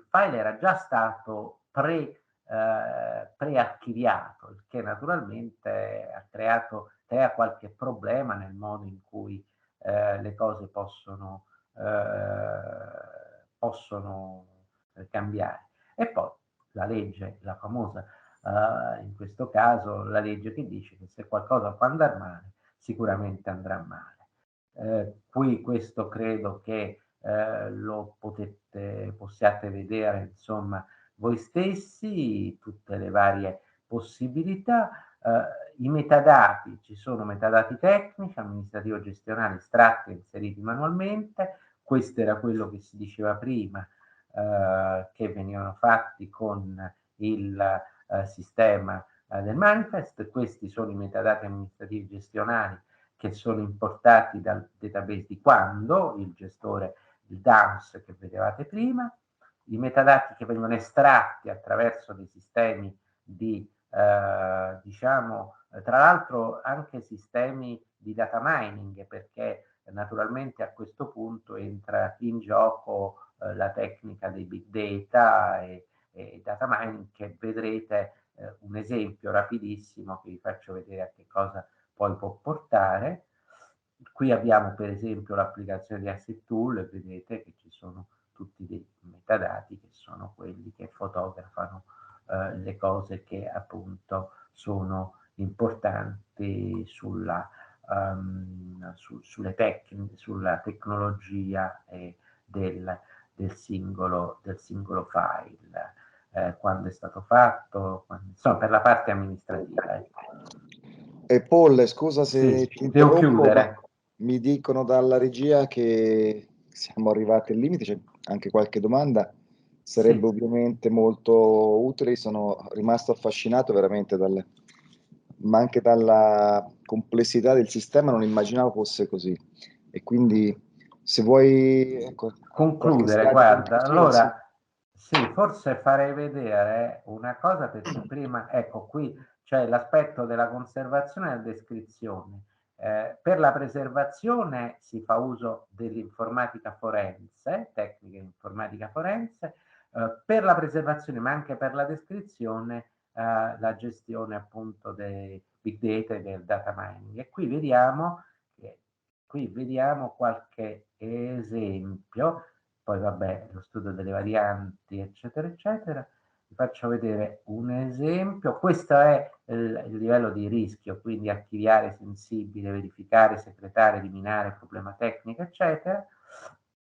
Speaker 2: file era già stato prearchiviato, il che naturalmente crea qualche problema nel modo in cui le cose possono cambiare. E poi la legge, la famosa, in questo caso la legge che dice che se qualcosa può andare male, sicuramente andrà male. Qui questo credo che lo possiate vedere, insomma, voi stessi, tutte le varie possibilità. I metadati, ci sono metadati tecnici, amministrativo gestionali, estratti e inseriti manualmente. Questo era quello che si diceva prima, che venivano fatti con il sistema del manifest. Questi sono i metadati amministrativi gestionali che sono importati dal database di Quando, il gestore, il DAMS che vedevate prima. I metadati che vengono estratti attraverso dei sistemi di diciamo, tra l'altro anche sistemi di data mining, perché naturalmente a questo punto entra in gioco la tecnica dei big data e data mining, che vedrete un esempio rapidissimo che vi faccio vedere a che cosa poi può portare. Qui abbiamo per esempio l'applicazione di Asset Tool e vedete che ci sono tutti dei metadati che sono quelli che fotografano le cose che appunto sono importanti sulla tecnologia del singolo file, quando è stato fatto, insomma, per la parte amministrativa.
Speaker 1: E Paul, scusa se
Speaker 2: sì,
Speaker 1: ti interrompo,
Speaker 2: devo chiudere.
Speaker 1: Mi dicono dalla regia che siamo arrivati al limite, c'è anche qualche domanda. Sarebbe ovviamente molto utile, sono rimasto affascinato veramente ma anche dalla complessità del sistema, non immaginavo fosse così. E quindi se vuoi
Speaker 2: concludere, guarda, allora sì, forse farei vedere una cosa, perché prima, ecco qui c'è l'aspetto della conservazione e della descrizione. Per la preservazione si fa uso dell'informatica forense, tecniche di informatica forense, per la preservazione ma anche per la descrizione, la gestione appunto dei big data e del data mining. E qui vediamo qualche esempio, poi vabbè, lo studio delle varianti, eccetera, eccetera. Vi faccio vedere un esempio. Questo è il livello di rischio, quindi archiviare, sensibile, verificare, secretare, eliminare, problema tecnico, eccetera.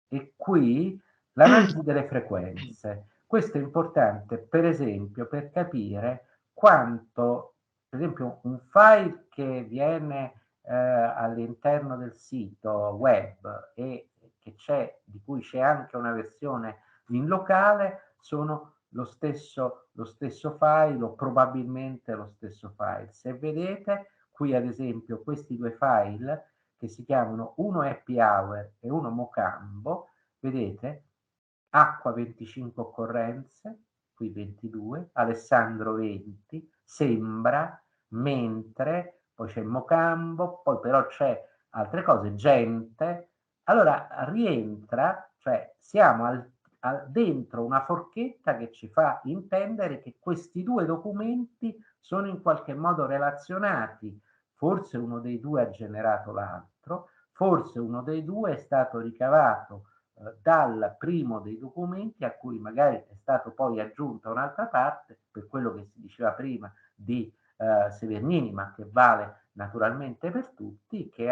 Speaker 2: E qui l'analisi delle frequenze. Questo è importante, per esempio, per capire quanto, per esempio, un file che viene all'interno del sito web e di cui c'è anche una versione in locale, sono lo stesso file o probabilmente lo stesso file. Se vedete qui ad esempio questi due file che si chiamano uno Happy Hour e uno Mocambo, vedete Acqua 25 occorrenze, qui 22, Alessandro 20, Sembra, mentre, poi c'è mocambo, poi però c'è altre cose, gente. Allora rientra, cioè siamo dentro una forchetta che ci fa intendere che questi due documenti sono in qualche modo relazionati. Forse uno dei due ha generato l'altro, forse uno dei due è stato ricavato dal primo dei documenti, a cui magari è stato poi aggiunta un'altra parte, per quello che si diceva prima di Severnini, ma che vale naturalmente per tutti, che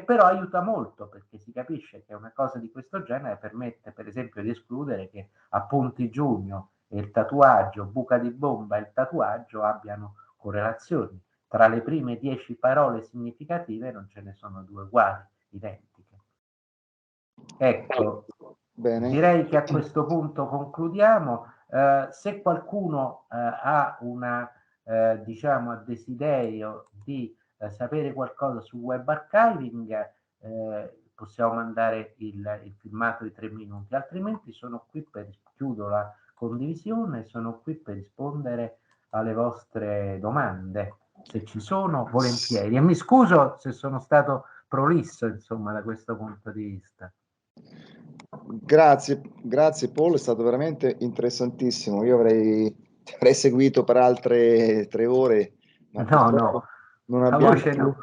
Speaker 2: però aiuta molto, perché si capisce che una cosa di questo genere permette per esempio di escludere che appunti Giugno e il tatuaggio, buca di bomba e il tatuaggio abbiano correlazioni. Tra le prime 10 parole significative non ce ne sono due uguali, identiche. Ecco,
Speaker 1: Bene.
Speaker 2: direi che a questo punto concludiamo. Se qualcuno ha una diciamo desiderio di sapere qualcosa su web archiving, possiamo mandare il filmato di 3 minuti, altrimenti sono qui chiudo la condivisione, sono qui per rispondere alle vostre domande, se ci sono, volentieri. E mi scuso se sono stato prolisso, insomma, da questo punto di vista.
Speaker 1: Grazie, grazie Paul, è stato veramente interessantissimo. Io avrei seguito per altre 3 ore, ma purtroppo non abbiamo più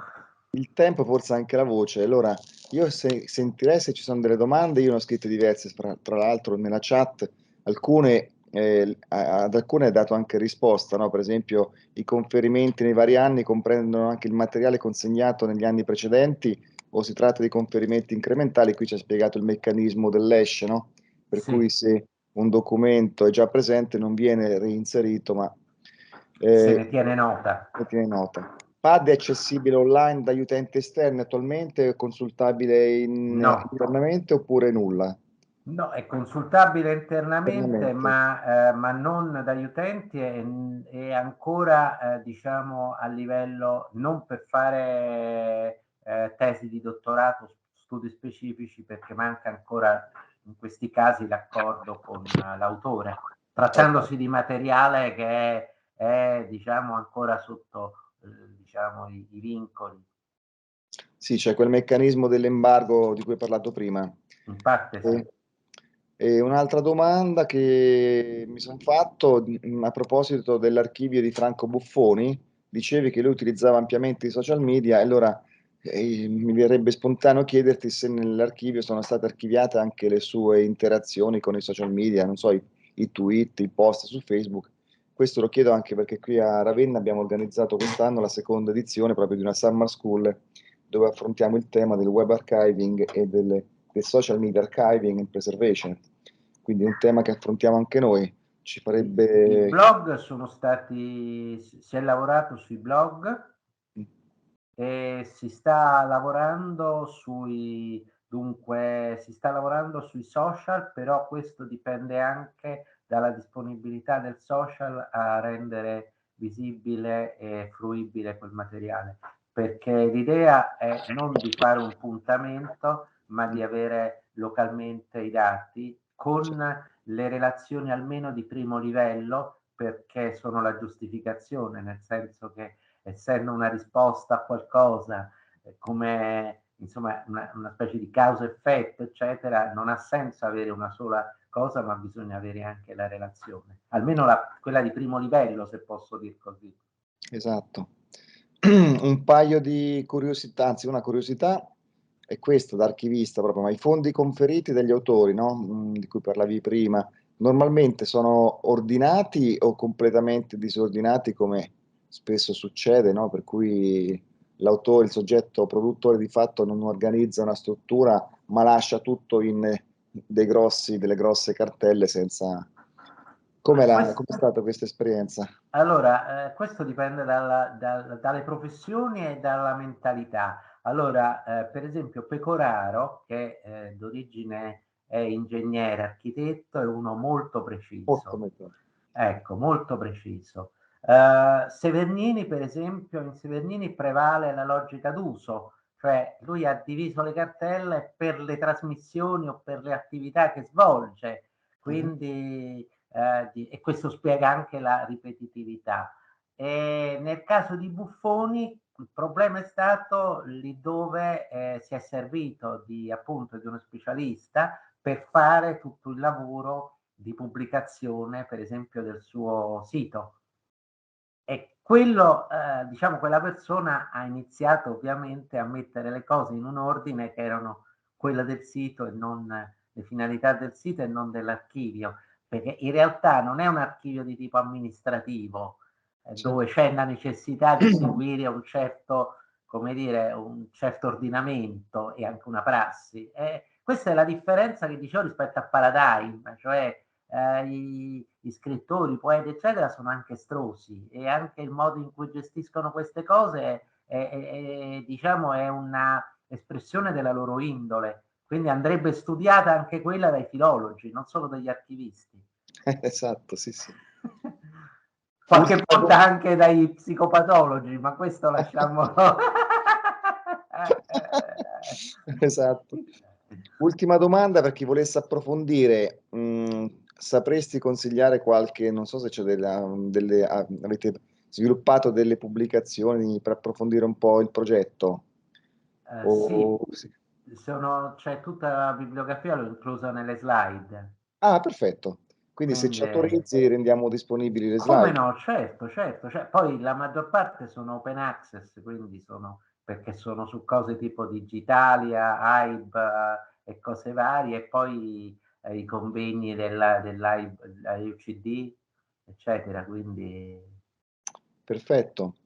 Speaker 1: il tempo, forse anche la voce. Allora, io sentirei se ci sono delle domande, io ne ho scritte diverse, tra l'altro nella chat, alcune, ad alcune hai dato anche risposta, no? Per esempio i conferimenti nei vari anni comprendono anche il materiale consegnato negli anni precedenti, o si tratta di conferimenti incrementali. Qui ci ha spiegato il meccanismo dell'hash, no? Per cui se un documento è già presente non viene reinserito, ma
Speaker 2: se ne tiene nota.
Speaker 1: Ne tiene nota. PAD è accessibile online dagli utenti esterni attualmente, è consultabile internamente oppure nulla?
Speaker 2: No, è consultabile internamente, ma non dagli utenti e ancora diciamo a livello non per fare tesi di dottorato, studi specifici, perché manca ancora in questi casi l'accordo con l'autore, trattandosi di materiale che è diciamo ancora sotto diciamo i vincoli.
Speaker 1: Sì, c'è quel meccanismo dell'embargo di cui hai parlato prima.
Speaker 2: In parte sì.
Speaker 1: E un'altra domanda che mi sono fatto a proposito dell'archivio di Franco Buffoni, dicevi che lui utilizzava ampiamente i social media, e allora mi verrebbe spontaneo chiederti se nell'archivio sono state archiviate anche le sue interazioni con i social media, non so, i tweet, i post su Facebook. Questo lo chiedo anche perché qui a Ravenna abbiamo organizzato quest'anno la seconda edizione proprio di una Summer School dove affrontiamo il tema del web archiving e del social media archiving and preservation. Quindi è un tema che affrontiamo anche noi. Ci farebbe...
Speaker 2: I blog sono stati, si è lavorato sui blog e si sta lavorando dunque si sta lavorando sui social, però questo dipende anche dalla disponibilità del social a rendere visibile e fruibile quel materiale, perché l'idea è non di fare un puntamento, ma di avere localmente i dati con le relazioni almeno di primo livello, perché sono la giustificazione, nel senso che essendo una risposta a qualcosa come insomma una specie di causa-effetto, eccetera, non ha senso avere una sola cosa, ma bisogna avere anche la relazione, almeno quella di primo livello, se posso dir così.
Speaker 1: Esatto. Un paio di curiosità, anzi una curiosità è questa da archivista proprio, ma i fondi conferiti dagli autori, no? Di cui parlavi prima, normalmente sono ordinati o completamente disordinati, come spesso succede, no? Per cui l'autore, il soggetto produttore di fatto non organizza una struttura, ma lascia tutto in delle grosse cartelle senza... Com'è stata questa esperienza?
Speaker 2: Allora, questo dipende dalle professioni e dalla mentalità. Allora, per esempio, Pecoraro, che d'origine è ingegnere, architetto, è uno molto preciso. Ecco, molto preciso. Severnini, per esempio, in Severnini prevale la logica d'uso, cioè lui ha diviso le cartelle per le trasmissioni o per le attività che svolge, quindi e questo spiega anche la ripetitività. E nel caso di Buffoni il problema è stato lì dove si è servito appunto di uno specialista per fare tutto il lavoro di pubblicazione, per esempio, del suo sito. E quello, diciamo, quella persona ha iniziato ovviamente a mettere le cose in un ordine che erano quella del sito e non le finalità del sito e non dell'archivio, perché in realtà non è un archivio di tipo amministrativo, dove c'è la necessità di seguire un certo, come dire, un certo ordinamento e anche una prassi. Questa è la differenza che dicevo rispetto a Paradigm, cioè i scrittori, i poeti, eccetera, sono anche estrosi, e anche il modo in cui gestiscono queste cose diciamo, è una espressione della loro indole. Quindi andrebbe studiata anche quella dai filologi, non solo dagli archivisti.
Speaker 1: Esatto, sì, sì.
Speaker 2: Qualche volta anche dai psicopatologi, ma questo lasciamo.
Speaker 1: Esatto. Ultima domanda per chi volesse approfondire. Sapresti consigliare qualche, non so se c'è avete sviluppato delle pubblicazioni per approfondire un po' il progetto?
Speaker 2: Sì, c'è tutta la bibliografia, l'ho inclusa nelle slide.
Speaker 1: Ah, perfetto. Quindi se ci autorizzi rendiamo disponibili le
Speaker 2: Come
Speaker 1: slide.
Speaker 2: no, certo, cioè, poi la maggior parte sono open access, quindi perché sono su cose tipo Digitalia, Hype e cose varie, e poi i convegni dell'UCD, eccetera, quindi.
Speaker 1: Perfetto.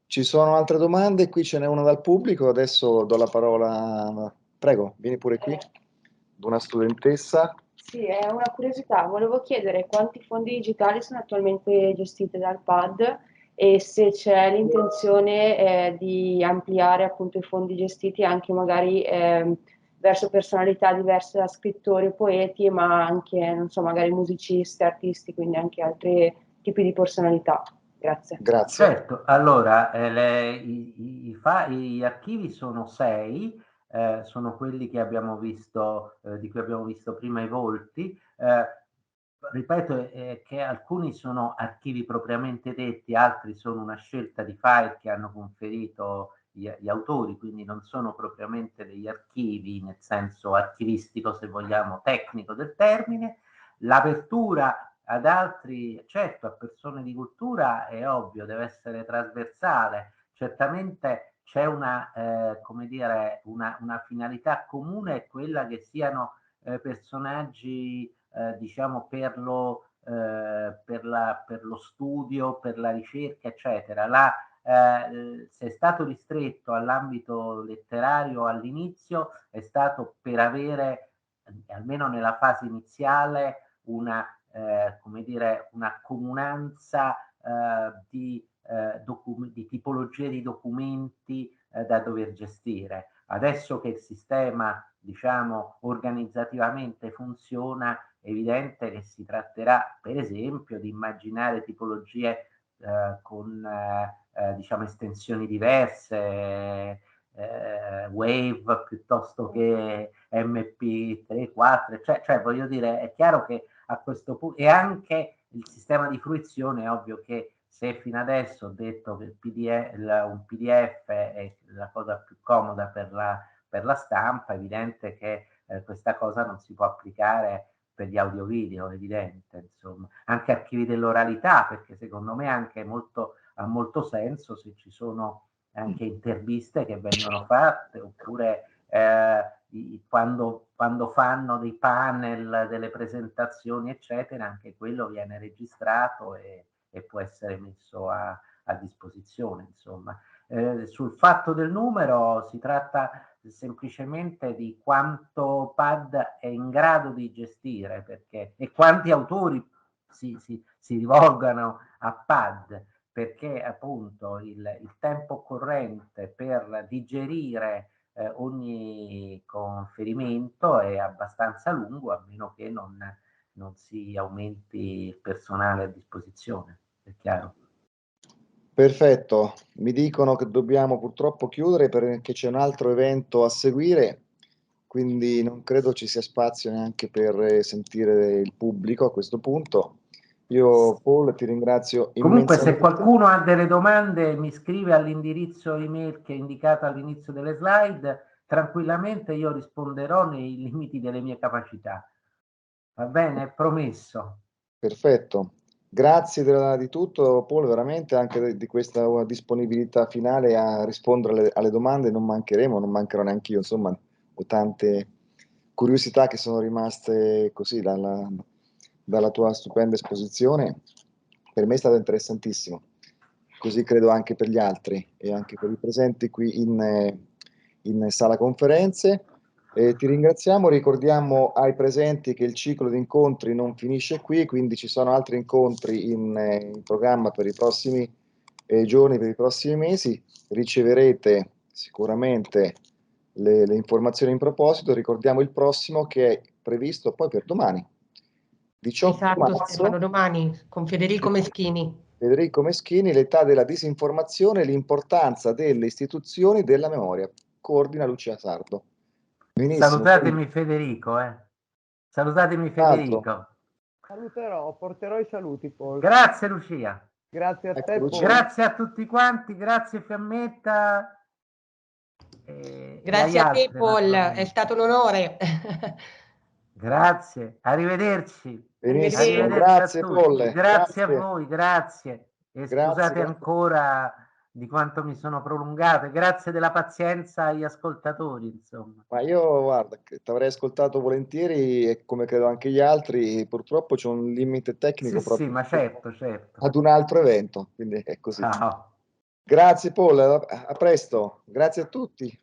Speaker 1: Ci sono altre domande? Qui ce n'è una dal pubblico, adesso do la parola. Prego, vieni pure qui. Ad una studentessa.
Speaker 4: Sì, è una curiosità. Volevo chiedere quanti fondi digitali sono attualmente gestiti dal PAD e se c'è l'intenzione di ampliare appunto i fondi gestiti anche magari verso personalità diverse da scrittori o poeti, ma anche, non so, magari musicisti, artisti, quindi anche altri tipi di personalità. Grazie.
Speaker 1: Grazie.
Speaker 2: Certo, allora gli archivi sono 6, sono quelli che abbiamo visto, di cui abbiamo visto prima i volti. Ripeto che alcuni sono archivi propriamente detti, altri sono una scelta di file che hanno conferito gli autori, quindi non sono propriamente degli archivi nel senso archivistico, se vogliamo, tecnico del termine. L'apertura ad altri, certo, a persone di cultura è ovvio, deve essere trasversale. Certamente c'è come dire, una finalità comune, è quella che siano personaggi, diciamo, per lo studio, per la ricerca, eccetera. Se è stato ristretto all'ambito letterario all'inizio, è stato per avere, almeno nella fase iniziale, come dire, una comunanza di tipologie di documenti da dover gestire. Adesso che il sistema, diciamo, organizzativamente funziona, è evidente che si tratterà, per esempio, di immaginare tipologie con diciamo estensioni diverse, Wave piuttosto che MP3, 4, cioè voglio dire, è chiaro che a questo punto, e anche il sistema di fruizione, è ovvio che se fino adesso ho detto che un PDF è la cosa più comoda per la stampa, è evidente che questa cosa non si può applicare per gli audio video, è evidente, insomma. Anche archivi dell'oralità, perché secondo me anche ha molto senso se ci sono anche interviste che vengono fatte, oppure quando fanno dei panel, delle presentazioni, eccetera, anche quello viene registrato e può essere messo a disposizione, insomma. Sul fatto del numero si tratta semplicemente di quanto PAD è in grado di gestire, e quanti autori si rivolgano a PAD, perché appunto il tempo occorrente per digerire ogni conferimento è abbastanza lungo, a meno che non si aumenti il personale a disposizione, è chiaro.
Speaker 1: Perfetto, mi dicono che dobbiamo purtroppo chiudere perché c'è un altro evento a seguire, quindi non credo ci sia spazio neanche per sentire il pubblico a questo punto. Io Paul ti ringrazio
Speaker 2: Comunque se
Speaker 1: immensamente.
Speaker 2: qualcuno ha delle domande mi scrive all'indirizzo email che è indicato all'inizio delle slide, tranquillamente io risponderò nei limiti delle mie capacità. Va bene? Promesso.
Speaker 1: Perfetto. Grazie di tutto Paul, veramente anche di questa disponibilità finale a rispondere alle domande, non mancheremo, non mancherò neanche io, insomma, ho tante curiosità che sono rimaste così dalla tua stupenda esposizione. Per me è stato interessantissimo, così credo anche per gli altri e anche per i presenti qui in sala conferenze. Ti ringraziamo, ricordiamo ai presenti che il ciclo di incontri non finisce qui, quindi ci sono altri incontri in programma per i prossimi giorni, per i prossimi mesi. Riceverete sicuramente le informazioni in proposito. Ricordiamo il prossimo che è previsto poi per domani, 18
Speaker 5: Esatto,
Speaker 1: marzo.
Speaker 5: Stefano, domani con Federico Meschini.
Speaker 1: Federico Meschini, l'età della disinformazione e l'importanza delle istituzioni della memoria. Coordina Lucia Sardo. Benissimo.
Speaker 2: Salutatemi Federico, Salutatemi Federico.
Speaker 6: Saluterò, porterò i saluti poi.
Speaker 2: Grazie Lucia.
Speaker 6: Grazie a te,
Speaker 1: Ecco,
Speaker 6: Paul.
Speaker 2: Grazie a tutti quanti, grazie Fiammetta.
Speaker 5: Grazie a te Paul, è stato un onore.
Speaker 2: Grazie, arrivederci.
Speaker 1: Benissimo,
Speaker 2: Arrivederci
Speaker 1: grazie
Speaker 2: a tutti.
Speaker 1: Paul.
Speaker 2: Grazie a voi, grazie. E scusate
Speaker 1: Grazie.
Speaker 2: ancora di quanto mi sono prolungato. Grazie della pazienza agli ascoltatori, insomma.
Speaker 1: Ma io, guarda, ti avrei ascoltato volentieri e come credo anche gli altri, purtroppo c'è un limite tecnico
Speaker 2: Sì,
Speaker 1: proprio
Speaker 2: sì, ma certo.
Speaker 1: ad un altro evento, quindi è così.
Speaker 2: Ciao.
Speaker 1: Grazie Paul, a presto, grazie a tutti.